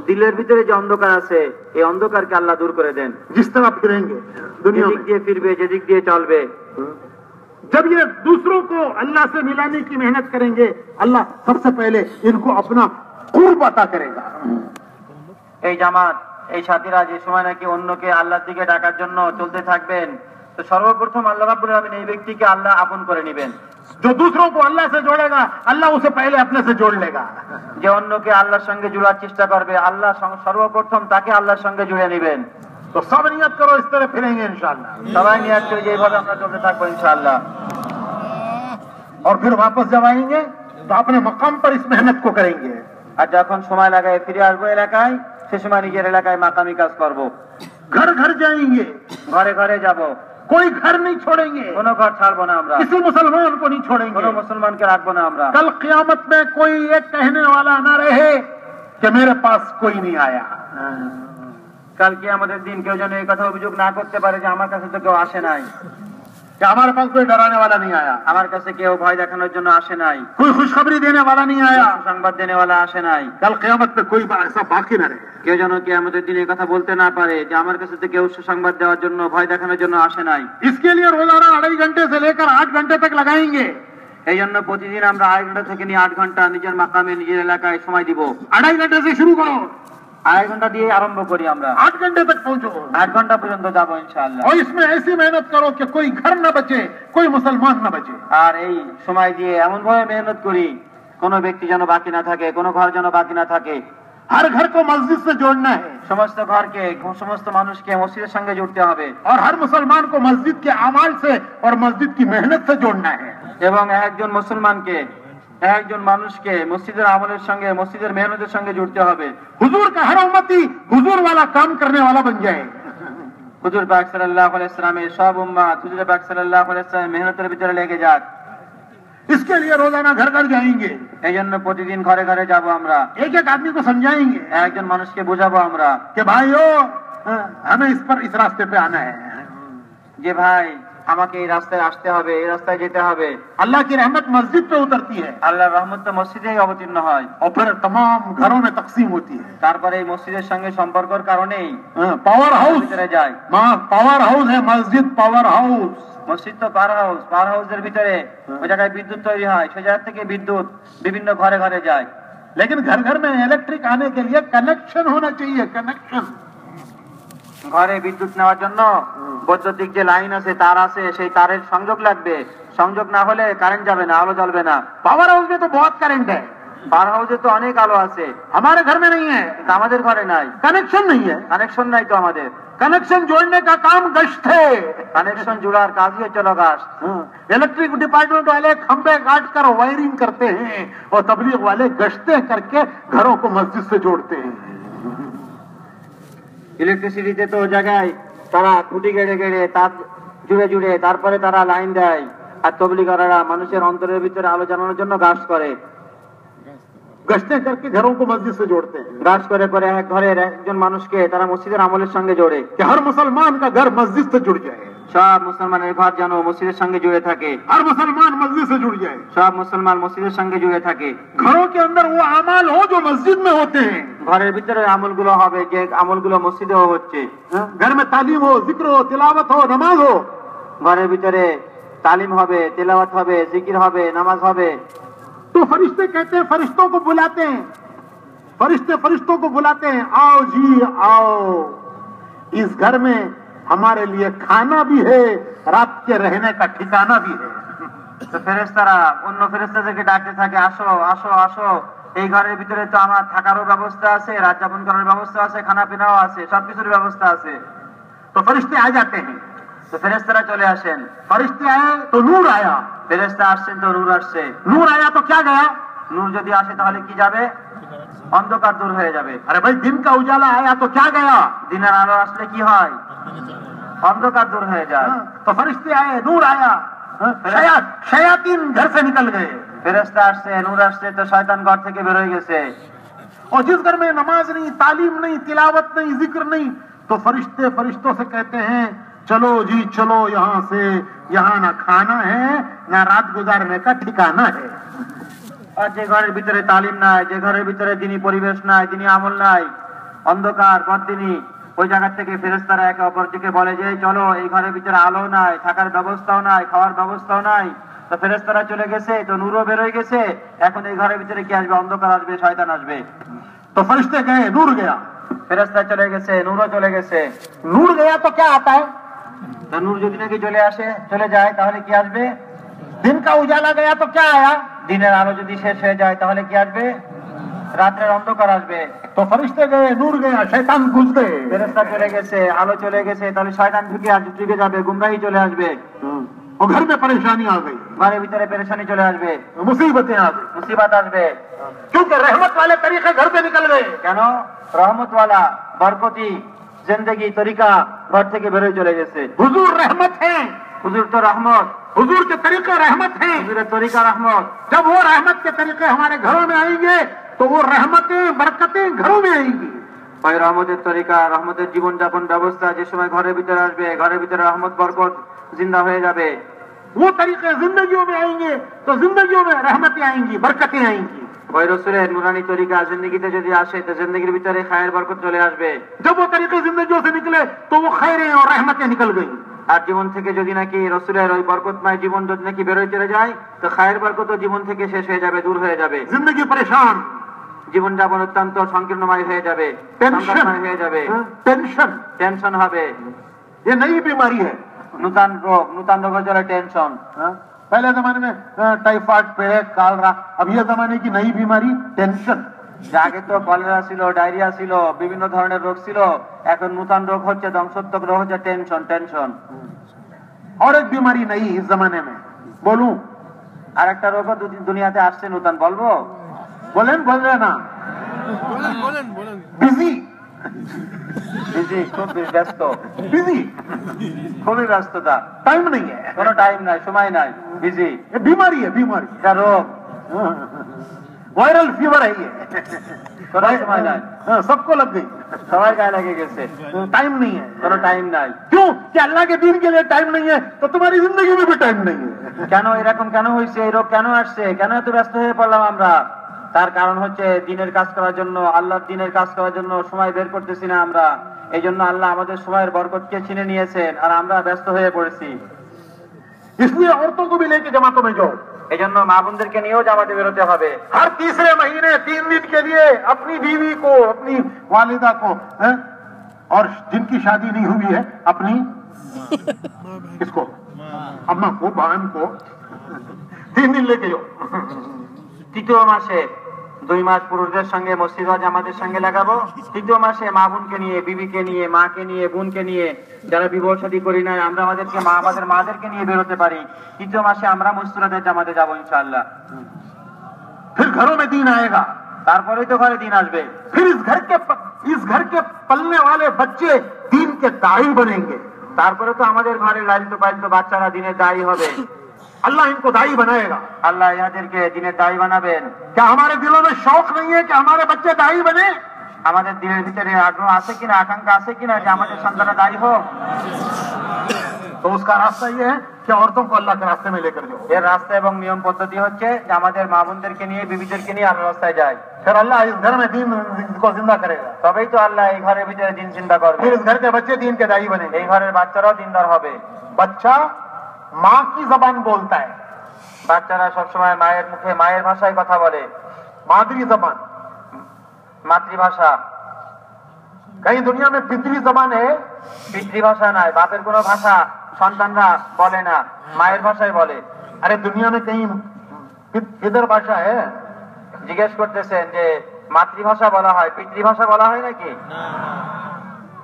Speaker 2: দিলের ভিতরে যে অন্ধকার আছে, এই অন্ধকারকে আল্লাহ দূর করে দেন।
Speaker 1: जिस तरह फिरेंगे दुनिया
Speaker 2: যেদিক দিয়ে ফিরবে, যেদিক দিয়ে চলবে,
Speaker 1: जब ये दूसरों को अल्लाह से मिलाने की मेहनत करेंगे, अल्लाह सबसे पहले इनको अपना कुर्ब अता करेगा।
Speaker 2: এই জামাত, এই সাথীরা যে সময় নাকি অন্যকে আল্লাহর দিকে ডাকার জন্য চলতে থাকবেন, তো সর্বপ্রথম আল্লাহ রাব্বুল আলামিন এই ব্যক্তিকে আল্লাহ আপন করে নেবেন।
Speaker 1: जो दूसरों को अल्लाह से जोड़ेगा, अल्लाह उसे पहले अपने से जोड़ लेगा।
Speaker 2: যে অন্যকে আল্লাহর সঙ্গে জুড়ার চেষ্টা করবে, আল্লাহ সর্বপ্রথম তাকে আল্লাহর সঙ্গে জুড়ে নেবেন।
Speaker 1: तो सब नियत करो, इस तरह फिरेंगे इंशाअल्लाह।
Speaker 2: সবাই নিয়ত করে যে এইভাবে আমরা চলতে থাকবো ইনশাআল্লাহ।
Speaker 1: और फिर वापस जब आएंगे तो अपने मकाम पर इस मेहनत को करेंगे।
Speaker 2: আর যখন সময় লাগায় ফিরে আসবো এলাকায়, সে সময় নিজের এলাকায় মাকামি কাজ করব।
Speaker 1: घर घर जाएंगे,
Speaker 2: ঘরে ঘরে যাব,
Speaker 1: कोई घर नहीं छोड़ेंगे,
Speaker 2: কোনো ঘর ছাড়বো না আমরা,
Speaker 1: किसी मुसलमान को नहीं
Speaker 2: কোনো
Speaker 1: छोड़ेंगे।
Speaker 2: মুসলমানকে রাখবো না আমরা।
Speaker 1: कल क़यामत में कोई ये कहने वाला ना रहे कि मेरे पास कोई नहीं आया।
Speaker 2: কালকে আমাদের দিন কেউ যেন এই কথা অভিযোগ না করতে পারে যে আমার কাছে তো কেউ আসে নাই,
Speaker 1: कि हमारे पास कोई डराने वाला नहीं आया,
Speaker 2: আমার কাছে কেউ ভয় দেখানোর জন্য আসে নাই,
Speaker 1: कोई खुशखबरी देने वाला नहीं आया।
Speaker 2: সংবাদ দেনেওয়ালা আসে নাই।
Speaker 1: कल क़यामत में कोई ऐसा बाकी ना रहे।
Speaker 2: কেউ যেন কিয়ামতের দিনে এই কথা বলতে না পারে যে আমার কাছে তো কেউ সুসংবাদ দেওয়ার জন্য, ভয় দেখানোর জন্য আসে নাই।
Speaker 1: इसके लिए रोजाना 2.5 घंटे से लेकर 8 घंटे तक लगाएंगे।
Speaker 2: এই জন্য প্রতিদিন আমরা 2.5 ঘন্টা থেকে নিয়ে 8 ঘন্টা নিজের মাকামে, নিজের এলাকায় সময় দিব।
Speaker 1: 2.5 घंटे से शुरू करो,
Speaker 2: 2.5 ঘন্টা দিয়ে আরম্ভ করি আমরা,
Speaker 1: 8 घंटे तक पहुंचो
Speaker 2: 8 ঘন্টা পর্যন্ত যাবো ইনশাআল্লাহ।
Speaker 1: और इसमें ऐसी मेहनत करो कि कोई घर न बचे, कोई मुसलमान न बचे।
Speaker 2: আর এই সময় দিয়ে এমন ভাবে মেহনত করি, কোনো ব্যক্তি যেন বাকি না থাকে, কোনো ঘর যেন বাকি না থাকে।
Speaker 1: हर घर को मस्जिद से जोड़ना है
Speaker 2: সমস্ত ঘরকে, সমস্ত মানুষকে মসজিদের সঙ্গে জুড়তে হবে,
Speaker 1: और हर मुसलमान को मस्जिद के अमाल से और मस्जिद की मेहनत से जोड़ना है।
Speaker 2: এবং একজন মুসলমানকে, একজন মানুষকে মসজিদের আমলের সঙ্গে, মসজিদের মেহনতের সঙ্গে জুড়তে হবে।
Speaker 1: हुजूर का हर उम्मती हुजूर वाला काम करने वाला बन जाए।
Speaker 2: হুজুর পাক সাল্লাল্লাহু আলাইহি ওয়াসাল্লামের সব উম্মত হুজুর পাক সাল্লাল্লাহু আলাইহি ওয়াসাল্লামের মেহনতের ভিতরে লেগে যাক।
Speaker 1: इसके लिए रोजाना घर घर जाएंगे,
Speaker 2: এই জন্য প্রতিদিন ঘরে ঘরে যাব আমরা,
Speaker 1: एक एक आदमी को समझाएंगे
Speaker 2: একজন মানুষকে বোঝাবো আমরা
Speaker 1: कि भाइयों हमें इस रास्ते पे आना है।
Speaker 2: যে ভাই আমাকে এই রাস্তায় আসতে হবে, এই রাস্তায় যেতে হবে।
Speaker 1: अल्लाह की रहमत मस्जिद पे उतरती है
Speaker 2: আল্লাহর রহমত তো মসজিদেই অবতীর্ণ হয়,
Speaker 1: और फिर तमाम घरों में तकसीम होती है।
Speaker 2: তারপরে এই মসজিদের সঙ্গে সম্পর্কের কারণেই
Speaker 1: पावर हाउस
Speaker 2: ভিতরে যায়।
Speaker 1: पावर हाउस है मस्जिद, पावर हाउस।
Speaker 2: মসজিদ তো পাওয়ার হাউস, পাওয়ার হাউসের ভিতরে ওই জায়গায় বিদ্যুৎ তৈরি হয়, সেই জায়গা থেকে বিদ্যুৎ বিভিন্ন ঘরে ঘরে যায়।
Speaker 1: लेकिन घर घर में इलेक्ट्रिक आने के लिए कनेक्शन होना चाहिए, कनेक्शन।
Speaker 2: ঘরে বিদ্যুৎ নেওয়ার জন্য বৈদ্যুতিক যে লাইন আছে, তার আছে, সেই তারের সংযোগ লাগবে। সংযোগ না হলে কারেন্ট যাবে না, আলো জ্বলবে না।
Speaker 1: पावर हाउस में तो बहुत करंट है,
Speaker 2: পাওয়ার হাউসে তো অনেক আলো আছে,
Speaker 1: हमारे घर में नहीं है।
Speaker 2: কিন্তু আমাদের ঘরে নাই,
Speaker 1: कनेक्शन नहीं है,
Speaker 2: কানেকশন নাই তো আমাদের।
Speaker 1: कनेक्शन जोड़ने का काम गश्त है।
Speaker 2: কানেকশন জোড়ার কাজই হচ্ছে গাছ।
Speaker 1: इलेक्ट्रिक डिपार्टमेंट वाले खंबे काट कर वायरिंग करते हैं और तबलीग वाले गश्तें करके घरों को मस्जिद से जोड़ते हैं।
Speaker 2: ইলেকট্রিসিটিতে তো ওই জায়গায় তারা খুঁটি গেড়ে গেড়ে তার জুড়ে জুড়ে তারপরে তারা লাইন দেয়, আর তবলিগরা মানুষের অন্তরের ভিতরে আলো জানানোর জন্য গাছ করে,
Speaker 1: गश्तें करके घरों को मस्जिद से जोड़ते हैं।
Speaker 2: গাছ করে করে এক ঘরের একজন মানুষকে তারা মসজিদের আমলের সঙ্গে জোড়ে,
Speaker 1: कि हर मुसलमान का घर मस्जिद से जुड़ जाए,
Speaker 2: সব মুসলমানের ঘর যেন মসজিদের সঙ্গে জুড়ে থাকে,
Speaker 1: हर मुसलमान मस्जिद से जुड़ जाए,
Speaker 2: সব মুসলমান মসজিদের সঙ্গে জুড়ে থাকে।
Speaker 1: घरों के अंदर वो अमाल हो जो मस्जिद में होते हैं,
Speaker 2: ঘরের ভিতরে আমলগুলো হবে যে আমলগুলো মসজিদেও হচ্ছে।
Speaker 1: घर में तालीम हो, जिक्र हो, तिलावत हो, नमाज हो।
Speaker 2: ঘরের ভিতরে তালিম হবে, তেলাওয়াত হবে, জিকির হবে, নামাজ হবে।
Speaker 1: तो फरिश्ते कहते हैं, फरिश्तों को बुलाते हैं, फरिश्ते फरिश्तों को बुलाते हैं, आओ जी आओ, इस घर में हमारे लिए खाना भी है, रात के रहने का ठिकाना भी है।
Speaker 2: তো ফেরেশতারা অন্য ফেরেশতাদেরকে ডাকতে থাকে, আসো আসো আসো, এই ঘরের ভিতরে তো আমার থাকারও ব্যবস্থা আছে, রাত যাপন করার ব্যবস্থা আছে, খানা পিনাও আছে, সবকিছুর ব্যবস্থা আছে।
Speaker 1: तो फरिश्ते आ जाते हैं,
Speaker 2: তো ফেরেশতারা চলে আসেন।
Speaker 1: फरिश्ते आए तो नूर आया,
Speaker 2: ফেরেশতা আসছেন তো নূর আসছে।
Speaker 1: नूर आया तो क्या गया?
Speaker 2: নূর যদি আসে তাহলে কি যাবে? অন্ধকার দূর হয়ে যাবে।
Speaker 1: अरे भाई दिन का उजाला आया तो क्या गया?
Speaker 2: দিনের আলো আসলে কি হয়? অন্ধকার দূর হয়ে যায়।
Speaker 1: तो फरिश्ते आए, नूर आया, शयातीन घर से निकल गए।
Speaker 2: ফেরেশতা আসছে, নূর আসছে, তো শয়তান ঘর থেকে বের হয়ে গেছে।
Speaker 1: और जिस घर में नमाज नहीं, तालीम नहीं, तिलावत नहीं, जिक्र नहीं, तो फरिश्ते फरिश्तों से कहते हैं, चलो जी चलो यहाँ से, यहाँ ना खाना है ना रात गुजारने का ठिकाना है।
Speaker 2: আর যে ঘরের ভিতরে তালিম নাই, যে ঘরের ভিতরে দিনী পরিবেশ নাই, দিনী আমল নাই, অন্ধকার বদিনী, ওই জায়গা থেকে ফেরেশতারা একে অপরকে বলে যে চলো, এই ঘরের ভিতরে আলো নাই, থাকার ব্যবস্থাও নাই, খাওয়ার ব্যবস্থাও নাই। তো ফেরেশতারা চলে গেছে, তো নূরও বের হয়ে গেছে, এখন এই ঘরের ভিতরে কি আসবে? অন্ধকার আসবে, শয়তান আসবে।
Speaker 1: तो फरिश्ते गए, नूर गया।
Speaker 2: ফেরেশতা চলে গেছে, নূরও চলে গেছে।
Speaker 1: नूर गया तो क्या आता है?
Speaker 2: তো নূর যদি নাকি চলে আসে, চলে যায়, তাহলে কি আসবে?
Speaker 1: दिन का उजाला गया तो क्या आया?
Speaker 2: দিনের আলো যদি শেষ হয়ে যায় তাহলে কি আসবে? রাত্রের অন্ধকার আসবে।
Speaker 1: तो फरिश्ते गए, नूर गया, शैतान घुस गए।
Speaker 2: ফেরেশতা চলে গেছে, আলো চলে গেছে, তাহলে শয়তান ঢুকে যাবে, গুমরাহি চলে আসবে,
Speaker 1: और घर में परेशानी आ गई,
Speaker 2: ঘরের ভিতরে পেরেশানি চলে আসবে,
Speaker 1: मुसीबतें आ गई,
Speaker 2: মুসিবত আসবে।
Speaker 1: क्योंकि रहमत वाले तरीके घर से निकल गए।
Speaker 2: কেন? রহমতওয়ালা বরকতি जिंदगी तरीका घर থেকে বের হয়ে চলে গেছে।
Speaker 1: हुजूर रहमत है,
Speaker 2: হুজুর তো রহমত,
Speaker 1: हुजूर के तरीके रहमत हैं।
Speaker 2: হুজুরের তরিকা রহমত।
Speaker 1: जब वो रहमत के तरीके हमारे घरों में आएंगे तो वो रहमतें बरकतें घरों में आएंगी।
Speaker 2: ওই রহমতের তরিকা, রহমতের জীবনযাপন ব্যবস্থা যে সময় ঘরের ভিতরে আসবে, ঘরের ভিতরে রহমত বরকত জিন্দা হয়ে যাবে।
Speaker 1: वो तरीके जिंदगियों में आएंगे तो जिंदगियों में रहमतें आएंगी, बरकतें आएंगी।
Speaker 2: ওই রসুলের নুরানি তরিকা জিন্দগিতে যদি আসে তো জিন্দগির ভিতরে খায়ের বরকত চলে আসবে।
Speaker 1: जब वो तरीके जिंदगियों से निकले तो वो खैरें और रहमतें निकल गई।
Speaker 2: আর জীবন থেকে যদি নাকি রসুলের ওই বরকতময় জীবন যদি নাকি বেরোয় চলে যায় তো খায়ের বরকত জীবন থেকে শেষ হয়ে যাবে, দূর হয়ে যাবে।
Speaker 1: जिंदगी परेशान,
Speaker 2: জীবন যাপন অত্যন্ত সংকীর্ণময় হয়ে যাবে, সংকটময় হয়ে যাবে,
Speaker 1: टेंशन,
Speaker 2: টেনশন হবে।
Speaker 1: ये नई बीमारी है।
Speaker 2: নূতন রোগ চলে টেনশন।
Speaker 1: पहले जमाने में टाइफाइड, पेट, कालरा, अब ये जमाने की नई बीमारी टेंशन।
Speaker 2: আগে তো কলেরা ছিল, ডায়রিয়া ছিল, বিভিন্ন ধরনের রোগ ছিল, এখন নূতন রোগ হচ্ছে, ধ্বংসাত্মক রোগ হচ্ছে টেনশন। টেনশন
Speaker 1: और एक बीमारी नई इस जमाने में, बोलूं?
Speaker 2: আর একটা রোগ দুনিয়াতে আসছে নূতন, বলবো?
Speaker 1: बोलें, बोल रहे ना? बिजी,
Speaker 2: বিজি, খুব ব্যস্ত,
Speaker 1: बिजी,
Speaker 2: খুবই ব্যস্ততা,
Speaker 1: टाइम नहीं है।
Speaker 2: কোনো টাইম নাই, সময় নাই, বিজি।
Speaker 1: ये बीमारी है, बीमारी।
Speaker 2: এটা রোগ।
Speaker 1: वायरल फीवर है ये, सबको लग गई,
Speaker 2: সবাই গায়ে লেগে গেছে,
Speaker 1: टाइम नहीं है,
Speaker 2: কোনো টাইম নাই।
Speaker 1: क्यों कि अल्लाह के दीन के लिए टाइम नहीं है तो तुम्हारी जिंदगी में भी टाइम नहीं है।
Speaker 2: কেন এরকম কেন হয়েছে, এই রোগ কেন আসছে, কেন এত ব্যস্ত হয়ে পড়লাম আমরা? তার কারণ হচ্ছে দিনের কাজ করার জন্য, আল্লাহর দিনের কাজ করার জন্য সময় বের করতেছি না আমরা। এই জন্য আল্লাহ আমাদের সময়ের বরকতকে ছিনে নিয়েছেন আর আমরা ব্যস্ত হয়ে পড়েছি।
Speaker 1: इसलिए औरतों को भी लेके जमातों में जाओ,
Speaker 2: এই জন্য মা বোনদেরকে নিয়েও জামাতে বেরোতে হবে।
Speaker 1: हर तीसरे महीने 3 दिन के लिए अपनी बीवी को, अपनी वालिदा को, और जिनकी शादी नहीं हुई है अपनी किसको, अम्मा को, बहन को 3 दिन लेके जाओ।
Speaker 2: তৃতীয় মাসে 2 মাস পুরুষদের সঙ্গে মসজিদ ওয়াজ জামাতের সঙ্গে লাগাবো। তৃতীয় মাসে মা বোনকে নিয়ে, বিবিকে নিয়ে, মাকে নিয়ে, বোনকে নিয়ে, যারা বিবাহ শাদী করি নাই আমরা আমাদের মাদেরকে নিয়ে বেরোতে পারি। তৃতীয় মাসে আমরা মুস্তুরাদের জামাতে যাবো ইনশাআল্লাহ।
Speaker 1: फिर घरों में दीन आएगा,
Speaker 2: তারপরেই তো ঘরে দিন আসবে।
Speaker 1: फिर इस घर के पलने वाले बच्चे दीन के दाई बनेंगे।
Speaker 2: তারপরে তো আমাদের ঘরে লালিত পালিত বাচ্চারা দিনের দায়ী হবে।
Speaker 1: अल्लाह इनको दाई बनाएगा।
Speaker 2: আল্লাহ ইহাদেরকে দিনের দায়ী বানাবেন।
Speaker 1: क्या हमारे दिलों में शौक नहीं है कि हमारे बच्चे दाई बने?
Speaker 2: আমাদের দিলের ভিতরে আগ্রহ আছে কিনা, আকাঙ্ক্ষা আছে কিনা যে আমাদের সন্তানরা দায়ী হোক?
Speaker 1: तो उसका रास्ता ये है कि औरतों को अल्लाह के रास्ते में लेकर जाओ।
Speaker 2: এর রাস্তা এবং নিয়ম পদ্ধতি হচ্ছে যে আমাদের মা বোনদেরকে নিয়ে, বিবিদেরকে নিয়ে আল্লাহর রাস্তায় যায়।
Speaker 1: फिर अल्लाह इस घर में दीन को जिंदा करेगा,
Speaker 2: তবেই তো আল্লাহ এই ঘরের ভিতরে দিন চিন্তা করবে।
Speaker 1: फिर इस घर के बच्चे दीन के दाई बनेंगे।
Speaker 2: এই ঘরের বাচ্চারাও দিনদার হবে।
Speaker 1: बच्चा माँ की जबान बोलता है,
Speaker 2: বাচ্চারা সবসময় মায়ের মুখে, মায়ের ভাষায় কথা বলে,
Speaker 1: मादरी जबान।
Speaker 2: মাতৃভাষা।
Speaker 1: कहीं दुनिया में पितरी जबान है?
Speaker 2: পিতৃভাষা নাই, বাপের কোনো ভাষা সন্তানরা বলে না, মায়ের ভাষায় বলে।
Speaker 1: अरे दुनिया में कहीं किधर भाषा है?
Speaker 2: জিজ্ঞেস করতেছেন যে মাতৃভাষা বলা হয়, পিতৃভাষা বলা হয় নাকি?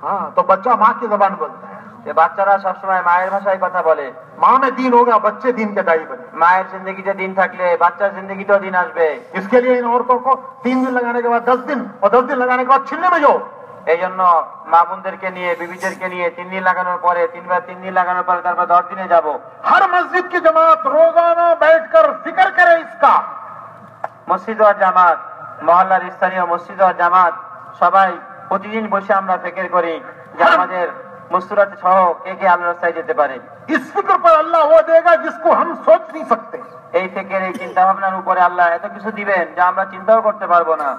Speaker 1: हाँ, तो बच्चा माँ की जबान बोलता है।
Speaker 2: যে বাচ্চারা সবসময় মায়ের ভাষায় কথা বলে।
Speaker 1: माँ में दीन होगा, बच्चे दीन के दाई बने।
Speaker 2: মায়ের जिंदगीতে দিন থাকলে বাচ্চার जिंदगीতেও দিন আসবে।
Speaker 1: इसके लिए इन औरतों को 3 दिन लगाने के बाद 10 दिन और 10 दिन लगाने के बाद छिलने में जाओ।
Speaker 2: এই জন্য মা বোনদেরকে নিয়ে, বিবিদেরকে নিয়ে 3 দিন লাগানোর পরে, 3 দিন লাগানোর পরে তারপর 10 দিনে যাব।
Speaker 1: हर मस्जिद की जमात रोजाना बैठकर फिक्र करे इसका।
Speaker 2: মসজিদ ওয়াজ জামাত, মহল্লার স্থানীয় মসজিদ ওয়াজ জামাত সবাই প্রতিদিন বসে আমরা ফিকির করি যে আমাদের মুস্তুরাত সহ কে কে আল্লাহর রাস্তায় যেতে পারে।
Speaker 1: इस फिक्र पर अल्लाह वो देगा जिसको हम सोच नहीं सकते।
Speaker 2: এই ফিকির, এই চিন্তা ভাবনার উপরে আল্লাহ এত কিছু দিবেন যা আমরা চিন্তাও করতে পারবো না।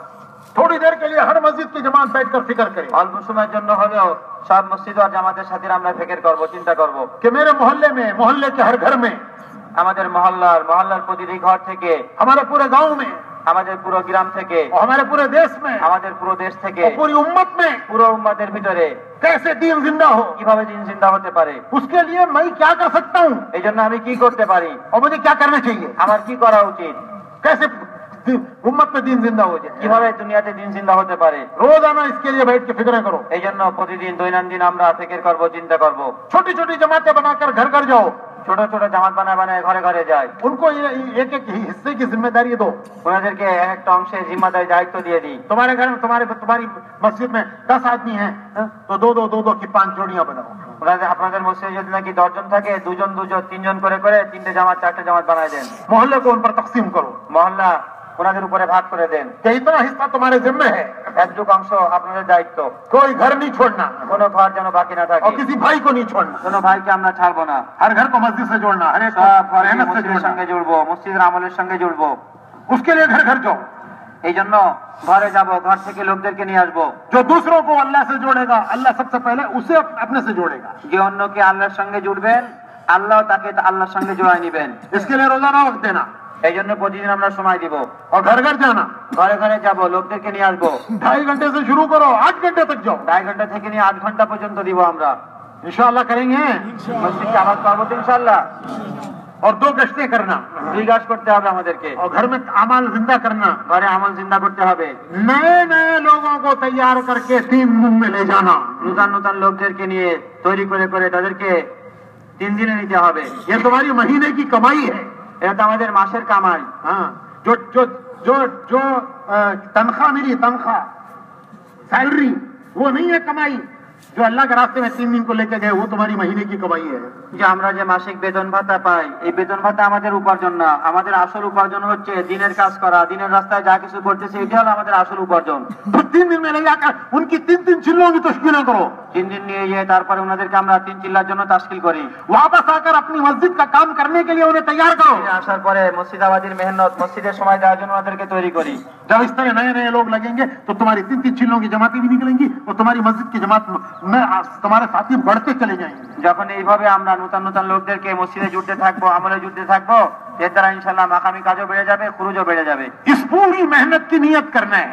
Speaker 1: थोड़ी देर के लिए हर मस्जिद की जमात बैठकर फिक्र करे
Speaker 2: অল্প সময়ের জন্য হলেও সব মসজিদ ওয়াজ জামাতের সাথে আমরা ফিকির করব, চিন্তা করব
Speaker 1: कि मेरे मोहल्ले में, मोहल्ले के हर घर में,
Speaker 2: আমাদের মহল্লার প্রতিটি ঘর থেকে,
Speaker 1: हमारे पूरे गांव में,
Speaker 2: আমাদের পুরো গ্রাম থেকে,
Speaker 1: और हमारे पूरे देश में,
Speaker 2: আমাদের পুরো দেশ থেকে,
Speaker 1: और पूरी उम्मत में
Speaker 2: পুরো উম্মতের ভিতরে
Speaker 1: कैसे दीन जिंदा हो,
Speaker 2: কিভাবে দিন জিন্দা হতে পারে।
Speaker 1: उसके लिए मैं क्या कर सकता हूँ
Speaker 2: এই জন্য আমি কি করতে পারি,
Speaker 1: और मुझे क्या करना चाहिए,
Speaker 2: আমার কি করা উচিত,
Speaker 1: कैसे उम्मत में दीन जिंदा हो जाए,
Speaker 2: কিভাবে দুনিয়াতে দিন জিন্দা হতে পারে।
Speaker 1: रोजाना इसके लिए बैठ के फिक्र करो।
Speaker 2: এই জন্য প্রতিদিন দৈনন্দিন আমরা ফিকির করব, চিন্তা করব।
Speaker 1: छोटी छोटी जमातें बनाकर घर घर जाओ,
Speaker 2: ছোট ছোট জামাত বানায় বানায় ঘরে ঘরে যায়।
Speaker 1: उनको एक एक हिस्से की जिम्मेदारी दो।
Speaker 2: ওনাদেরকে এক একটা অংশে জিম্মাদারি, দায়িত্ব দিয়ে দিই।
Speaker 1: तुम्हारे घर में, तुम्हारी मस्जिद में 10 आदमी हैं, तो दो की 5 जोड़ियां बनाओ।
Speaker 2: আপনাদের মসজিদে যদি নাকি 10 জন থাকে, 2 জন 2 জন 3 জন করে করে 3টে জামাত 4টে জামাত বানায় দেন।
Speaker 1: मोहल्ले को उन पर तकसीम करो,
Speaker 2: মহল্লা ওনাদের উপরে ভাগ করে দেন।
Speaker 1: कि इतना हिस्सा तुम्हारे जिम्मे है,
Speaker 2: একটুক অংশ আপনাদের দায়িত্ব।
Speaker 1: कोई घर नहीं छोड़ना
Speaker 2: কোনো ঘর যেন বাকি না থাকে,
Speaker 1: और किसी भाई को नहीं छोड़ना।
Speaker 2: কোনো ভাইকে আমরা ছাড়বো না।
Speaker 1: हर घर को मस्जिद से जोड़ना, हर एक को
Speaker 2: সব ঘরকে
Speaker 1: मेहनत से
Speaker 2: মসজিদের
Speaker 1: जोड़ना।
Speaker 2: সঙ্গে জুড়বো, মসজিদের আমলের সঙ্গে জুড়বো।
Speaker 1: उसके लिए घर घर जाओ।
Speaker 2: এই জন্য ঘরে যাব, ঘর থেকে লোকদেরকে নিয়ে আসবো।
Speaker 1: जो दूसरों को अल्लाह से जोड़ेगा, अल्लाह सबसे पहले उसे अपने से जोड़ेगा।
Speaker 2: যে অন্যকে আল্লাহর সঙ্গে জুড়বেন, আল্লাহ তাকে আল্লাহর সঙ্গে জোড়ায় নিবেন।
Speaker 1: इसके लिए रोजाना वक्त देना,
Speaker 2: এই জন্য প্রতিদিন আমরা সময় দিব।
Speaker 1: और घर घर जाना।
Speaker 2: ঘরে ঘরে যাব, লোকদেরকে নিয়ে আসবো।
Speaker 1: 2.5 घंटे से शुरू करो, 8 घंटे तक जाओ।
Speaker 2: 2.5 ঘন্টা থেকে নিয়ে 8 ঘন্টা পর্যন্ত দিব আমরা।
Speaker 1: इंशाअल्लाह करेंगे।
Speaker 2: মসজিদকে আবাদ করবো তো ইনশাআল্লাহ।
Speaker 1: और 2 गश्तें करना,
Speaker 2: 2 গাছ করতে হবে আমাদেরকে।
Speaker 1: और घर में अमल जिंदा करना,
Speaker 2: ঘরে আমল জিন্দা করতে হবে।
Speaker 1: नए नए लोगों को तैयार करके 3 दिन में ले जाना।
Speaker 2: নূতন নূতন লোকদেরকে নিয়ে তৈরি করে করে তাদেরকে 3 দিনে নিতে হবে।
Speaker 1: ये तुम्हारी महीने की कमाई है।
Speaker 2: এটা তো আমাদের মাসের কামাই।
Speaker 1: हाँ, जो जो जो जो तनख्वाह मिली, तनख्वाह, सैलरी, वो नहीं है कमाई। जो अल्लाह के रास्ते में 3 दिन को लेके गए वो तुम्हारी महीने की कमाई है।
Speaker 2: যে আমরা যে মাসিক বেতন ভাতা পাই, এই বেতন ভাতা আমাদের উপার্জন না, আমাদের আসল উপার্জন হচ্ছে দিনের কাজ করা, দিনের রাস্তায় যা কিছু করতেছে এটা হলো আমাদের আসল উপার্জন।
Speaker 1: तो 3 दिन में ले जाकर उनकी 3 चिल्लों की तश्कील करो।
Speaker 2: 3 দিন নিয়ে গিয়ে তারপরে ওনাদেরকে আমরা 3 চিল্লার জন্য তাশকিল করি।
Speaker 1: वापस आकर अपनी मस्जिद का काम करने के लिए उन्हें तैयार करो।
Speaker 2: আসার পরে মসজিদ আবাদির মেহনত, মসজিদের সময় দেওয়ার জন্য ওনাদেরকে তৈরি করি।
Speaker 1: जब इस तरह नए नए लोग लगेंगे तो तुम्हारी 3 चिल्लों की जमातें भी निकलेंगी और तुम्हारी मस्जिद की जमात में तुम्हारे साथी बढ़ते चले जाएंगे।
Speaker 2: যখন এইভাবে আমরা নতুন নতুন লোকদেরকে মসজিদে জুড়তে থাকবো, আমলে জুড়তে থাকবো, এর দ্বারা ইনশাআল্লাহ মাকামি কাজও বেড়ে যাবে, খুরুজও বেড়ে যাবে।
Speaker 1: इस पूरी मेहनत की नियत करना है,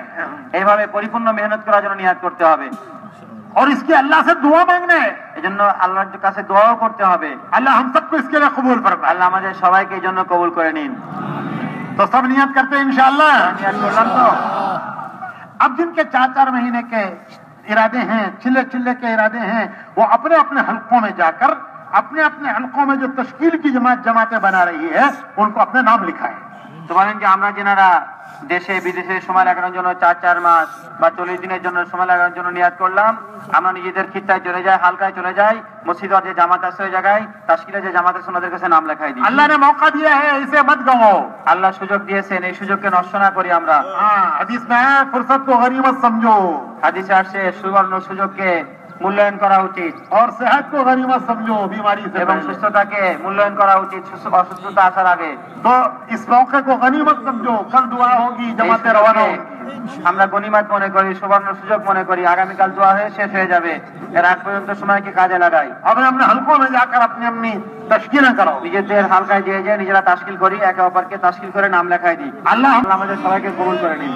Speaker 2: এইভাবে পরিপূর্ণ মেহনত করার জন্য নিয়াত করতে হবে
Speaker 1: और इसके अल्लाह से दुआ मांगना है।
Speaker 2: এজন্য আল্লাহর কাছে দোয়াও করতে হবে।
Speaker 1: अल्लाह हम सबको इसके लिए कबूल फरमाए।
Speaker 2: আল্লাহ আমাদের সবাইকে এই জন্য কবুল করে নিন।
Speaker 1: तो सब नियत करते हैं इंशाअल्लाह।
Speaker 2: নিয়াত করলাম তো।
Speaker 1: अब जिनके 4 महीने के इरादे हैं, चिल्ले चिल्ले के इरादे हैं, वो अपने अपने हलकों में जाकर अपने अपने हलकों में जो तश्कील की जमातें बना रही है उनको अपने नाम लिखाएं।
Speaker 2: তো বলেন যে আমরা যেনারা দেশে বিদেশে সময় লাগানোর জন্য 4 মাস বা 40 দিনের জন্য সময় লাগানোর জন্য নিয়াত করলাম, আমরা নিজেদের খিত্তায় চলে যাই, হালকায় চলে যাই, মসজিদের যে জামাত আছে ওই জায়গায়, তাশকিলে যে জামাত আছে ওনাদের কাছে নাম লেখাই দিই।
Speaker 1: अल्लाह ने मौका दिया है, इसे मत गवाओ।
Speaker 2: আল্লাহ সুযোগ দিয়েছেন, এই সুযোগকে নষ্ট না করি আমরা।
Speaker 1: हदीस में है, फुर्सत को गनीमत समझो।
Speaker 2: হাদিসে আসছে সুবর্ণ সুযোগকে মূল্যায়ন করা উচিত,
Speaker 1: और सेहत को गनीमत समझो, बीमारी से
Speaker 2: এবং
Speaker 1: पहले।
Speaker 2: সুস্থতাকে মূল্যায়ন করা উচিত অসুস্থতা আসার আগে।
Speaker 1: तो इस मौके को गनीमत समझो, कल दुआ होगी, जमातें रवाना होंगी।
Speaker 2: আমরা গনিমত মনে করি, সুবর্ণ সুযোগ মনে করি, আগামীকাল দোয়া হয়ে শেষ হয়ে যাবে, এর আগ পর্যন্ত সময়কে কাজে লাগাই।
Speaker 1: अपने अपने हलकों में जाकर अपनी अपनी तश्कीलें करो।
Speaker 2: নিজেদের হালকায় দিয়ে নিজেরা তাশকিল করি, একে অপরকে তাশকিল করে নাম লেখাই দিই।
Speaker 1: अल्लाह
Speaker 2: আল্লাহ আমাদের সবাইকে কবুল করে নিন।